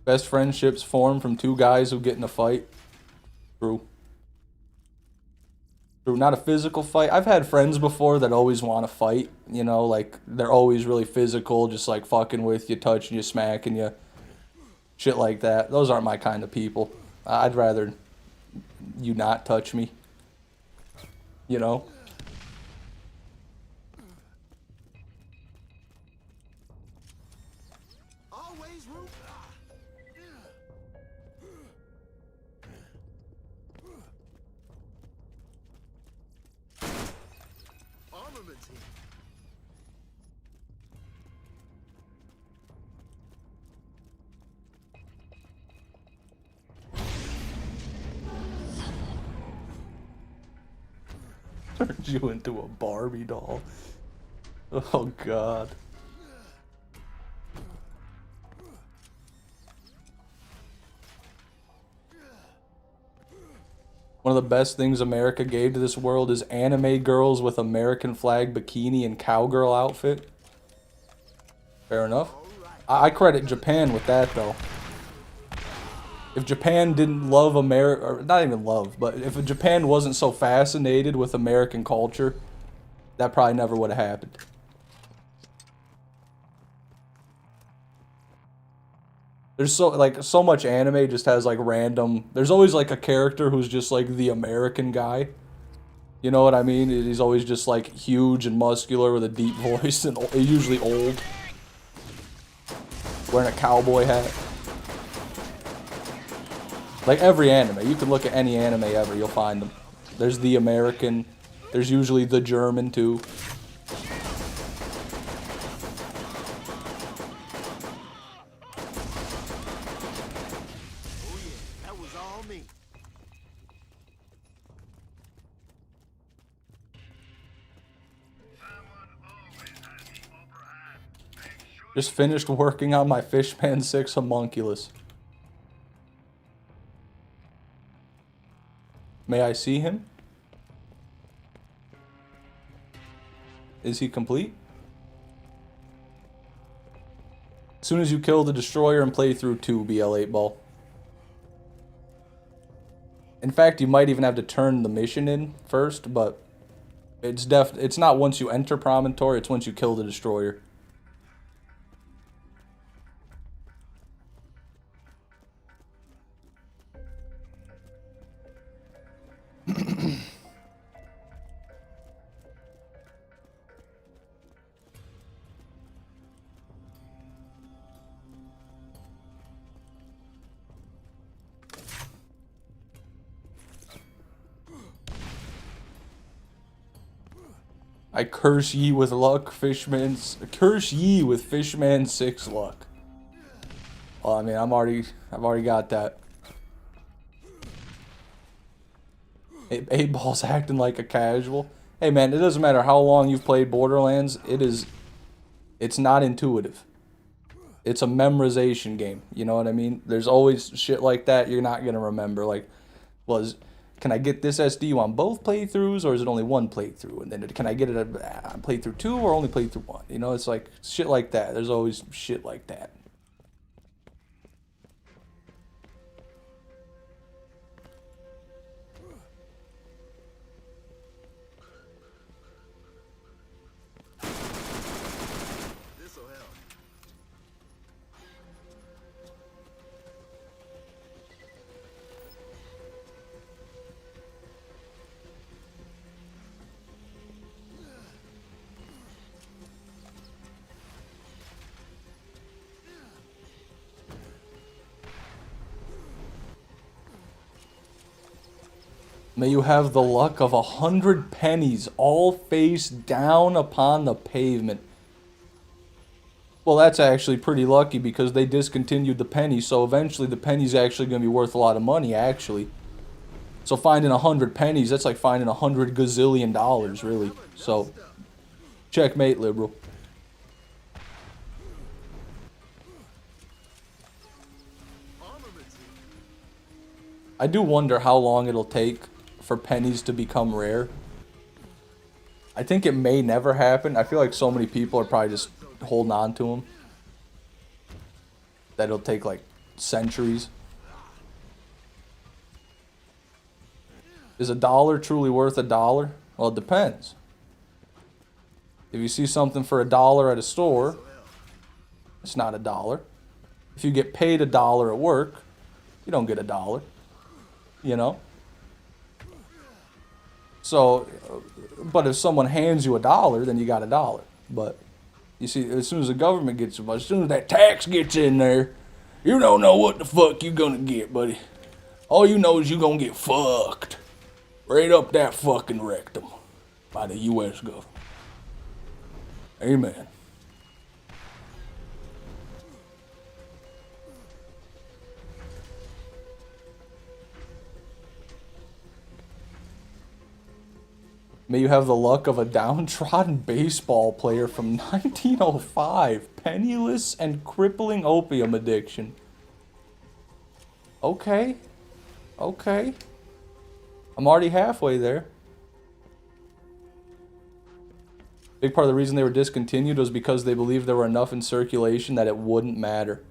Best friendships form from two guys who get in a fight. True. True, not a physical fight. I've had friends before that always want to fight. You know, like, they're always really physical, just like fucking with you, touching you, smacking you. Shit like that. Those aren't my kind of people. I'd rather you not touch me. You know? Always root. Armament team. Turned you into a Barbie doll. Oh god. One of the best things America gave to this world is anime girls with American flag bikini and cowgirl outfit. Fair enough. I credit Japan with that though. If Japan didn't love America, or not even love, but if Japan wasn't so fascinated with American culture, that probably never would have happened. There's so much anime just has like random, there's always like a character who's just like the American guy. You know what I mean? He's always just like huge and muscular with a deep voice and usually old. Wearing a cowboy hat. Like every anime, you can look at any anime ever, you'll find them. There's the American, there's usually the German too. Oh yeah, that was all me. Just finished working on my Fishman 6 homunculus. May I see him? Is he complete? As soon as you kill the destroyer and play through 2 BL8 ball. In fact, you might even have to turn the mission in first, but it's not once you enter Promontory, it's once you kill the destroyer. I curse ye with luck, curse ye with Fishman 6 luck. Well, I mean, I've already got that. 8 Ball's acting like a casual. Hey man, it doesn't matter how long you've played Borderlands, it's not intuitive. It's a memorization game, you know what I mean? There's always shit like that you're not gonna remember, like, can I get this SD on both playthroughs, or is it only one playthrough? And then can I get it on playthrough 2 or only playthrough 1? You know, it's like shit like that. There's always shit like that. This'll help. May you have the luck of 100 pennies all face down upon the pavement. Well, that's actually pretty lucky because they discontinued the penny, so eventually the penny's actually going to be worth a lot of money, actually. So finding 100 pennies, that's like finding 100 gazillion dollars, really. So, checkmate, liberal. I do wonder how long it'll take for pennies to become rare. I think it may never happen. I feel like so many people are probably just holding on to them that it'll take like centuries. Is a dollar truly worth a dollar? Well, it depends. If you see something for $1 at a store, it's not $1. If you get paid $1 at work, you don't get $1. You know? So, but if someone hands you $1, then you got $1. But you see, as soon as the government gets, as soon as that tax gets in there, you don't know what the fuck you gonna get, buddy. All you know is you gonna get fucked right up that fucking rectum by the U.S. government. Amen. May you have the luck of a downtrodden baseball player from 1905. Penniless and crippling opium addiction. Okay. Okay. I'm already halfway there. Big part of the reason they were discontinued was because they believed there were enough in circulation that it wouldn't matter.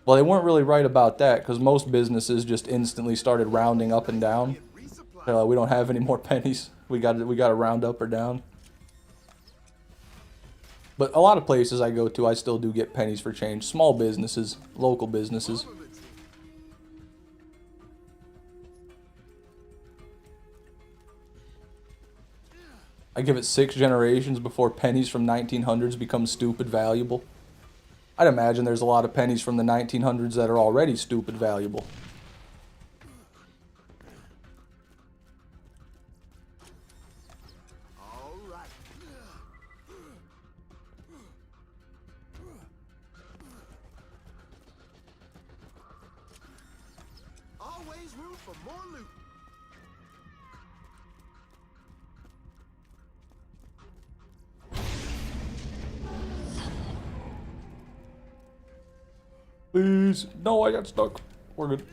Well, they weren't really right about that because most businesses just instantly started rounding up and down. They're like, we don't have any more pennies. We got to round up or down. But a lot of places I go to, I still do get pennies for change. Small businesses, local businesses. I give it 6 generations before pennies from 1900s become stupid valuable. I'd imagine there's a lot of pennies from the 1900s that are already stupid valuable. Always room for more loot. Please. No, I got stuck. We're good.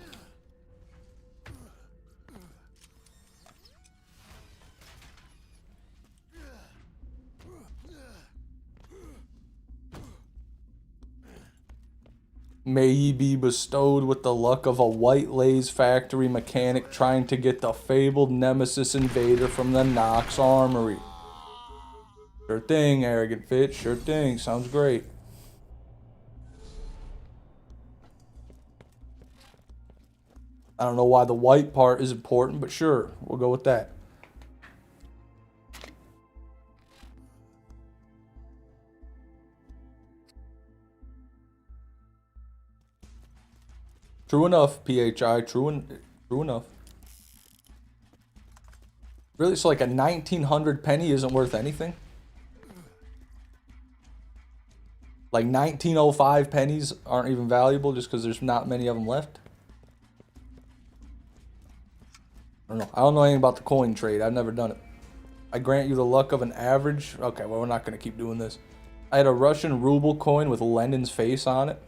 May ye be bestowed with the luck of a White Lays factory mechanic trying to get the fabled Nemesis Invader from the Knox Armory. Sure thing, arrogant Fitch. Sure thing. Sounds great. I don't know why the white part is important, but sure, we'll go with that. True enough, PHI. True enough. Really? So like a 1900 penny isn't worth anything? Like 1905 pennies aren't even valuable just because there's not many of them left? I don't know. I don't know anything about the coin trade. I've never done it. I grant you the luck of an average... Okay, well, we're not going to keep doing this. I had a Russian ruble coin with Lenin's face on it.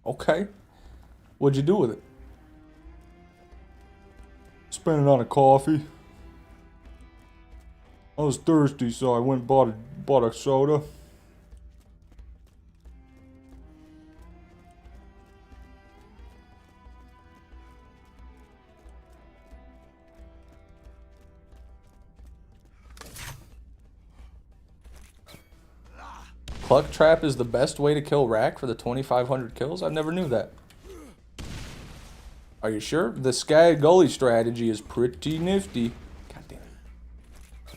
Okay. What'd you do with it? Spent it on a coffee. I was thirsty, so I went and bought a soda. Cluck Trap is the best way to kill Rack for the 2,500 kills? I never knew that. Are you sure? The Skag Gully strategy is pretty nifty. God damn it.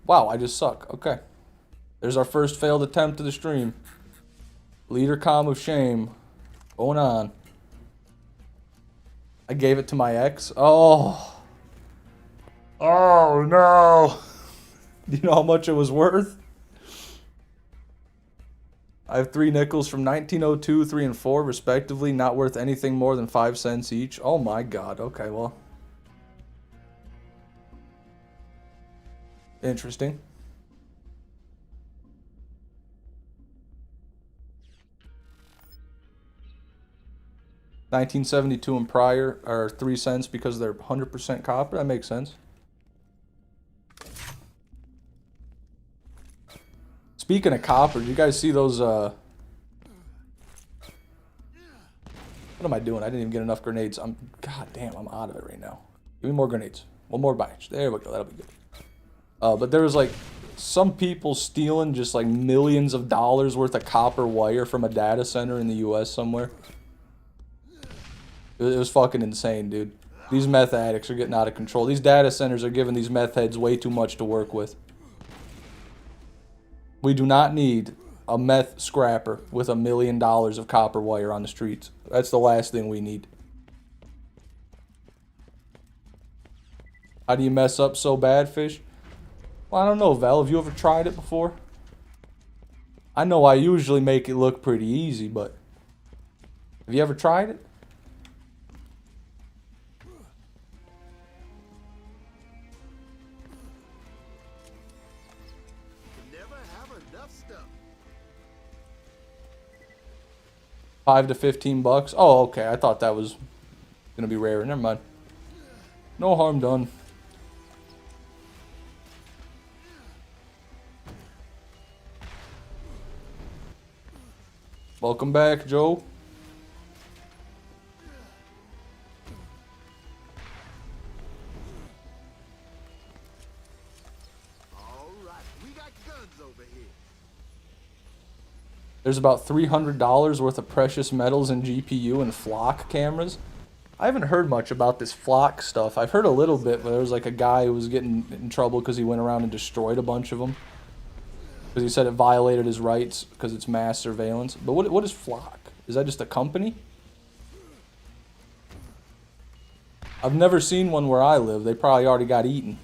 Wow, I just suck. Okay. There's our first failed attempt to the stream. Leader com of shame. Going on. I gave it to my ex. Oh. Oh, no. Do you know how much it was worth? I have 3 nickels from 1902, 3, and 4, respectively, not worth anything more than 5 cents each. Oh my god. Okay, well. Interesting. $19.72 and prior are 3 cents because they're 100% copper. That makes sense. Speaking of copper, did you guys see those, what am I doing? I didn't even get enough grenades. God damn, I'm out of it right now. Give me more grenades. One more batch. There we go. That'll be good. But there was, like, some people stealing just, like, millions of dollars worth of copper wire from a data center in the U.S. somewhere. It was fucking insane, dude. These meth addicts are getting out of control. These data centers are giving these meth heads way too much to work with. We do not need a meth scrapper with $1 million of copper wire on the streets. That's the last thing we need. How do you mess up so bad, Fish? Well, I don't know, Val. Have you ever tried it before? I know I usually make it look pretty easy, but have you ever tried it? Never have enough stuff. 5 to 15 bucks. Oh, okay. I thought that was gonna be rare. Never mind. No harm done. Welcome back, Joe. All right, we got guns over here. There's about $300 worth of precious metals in GPU and flock cameras. I haven't heard much about this flock stuff. I've heard a little bit, but there was like a guy who was getting in trouble because he went around and destroyed a bunch of them. Because he said it violated his rights because it's mass surveillance. But what is flock? Is that just a company? I've never seen one where I live. They probably already got eaten.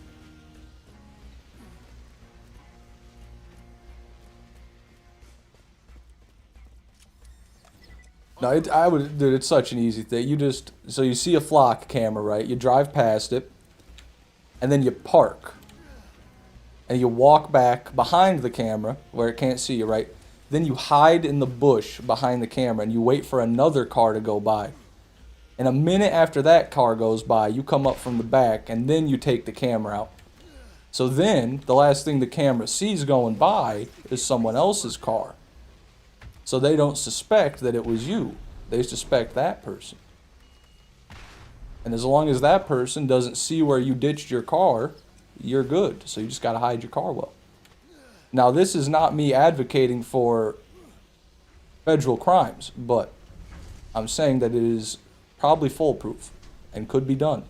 No, dude, it's such an easy thing. So you see a flock camera, right? You drive past it, and then you park. And you walk back behind the camera, where it can't see you, right? Then you hide in the bush behind the camera, and you wait for another car to go by. And a minute after that car goes by, you come up from the back, and then you take the camera out. So then, the last thing the camera sees going by is someone else's car. So they don't suspect that it was you. They suspect that person. And as long as that person doesn't see where you ditched your car, you're good. So you just got to hide your car well. Now, this is not me advocating for federal crimes, but I'm saying that it is probably foolproof and could be done.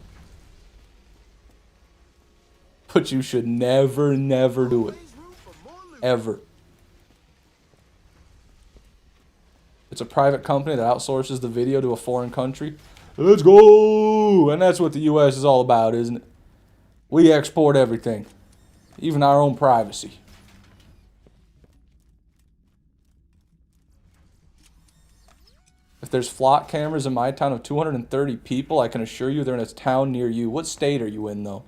But you should never, never do it. Ever. It's a private company that outsources the video to a foreign country. Let's go! And that's what the U.S. is all about, isn't it? We export everything. Even our own privacy. If there's flock cameras in my town of 230 people, I can assure you they're in a town near you. What state are you in, though?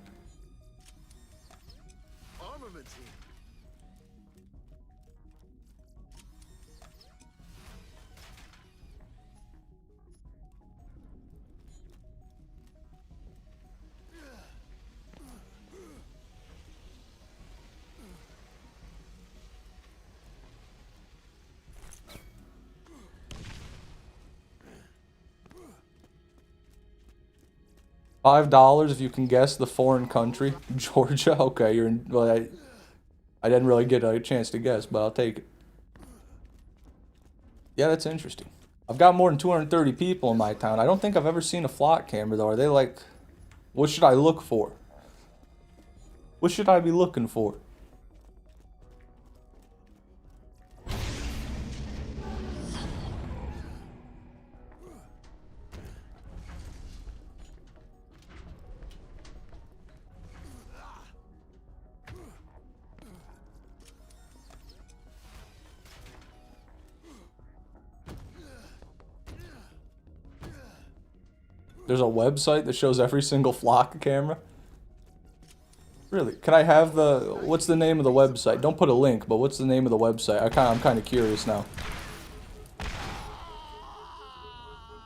Armaments here. $5 if you can guess the foreign country. Georgia? Okay, you're in... Well, I didn't really get a chance to guess, but I'll take it. Yeah, that's interesting. I've got more than 230 people in my town. I don't think I've ever seen a flock camera, though. Are they like... What should I look for? What should I be looking for? There's a website that shows every single flock camera. Really? Can I have the... What's the name of the website? Don't put a link, but what's the name of the website? I'm kind of curious now.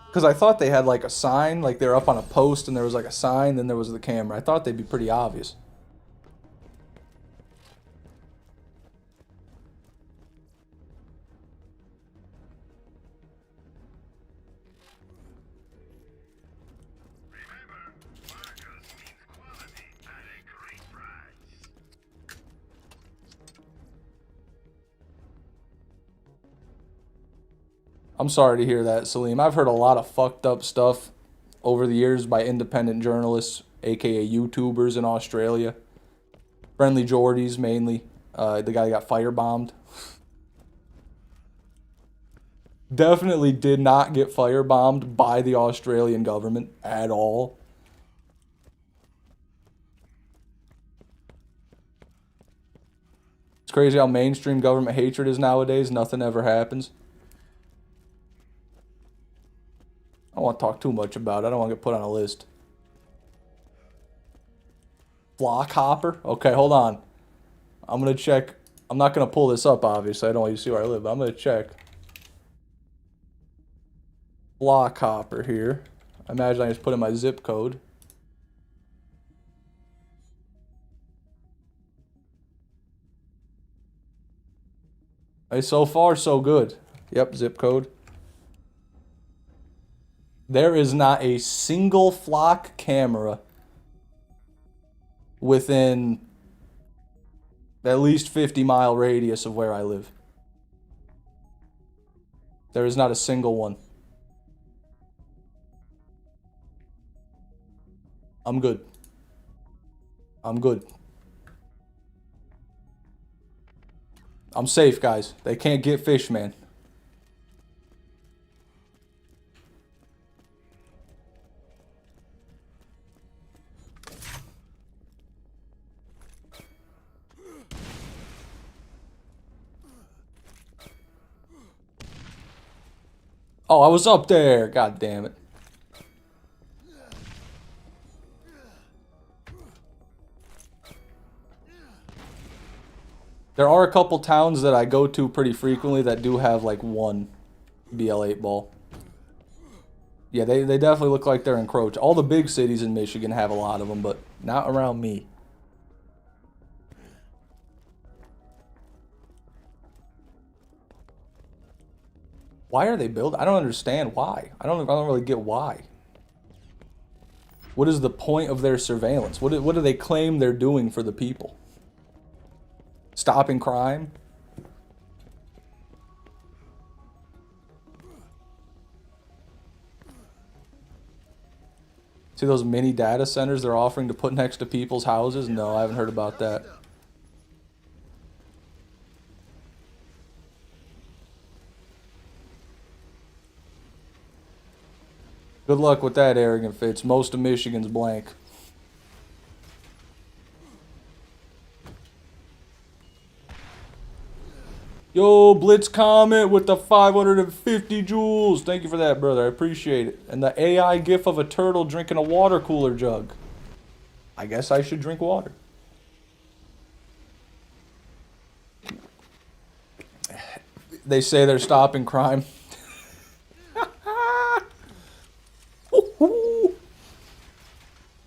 Because I thought they had like a sign, like they were up on a post and there was like a sign, then there was the camera. I thought they'd be pretty obvious. I'm sorry to hear that, Salim. I've heard a lot of fucked up stuff over the years by independent journalists, aka YouTubers in Australia. Friendly Geordies, mainly. The guy got firebombed. Definitely did not get firebombed by the Australian government at all. It's crazy how mainstream government hatred is nowadays. Nothing ever happens. I don't want to talk too much about it. I don't want to get put on a list. Flock hopper? Okay, hold on. I'm going to check. I'm not going to pull this up, obviously. I don't want you to see where I live, but I'm going to check. Flock hopper here. I imagine I just put in my zip code. Hey, so far, so good. Yep, zip code. There is not a single flock camera within at least 50-mile radius of where I live. There is not a single one. I'm good. I'm good. I'm safe, guys. They can't get fish, man. Oh, I was up there. God damn it. There are a couple towns that I go to pretty frequently that do have like one BL8 ball. Yeah, they definitely look like they're encroached. All the big cities in Michigan have a lot of them, but not around me. Why are they building? I don't understand why. I don't really get why. What is the point of their surveillance? What do they claim they're doing for the people? Stopping crime? See those mini data centers they're offering to put next to people's houses? No, I haven't heard about that. Good luck with that, arrogant Fitz. Most of Michigan's blank. Yo, Blitz comment with the 550 joules. Thank you for that, brother. I appreciate it. And the AI gif of a turtle drinking a water cooler jug. I guess I should drink water. They say they're stopping crime.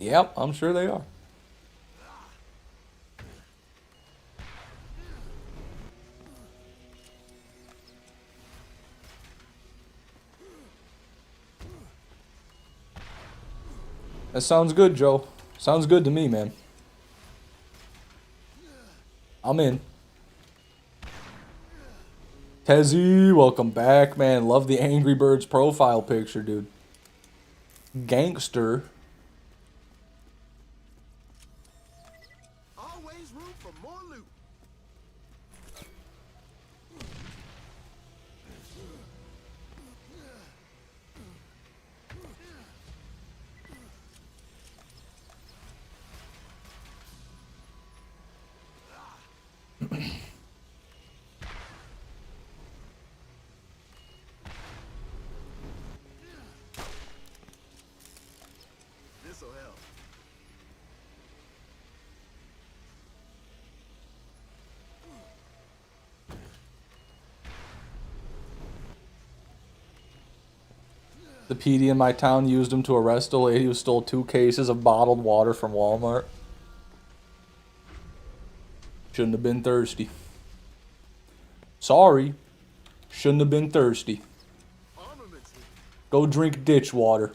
Yep, I'm sure they are. That sounds good, Joe. Sounds good to me, man. I'm in. Tezzy, welcome back, man. Love the Angry Birds profile picture, dude. Gangster. Always room for more loot. The PD in my town used him to arrest a lady who stole 2 cases of bottled water from Walmart. Shouldn't have been thirsty. Sorry. Shouldn't have been thirsty. Go drink ditch water.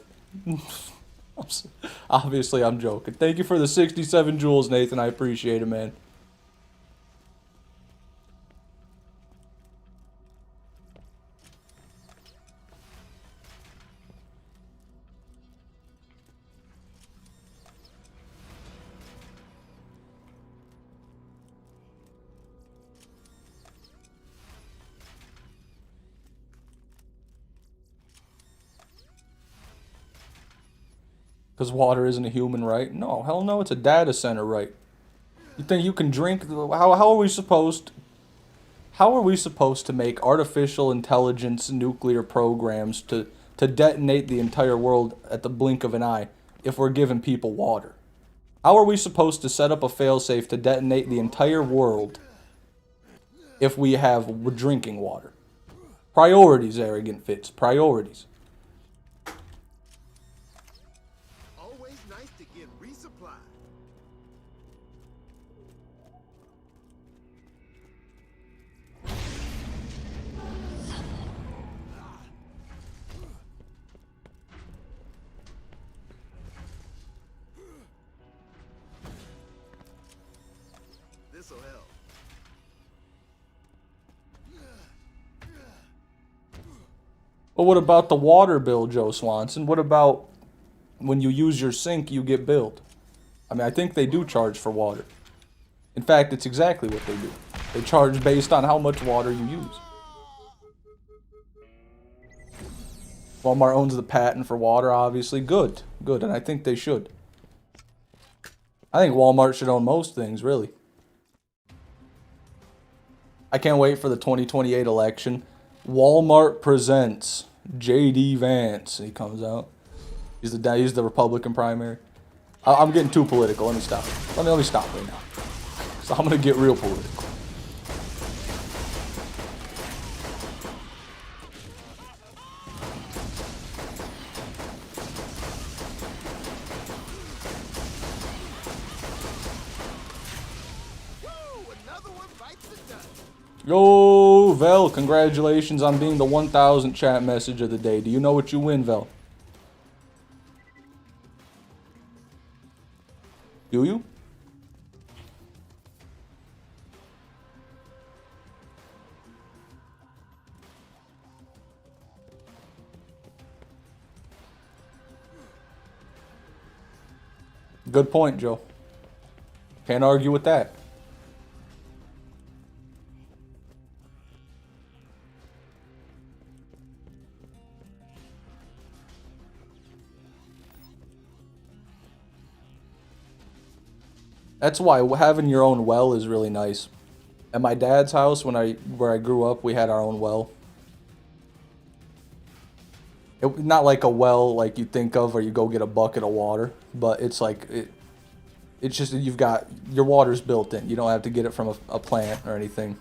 Obviously, I'm joking. Thank you for the 67 jewels, Nathan. I appreciate it, man. Because water isn't a human right? No, hell no, it's a data center right. You think you can drink? How are we supposed? How are we supposed to make artificial intelligence nuclear programs to detonate the entire world at the blink of an eye if we're giving people water? How are we supposed to set up a failsafe to detonate the entire world if we have drinking water? Priorities, arrogant Fitz. Priorities. Always nice to get resupplied. This'll help. But what about the water bill, Joe Swanson? What about when you use your sink, you get billed? I mean, I think they do charge for water. In fact, it's exactly what they do. They charge based on how much water you use. Walmart owns the patent for water, obviously. Good. Good, and I think they should. I think Walmart should own most things, really. I can't wait for the 2028 election. Walmart presents J.D. Vance. He comes out. He's the Republican primary. I'm getting too political. Let me stop. Let me stop right now. So I'm gonna get real political. Yo, Vel, congratulations on being the 1,000 chat message of the day. Do you know what you win, Vel? Do you? Good point, Joe. Can't argue with that. That's why having your own well is really nice. At my dad's house, where I grew up, we had our own well. Not like a well like you think of, where you go get a bucket of water, but it's like it's just that you've got your water's built in. You don't have to get it from a plant or anything.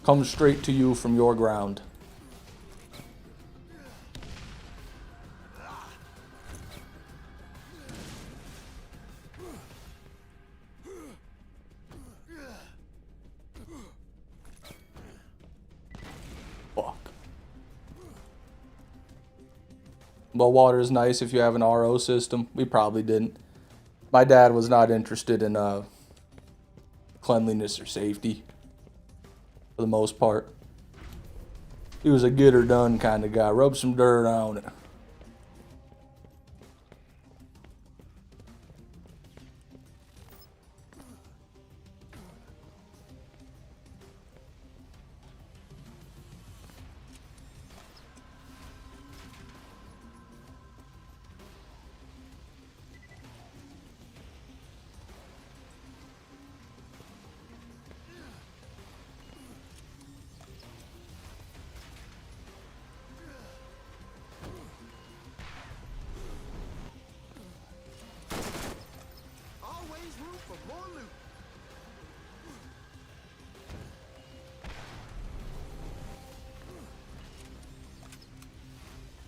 Comes straight to you from your ground. Well, water is nice if you have an RO system. We probably didn't. My dad was not interested in cleanliness or safety, for the most part. He was a get her done kind of guy. Rub some dirt on it.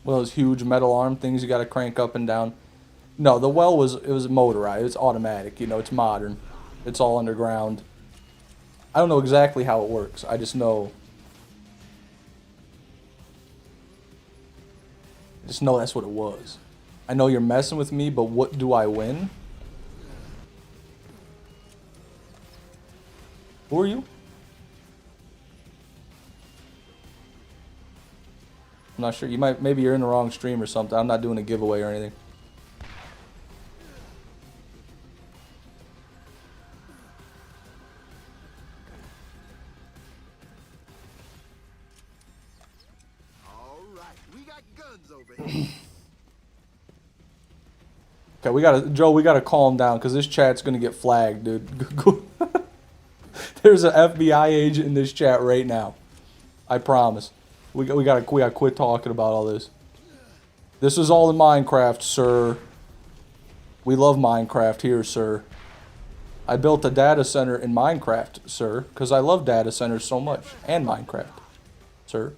One of those huge metal arm things you got to crank up and down. No, the well was motorized. It's automatic. You know, it's modern. It's all underground. I don't know exactly how it works. I just know. That's what it was. I know you're messing with me, but what do I win? Who are you? I'm not sure. Maybe you're in the wrong stream or something. I'm not doing a giveaway or anything. All right, we got guns over here. Okay, Joe, we gotta calm down because this chat's gonna get flagged, dude. There's an FBI agent in this chat right now. I promise. We gotta quit talking about all this. This is all in Minecraft, sir. We love Minecraft here, sir. I built a data center in Minecraft, sir, because I love data centers so much. And Minecraft, sir.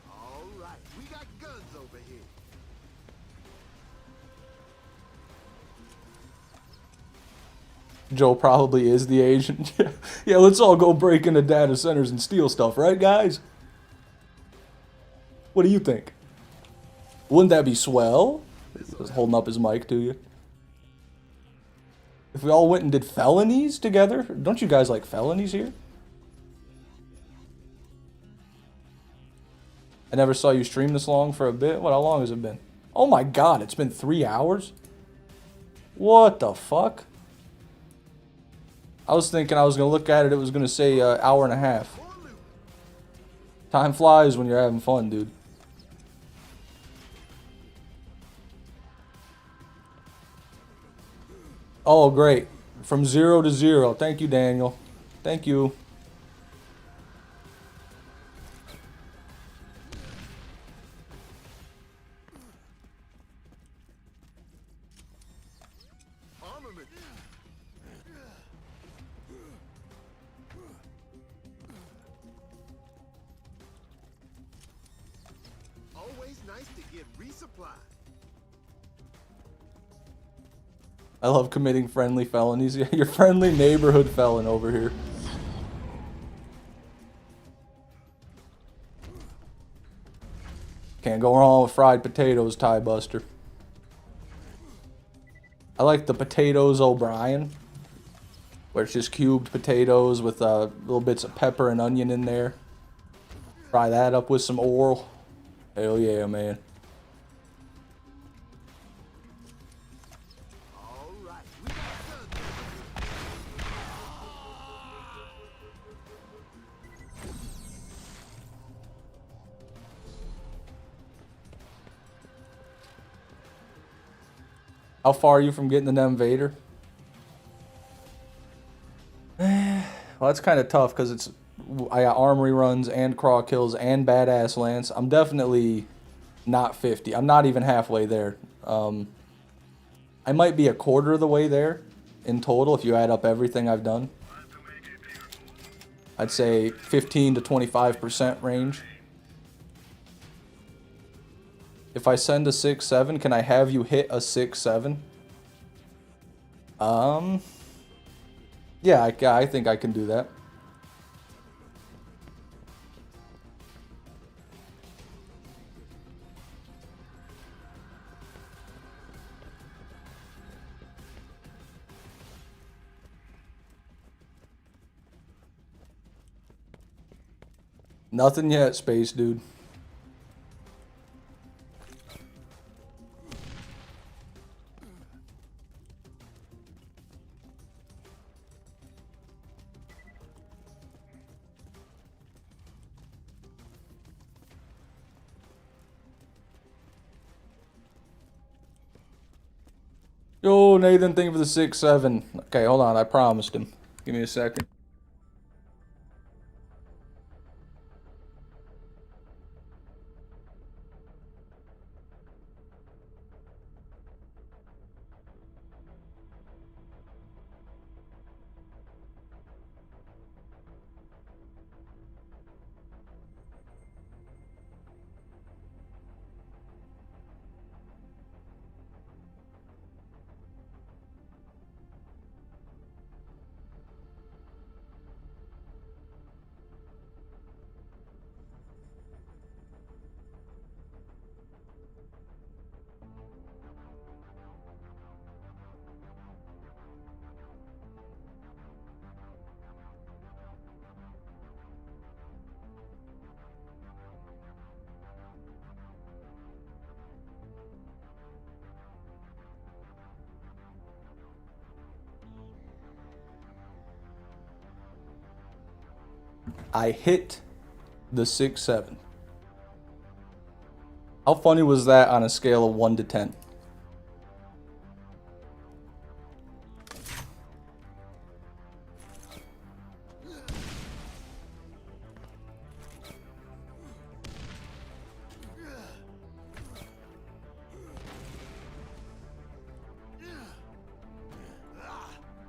All right, we got guns over here. Joe probably is the agent. Yeah, let's all go break into data centers and steal stuff, right, guys? What do you think? Wouldn't that be swell? He's holding up his mic to you. If we all went and did felonies together, don't you guys like felonies here? I never saw you stream this long for a bit. What? How long has it been? Oh my god, it's been 3 hours? What the fuck? I was thinking I was going to look at it, it was going to say hour and a half. Time flies when you're having fun, dude. Oh, great. From 0 to 0. Thank you, Daniel. Thank you. Armament. Always nice to get resupplied. I love committing friendly felonies. Yeah, your friendly neighborhood felon over here. Can't go wrong with fried potatoes, Tie Buster. I like the potatoes O'Brien, where it's just cubed potatoes with little bits of pepper and onion in there. Fry that up with some oil. Hell yeah, man. All right, we got guns over here. How far are you from getting the Invader? Well, that's kind of tough because I got armory runs and craw kills and badass lance. I'm definitely not 50. I'm not even halfway there. I might be a quarter of the way there in total if you add up everything I've done. I'd say 15 to 25% range. If I send a 6-7, can I have you hit a 6-7? Yeah, I think I can do that. Nothing yet, Space Dude. Yo, Nathan, thank you for the 6-7. Okay, hold on. I promised him. Give me a second. I hit the 6-7. How funny was that on a scale of 1 to 10?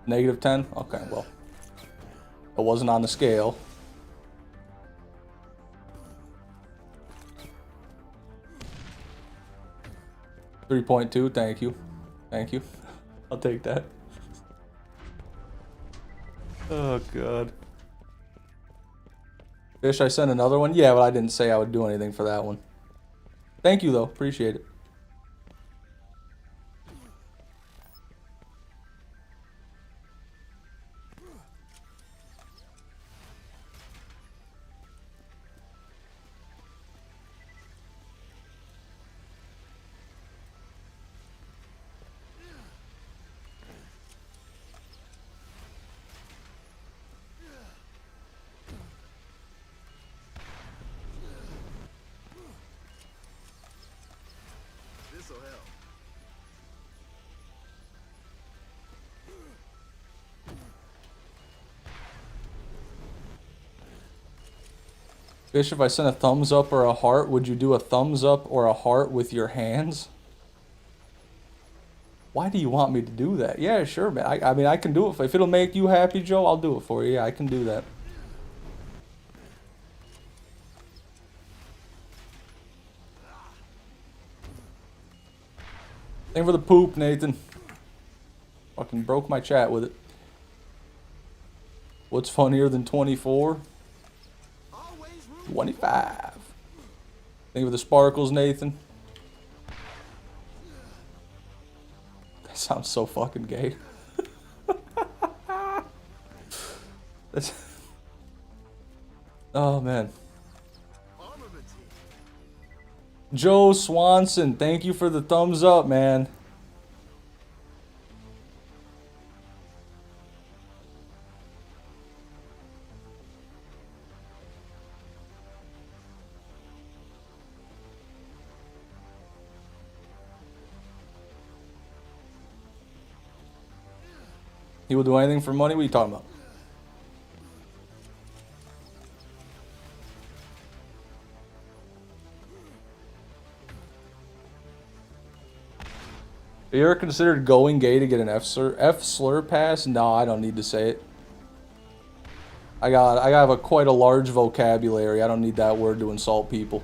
Negative 10? Okay, well. It wasn't on the scale. .2, thank you. Thank you. I'll take that. Oh, God. Fish, I sent another one? Yeah, but I didn't say I would do anything for that one. Thank you, though. Appreciate it. This'll help. Fish, if I sent a thumbs up or a heart, would you do a thumbs up or a heart with your hands? Why do you want me to do that? Yeah, sure, man. I mean, I can do it. If it'll make you happy, Joe, I'll do it for you. Yeah, I can do that. Thank for the poop, Nathan. Fucking broke my chat with it. What's funnier than 24? 25. Thank you for the sparkles, Nathan. That sounds so fucking gay. That's... Oh, man. Joe Swanson, thank you for the thumbs up, man. He will do anything for money? What are you talking about? Have you ever considered going gay to get an F slur pass? No, I don't need to say it. I have quite a large vocabulary. I don't need that word to insult people.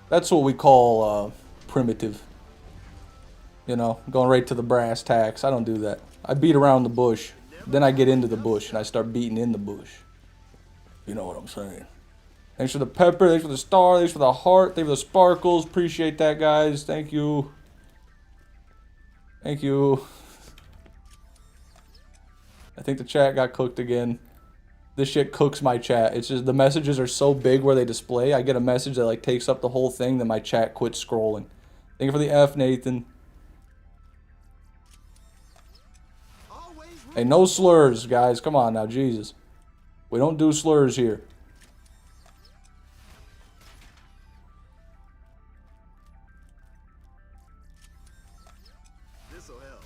That's what we call primitive. You know, going right to the brass tacks. I don't do that. I beat around the bush. Then I get into the bush and I start beating in the bush. You know what I'm saying. Thanks for the pepper, thanks for the star, thanks for the heart, thanks for the sparkles. Appreciate that, guys. Thank you. Thank you. I think the chat got cooked again. This shit cooks my chat. It's just the messages are so big where they display. I get a message that like takes up the whole thing, then my chat quits scrolling. Thank you for the F, Nathan. Hey, no slurs, guys. Come on now, Jesus. We don't do slurs here. This'll help.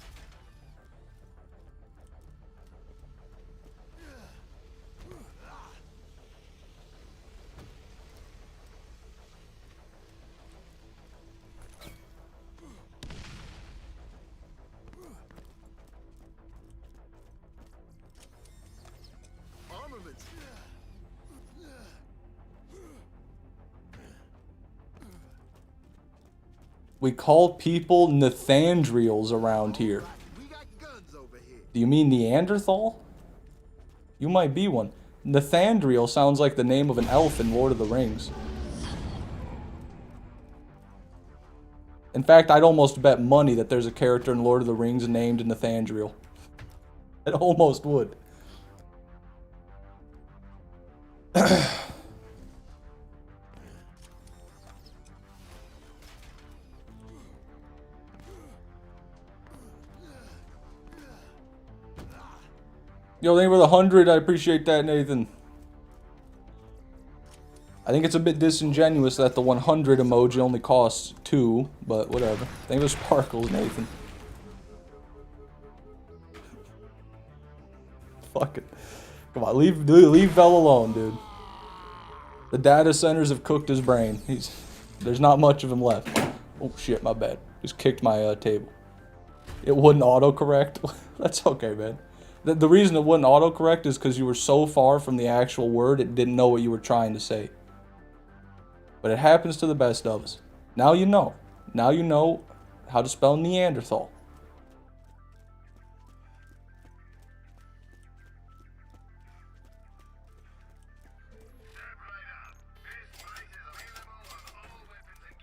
Armament. We call people Nathandriels around here. We got guns over here. Do you mean Neanderthal? You might be one. Nathandriel sounds like the name of an elf in Lord of the Rings. In fact, I'd almost bet money that there's a character in Lord of the Rings named Nathandriel. It almost would. Yo, thank you for the 100. I appreciate that, Nathan. I think it's a bit disingenuous that the 100 emoji only costs 2, but whatever. Thank you for the sparkles, Nathan. Fuck it. Come on, leave Vel alone, dude. The data centers have cooked his brain. There's not much of him left. Oh shit, my bad. Just kicked my table. It wouldn't autocorrect. That's okay, man. The reason it wouldn't autocorrect is because you were so far from the actual word, it didn't know what you were trying to say. But it happens to the best of us. Now you know. Now you know how to spell Neanderthal.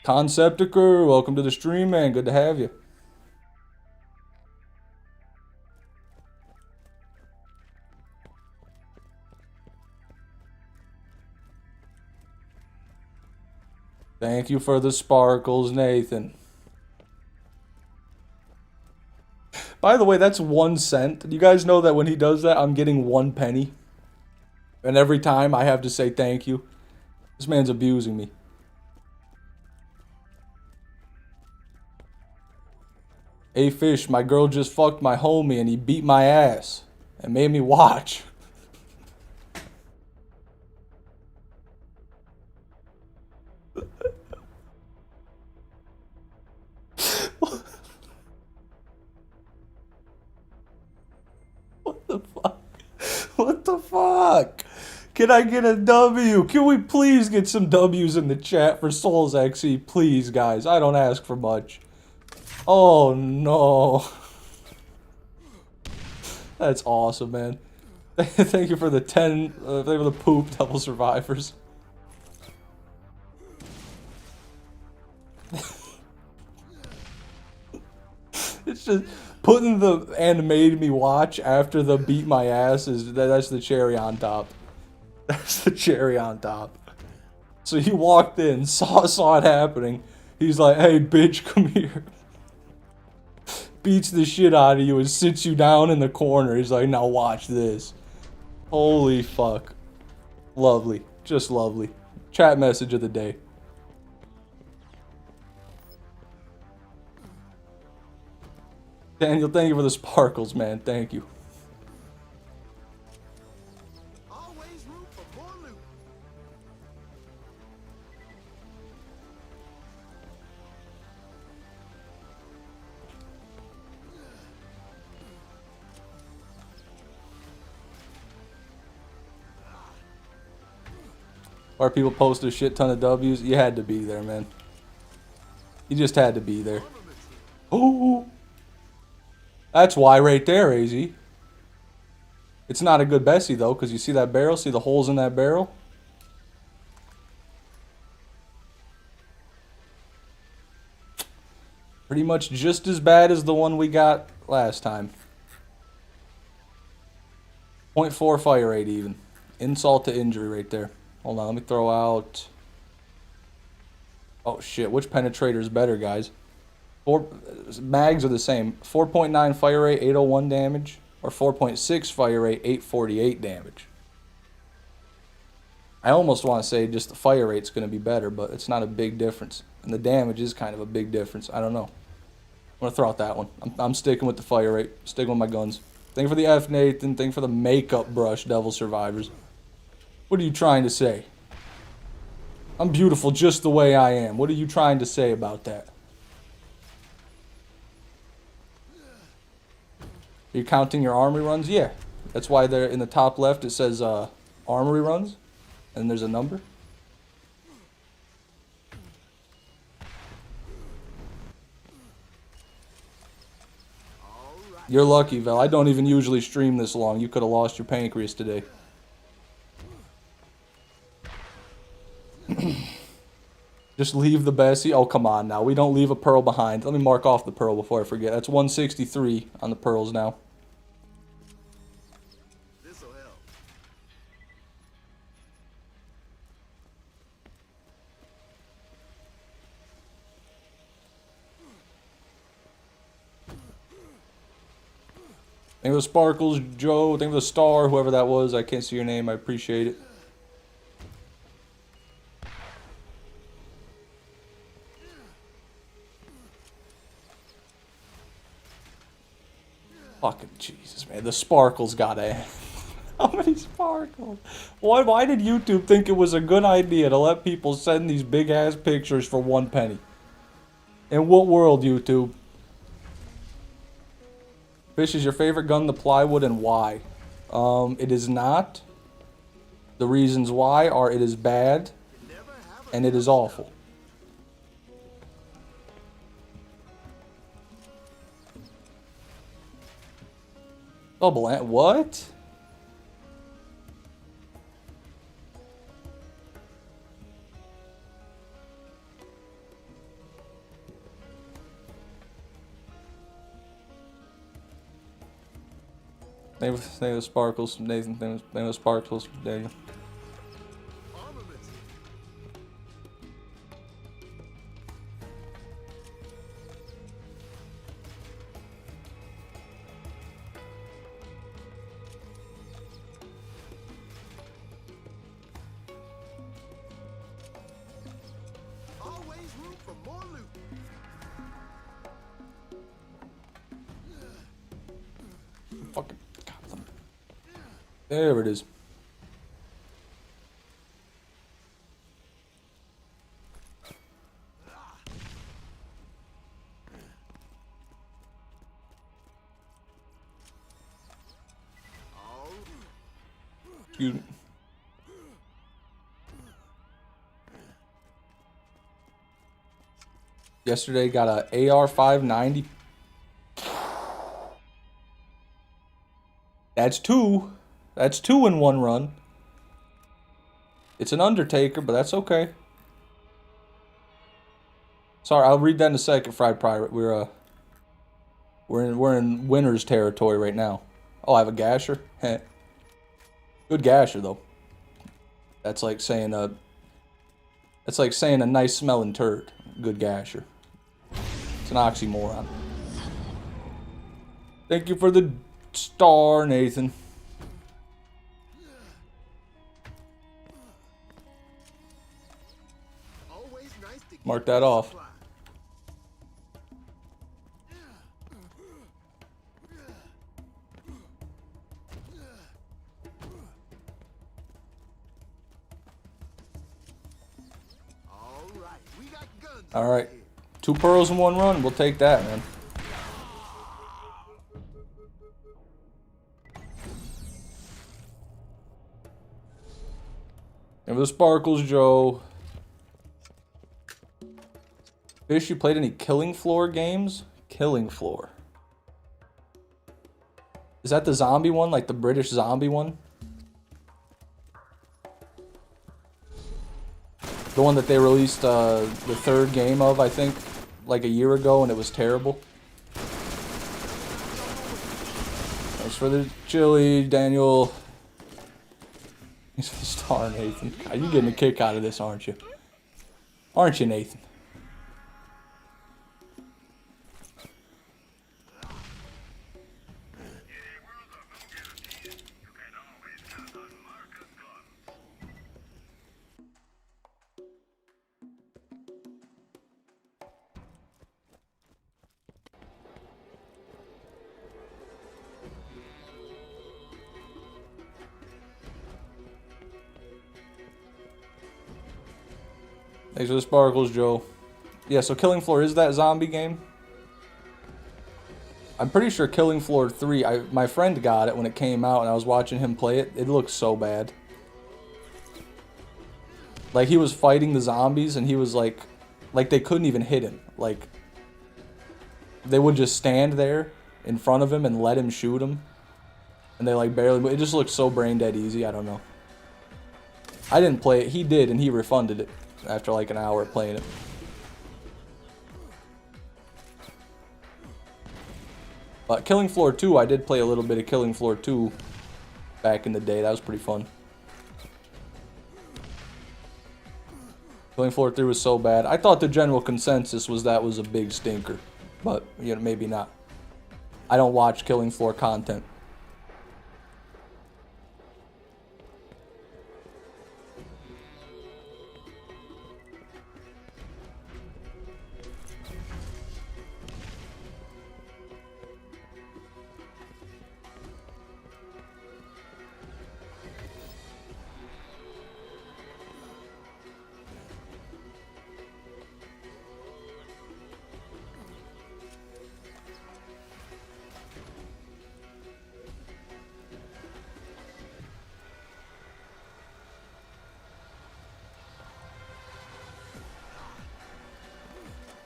Conceptiker, welcome to the stream, man. Good to have you. Thank you for the sparkles, Nathan. By the way, that's 1 cent. You guys know that when he does that, I'm getting 1 penny. And every time I have to say thank you. This man's abusing me. Hey Fish, my girl just fucked my homie and he beat my ass and made me watch. What the fuck? What the fuck? Can I get a W? Can we please get some W's in the chat for Souls XE? Please, guys. I don't ask for much. Oh, no. That's awesome, man. Thank you for the 10, thank you for the poop double survivors. It's just putting the and made me watch after the beat my ass that's the cherry on top. That's the cherry on top. So he walked in, saw it happening. He's like, "Hey, bitch, come here." Beats the shit out of you and sits you down in the corner. He's like, "Now watch this." Holy fuck. Lovely. Just lovely. Chat message of the day. Daniel, thank you for the sparkles, man. Thank you. Always room for more loot. Where people post a shit ton of W's. You had to be there, man. You just had to be there. Oh, that's why right there, AZ. It's not a good Bessie, though, because you see that barrel? See the holes in that barrel? Pretty much just as bad as the one we got last time. 0.4 fire rate even. Insult to injury right there. Hold on, let me throw out... Oh shit, which penetrator is better, guys? Mags are the same. 4.9 fire rate, 801 damage, or 4.6 fire rate, 848 damage. I almost want to say just the fire rate's going to be better, but it's not a big difference. And the damage is kind of a big difference. I don't know. I'm going to throw out that one. I'm sticking with the fire rate. Sticking with my guns. Thank you for the F, Nathan. Thank you for the makeup brush, Devil Survivors. What are you trying to say? I'm beautiful just the way I am. What are you trying to say about that? Are you counting your armory runs? Yeah. That's why they're in the top left it says armory runs. And there's a number. You're lucky, Vel. I don't even usually stream this long. You could have lost your pancreas today. Just leave the Bessie. Oh, come on now. We don't leave a pearl behind. Let me mark off the pearl before I forget. That's 163 on the pearls now. This'll help. Thank you for the sparkles, Joe. Thank you for the star, whoever that was. I can't see your name. I appreciate it. Fucking Jesus, man. The sparkles gotta end. How many sparkles? Why did YouTube think it was a good idea to let people send these big ass pictures for 1 penny? In what world, YouTube? Fish, is your favorite gun the plywood, and why? It is not. The reasons why are it is bad and it is awful. Double ant, what? Name of sparkles, Nathan. Name of sparkles, Daniel. Always room for more loot. Fucking got them. There it is. Excuse me. Yesterday got a AR-590. That's two. That's two in one run. It's an Undertaker, but that's okay. Sorry, I'll read that in a second, Fried Pirate. We're in winner's territory right now. Oh, I have a gasher. Heh. Good gasher though. That's like saying a nice smelling turd. Good gasher. It's an oxymoron. Thank you for the star, Nathan. Always nice to Mark that off. All right, 2 pearls in 1 run. We'll take that, man. And the sparkles, Joe. Fish, you played any Killing Floor games? Killing Floor. Is that the zombie one, like the British zombie one? The one that they released the 3rd game of, I think, like a year ago, and it was terrible. Thanks for the chili, Daniel. Thanks for the star, Nathan. God, you're getting a kick out of this, aren't you? Aren't you, Nathan? Thanks for the sparkles, Joe. Yeah, so Killing Floor is that zombie game? I'm pretty sure Killing Floor 3, my friend got it when it came out and I was watching him play it. It looked so bad. Like, he was fighting the zombies and he was like they couldn't even hit him. Like, they would just stand there in front of him and let him shoot him. And they like barely, it just looked so brain dead easy, I don't know. I didn't play it, he did, and he refunded it after like an hour of playing it. But Killing Floor 2, I did play a little bit of Killing Floor 2 back in the day. That was pretty fun. Killing Floor 3 was so bad. I thought the general consensus was that was a big stinker. But, you know, maybe not. I don't watch Killing Floor content.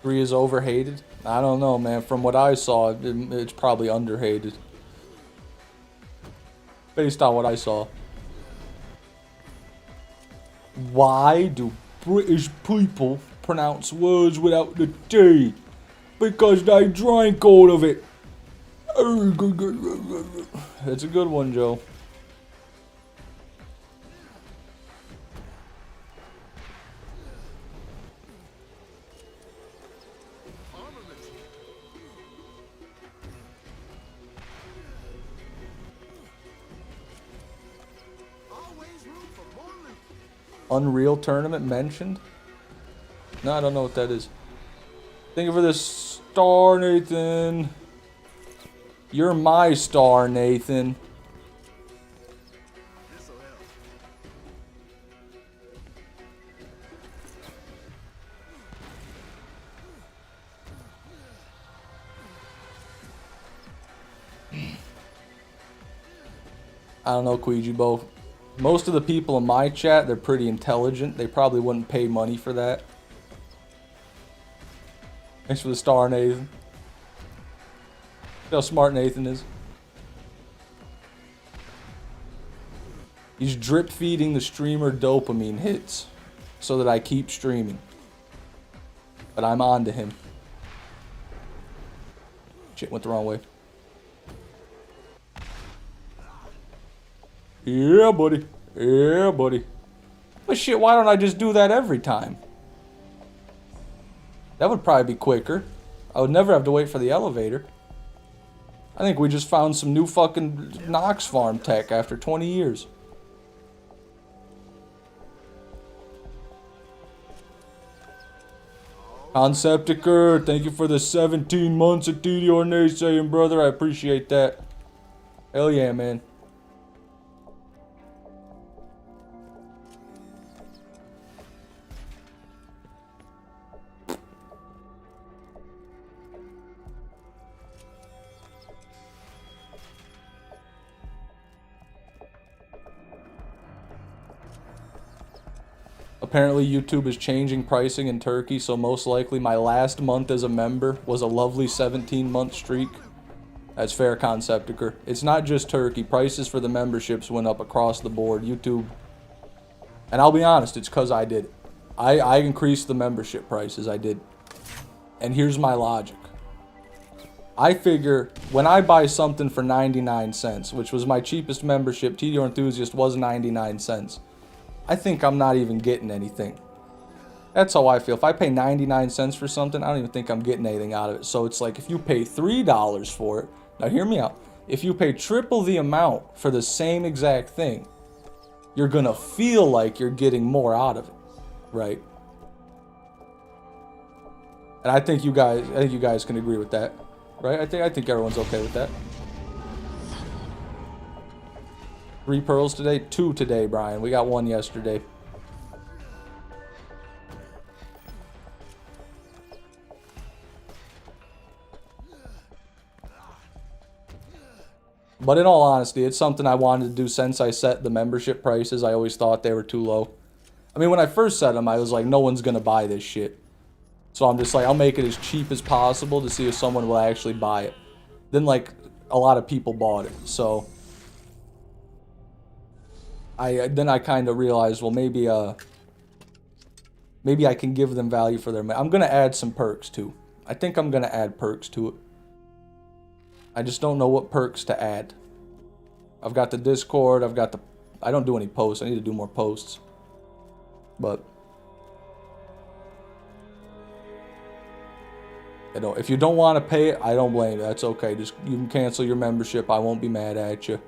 3 is overhated? I don't know, man. From what I saw, it's probably underhated. Based on what I saw. Why do British people pronounce words without the T? Because they drank all of it. That's a good one, Joe. Unreal Tournament mentioned? No, I don't know what that is. Thank you for this star, Nathan. You're my star, Nathan. I don't know, Queejibo. Most of the people in my chat, they're pretty intelligent. They probably wouldn't pay money for that. Thanks for the star, Nathan. See how smart Nathan is. He's drip feeding the streamer dopamine hits so that I keep streaming. But I'm on to him. Shit, went the wrong way. Yeah, buddy. Yeah, buddy. But shit, why don't I just do that every time? That would probably be quicker. I would never have to wait for the elevator. I think we just found some new fucking Knox farm tech after 20 years. Conceptiker, thank you for the 17 months of DDR naysaying, brother. I appreciate that. Hell yeah, man. Apparently YouTube is changing pricing in Turkey, so most likely my last month as a member was a lovely 17-month streak. That's fair, Conceptiker. It's not just Turkey. Prices for the memberships went up across the board. YouTube. And I'll be honest, it's because I did it. I increased the membership prices. I did. And here's my logic. I figure when I buy something for 99 cents, which was my cheapest membership, TDR Enthusiast was 99 cents. I think I'm not even getting anything. That's how I feel. If I pay 99 cents for something, I don't even think I'm getting anything out of it. So it's like if you pay $3 for it, now hear me out. If you pay triple the amount for the same exact thing, you're gonna feel like you're getting more out of it, right? And I think you guys can agree with that, right? I think everyone's okay with that. 3 pearls today? 2 today, Brian. We got 1 yesterday. But in all honesty, it's something I wanted to do since I set the membership prices. I always thought they were too low. I mean, when I first set them, I was like, no one's going to buy this shit. So I'm just like, I'll make it as cheap as possible to see if someone will actually buy it. Then, like, a lot of people bought it. So then I kind of realized, well, maybe I can give them value for their money. I'm going to add some perks, too. I think I'm going to add perks to it. I just don't know what perks to add. I've got the Discord. I don't do any posts. I need to do more posts. But if you don't want to pay it, I don't blame you. That's okay. Just you can cancel your membership. I won't be mad at you.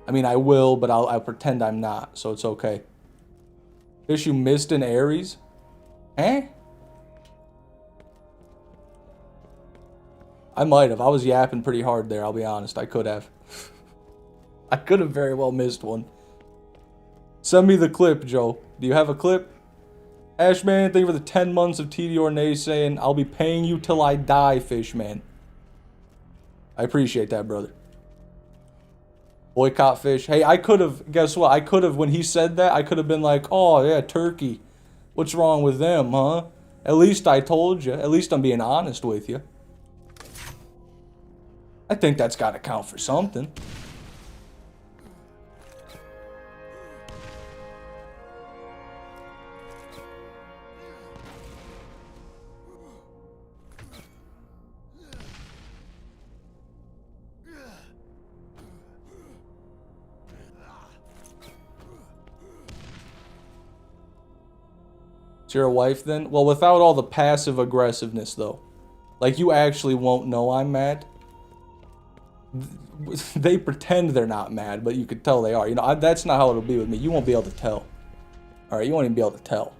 I mean, I will, but I'll pretend I'm not, so it's okay. Fish you missed in Aries? Eh? I might have. I was yapping pretty hard there, I'll be honest. I could have. I could have very well missed one. Send me the clip, Joe. Do you have a clip? Ashman, thank you for the 10 months of TDR naysaying. I'll be paying you till I die, Fishman. I appreciate that, brother. Boycott fish. Hey, I could have, guess what? I could have, when he said that, I could have been like, oh, yeah, Turkey. What's wrong with them, huh? At least I told you. At least I'm being honest with you. I think that's got to count for something. You're a wife then? Well, without all the passive aggressiveness though. Like, you actually won't know I'm mad. They pretend they're not mad, but you could tell they are. You know, that's not how it'll be with me. You won't be able to tell. Alright, you won't even be able to tell.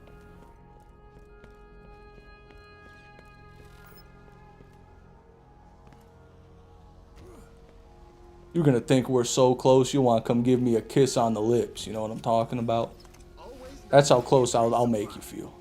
You're gonna think we're so close, you wanna come give me a kiss on the lips. You know what I'm talking about? That's how close I'll make you feel.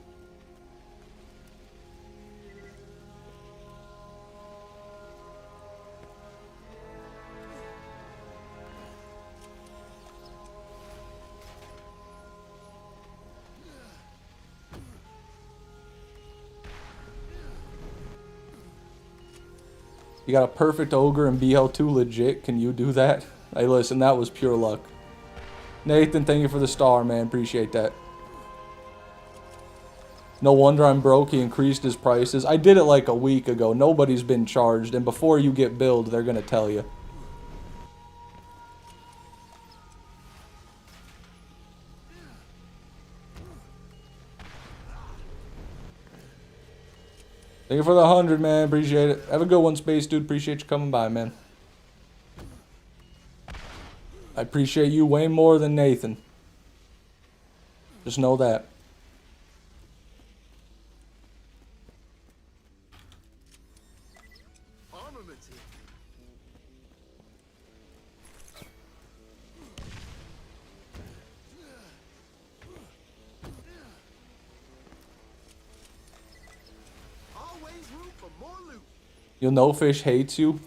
You got a perfect ogre and BL2 legit. Can you do that? Hey, listen, that was pure luck. Nathan, thank you for the star, man. Appreciate that. No wonder I'm broke. He increased his prices. I did it like a week ago. Nobody's been charged. And before you get billed, they're going to tell you. Thank you for the 100, man. Appreciate it. Have a good one, Space Dude. Appreciate you coming by, man. I appreciate you way more than Nathan. Just know that. You'll know Fish hates you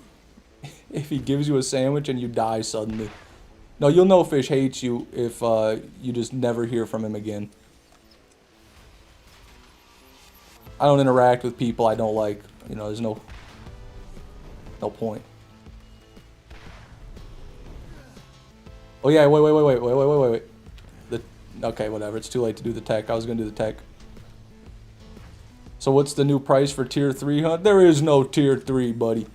if he gives you a sandwich and you die suddenly. No, you'll know Fish hates you if you just never hear from him again. I don't interact with people I don't like. You know, there's no point. Oh yeah, wait. Okay, whatever. It's too late to do the tech. I was gonna do the tech. So what's the new price for tier 3, huh? There is no tier 3, buddy.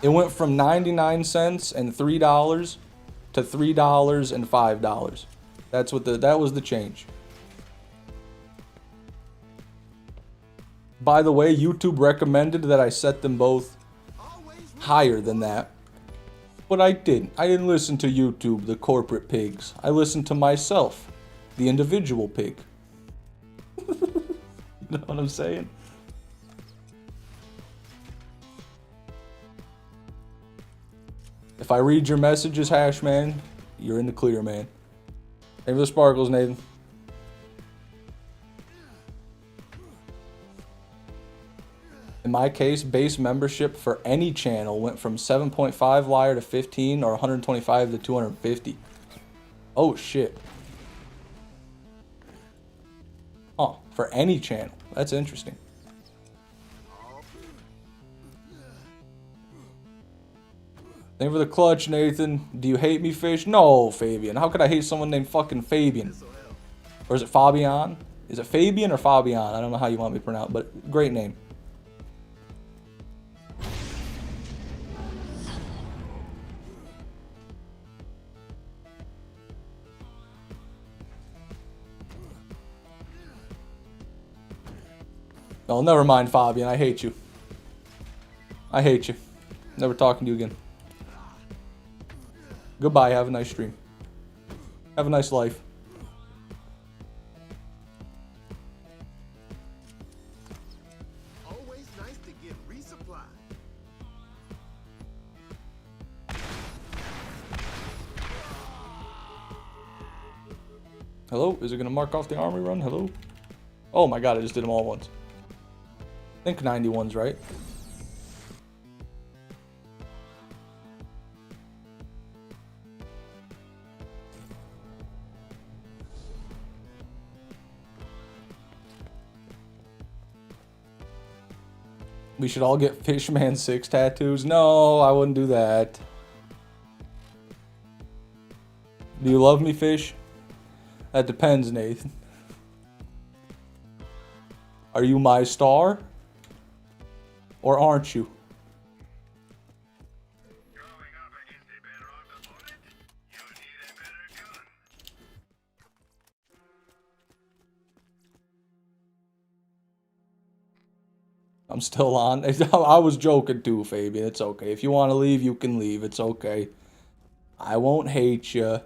It went from 99 cents and $3 to $3 and $5. That's what that was the change. By the way, YouTube recommended that I set them both higher than that. But I didn't. I didn't listen to YouTube, the corporate pigs. I listened to myself, the individual pig. You know what I'm saying? If I read your messages, Hash Man, you're in the clear, man. Thank you for the sparkles, Nathan. In my case, base membership for any channel went from 7.5 Lyre to 15 or 125 to 250. Oh, shit. Huh, for any channel. That's interesting. Thank you for the clutch, Nathan. Do you hate me, Fish? No, Fabian. How could I hate someone named fucking Fabian? Or is it Fabian? Is it Fabian or Fabian? I don't know how you want me to pronounce it, but great name. Oh, never mind, Fabian. I hate you. I hate you. Never talking to you again. Goodbye. Have a nice stream. Have a nice life. Always nice to get resupplied. Hello? Is it going to mark off the army run? Hello? Oh my god, I just did them all once. I think 91's right. We should all get Fishman 6 tattoos. No, I wouldn't do that. Do you love me, Fish? That depends, Nathan. Are you my star? Or aren't you? Growing up against a bedrock opponent, you need a better gun. I'm still on. I was joking too, Fabian. It's okay. If you want to leave, you can leave. It's okay. I won't hate you.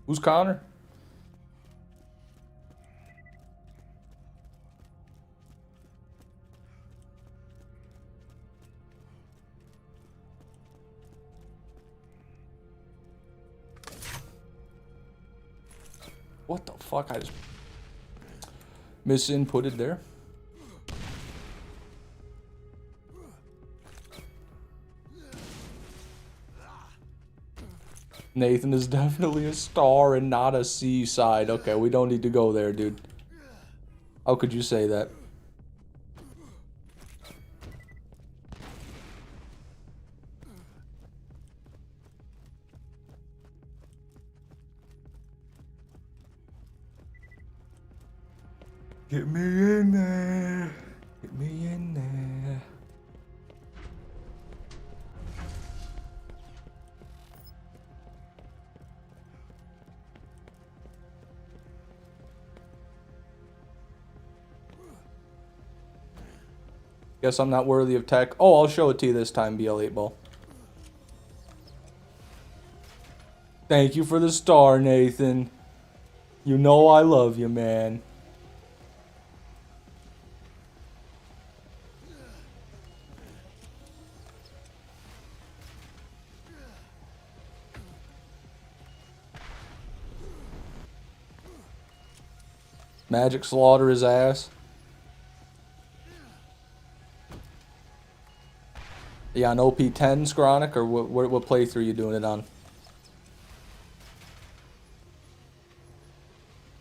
Who's Connor? What the fuck? I just misinputted there. Nathan is definitely a star and not a seaside. Okay, we don't need to go there, dude. How could you say that? Get me in there. Get me in there. Guess I'm not worthy of tech. Oh, I'll show it to you this time, BL8 Ball. Thank you for the star, Nathan. You know I love you, man. Magic slaughter his ass. Yeah, on OP10, Scronic, or what playthrough are you doing it on?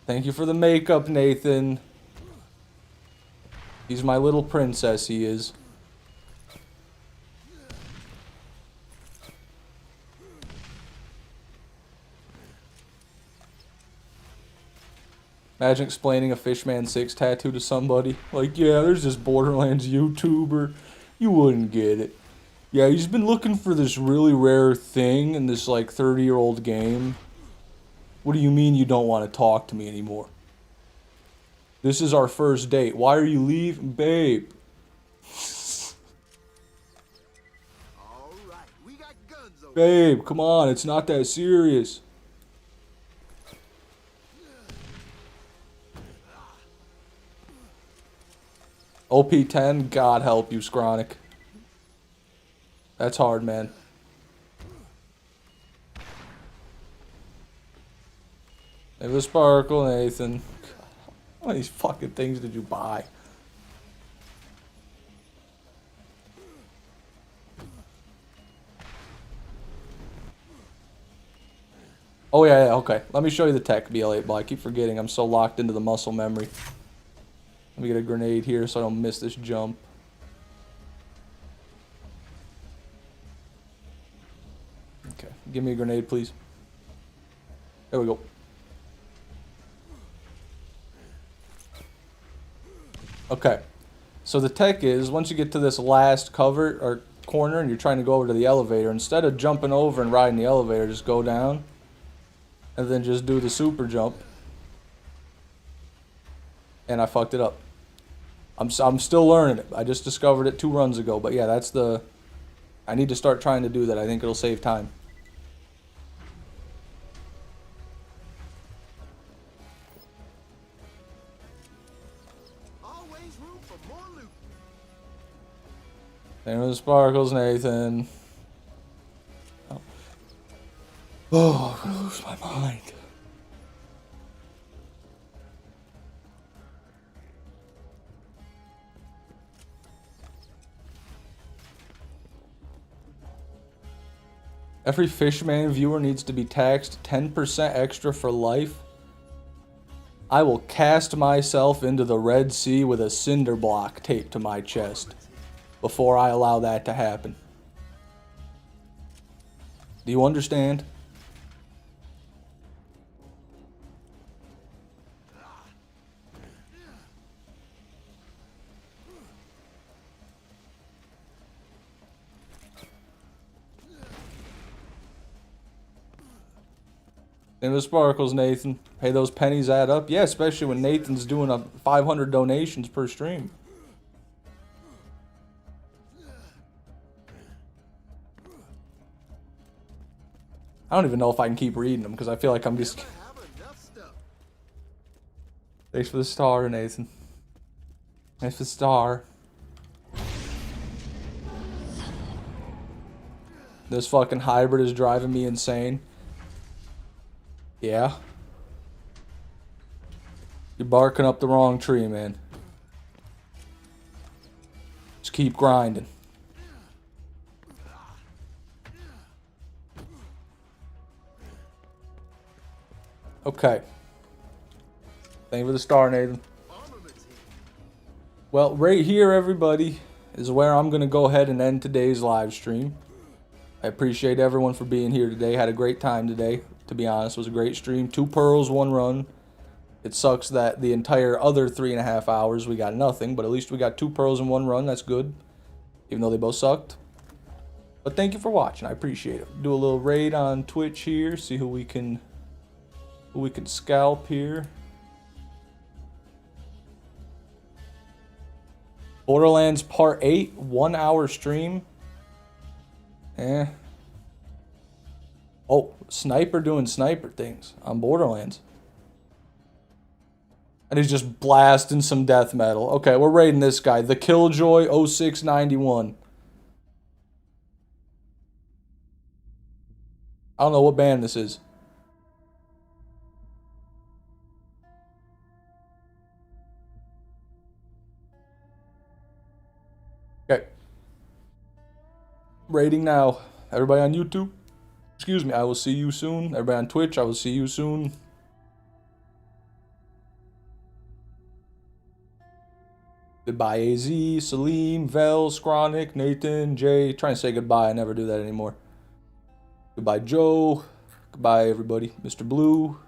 Thank you for the makeup, Nathan. He's my little princess, he is. Imagine explaining a Fishman 6 tattoo to somebody. Like, yeah, there's this Borderlands YouTuber. You wouldn't get it. Yeah, he's been looking for this really rare thing in this, like, 30-year-old game. What do you mean you don't want to talk to me anymore? This is our first date. Why are you leaving? Babe. All right, we got guns over. Babe, come on. It's not that serious. OP10, God help you, Scronic. That's hard, man. It was Sparkle, Nathan. How many fucking things did you buy? Oh, yeah, okay. Let me show you the tech, BL8 Ball. I keep forgetting. I'm so locked into the muscle memory. Let me get a grenade here so I don't miss this jump. Okay, give me a grenade, please. There we go. Okay, so the tech is, once you get to this last cover or corner and you're trying to go over to the elevator, instead of jumping over and riding the elevator, just go down and then just do the super jump. And I fucked it up. I'm still learning it. I just discovered it 2 runs ago, but yeah, that's the... I need to start trying to do that. I think it'll save time. Always room for more loot. There was Sparkles, Nathan. Oh, I'm gonna lose my mind. Every Fishman viewer needs to be taxed 10% extra for life. I will cast myself into the Red Sea with a cinder block taped to my chest before I allow that to happen. Do you understand? And the sparkles, Nathan. Hey, those pennies add up. Yeah, especially when Nathan's doing a 500 donations per stream. I don't even know if I can keep reading them because I feel like I'm just... Thanks for the star, Nathan. Thanks for the star. This fucking hybrid is driving me insane. Yeah. You're barking up the wrong tree, man. Just keep grinding. Okay. Thank you for the star, Nathan. Well, right here, everybody, is where I'm going to go ahead and end today's live stream. I appreciate everyone for being here today. Had a great time today, to be honest. It was a great stream. 2 pearls, 1 run. It sucks that the entire other 3.5 hours we got nothing, but at least we got 2 pearls and 1 run. That's good, even though they both sucked. But thank you for watching. I appreciate it. Do a little raid on Twitch here. See who we can scalp here. Borderlands Part 8, 1 hour stream. Oh, sniper doing sniper things on Borderlands. And he's just blasting some death metal. Okay, we're raiding this guy. The Killjoy 0691. I don't know what band this is. Okay. Rating now. Everybody on YouTube, excuse me, I will see you soon. Everybody on Twitch, I will see you soon. Goodbye, AZ, Salim, Vel, Skronik, Nathan, Jay. Trying to say goodbye. I never do that anymore. Goodbye, Joe. Goodbye, everybody. Mr. Blue.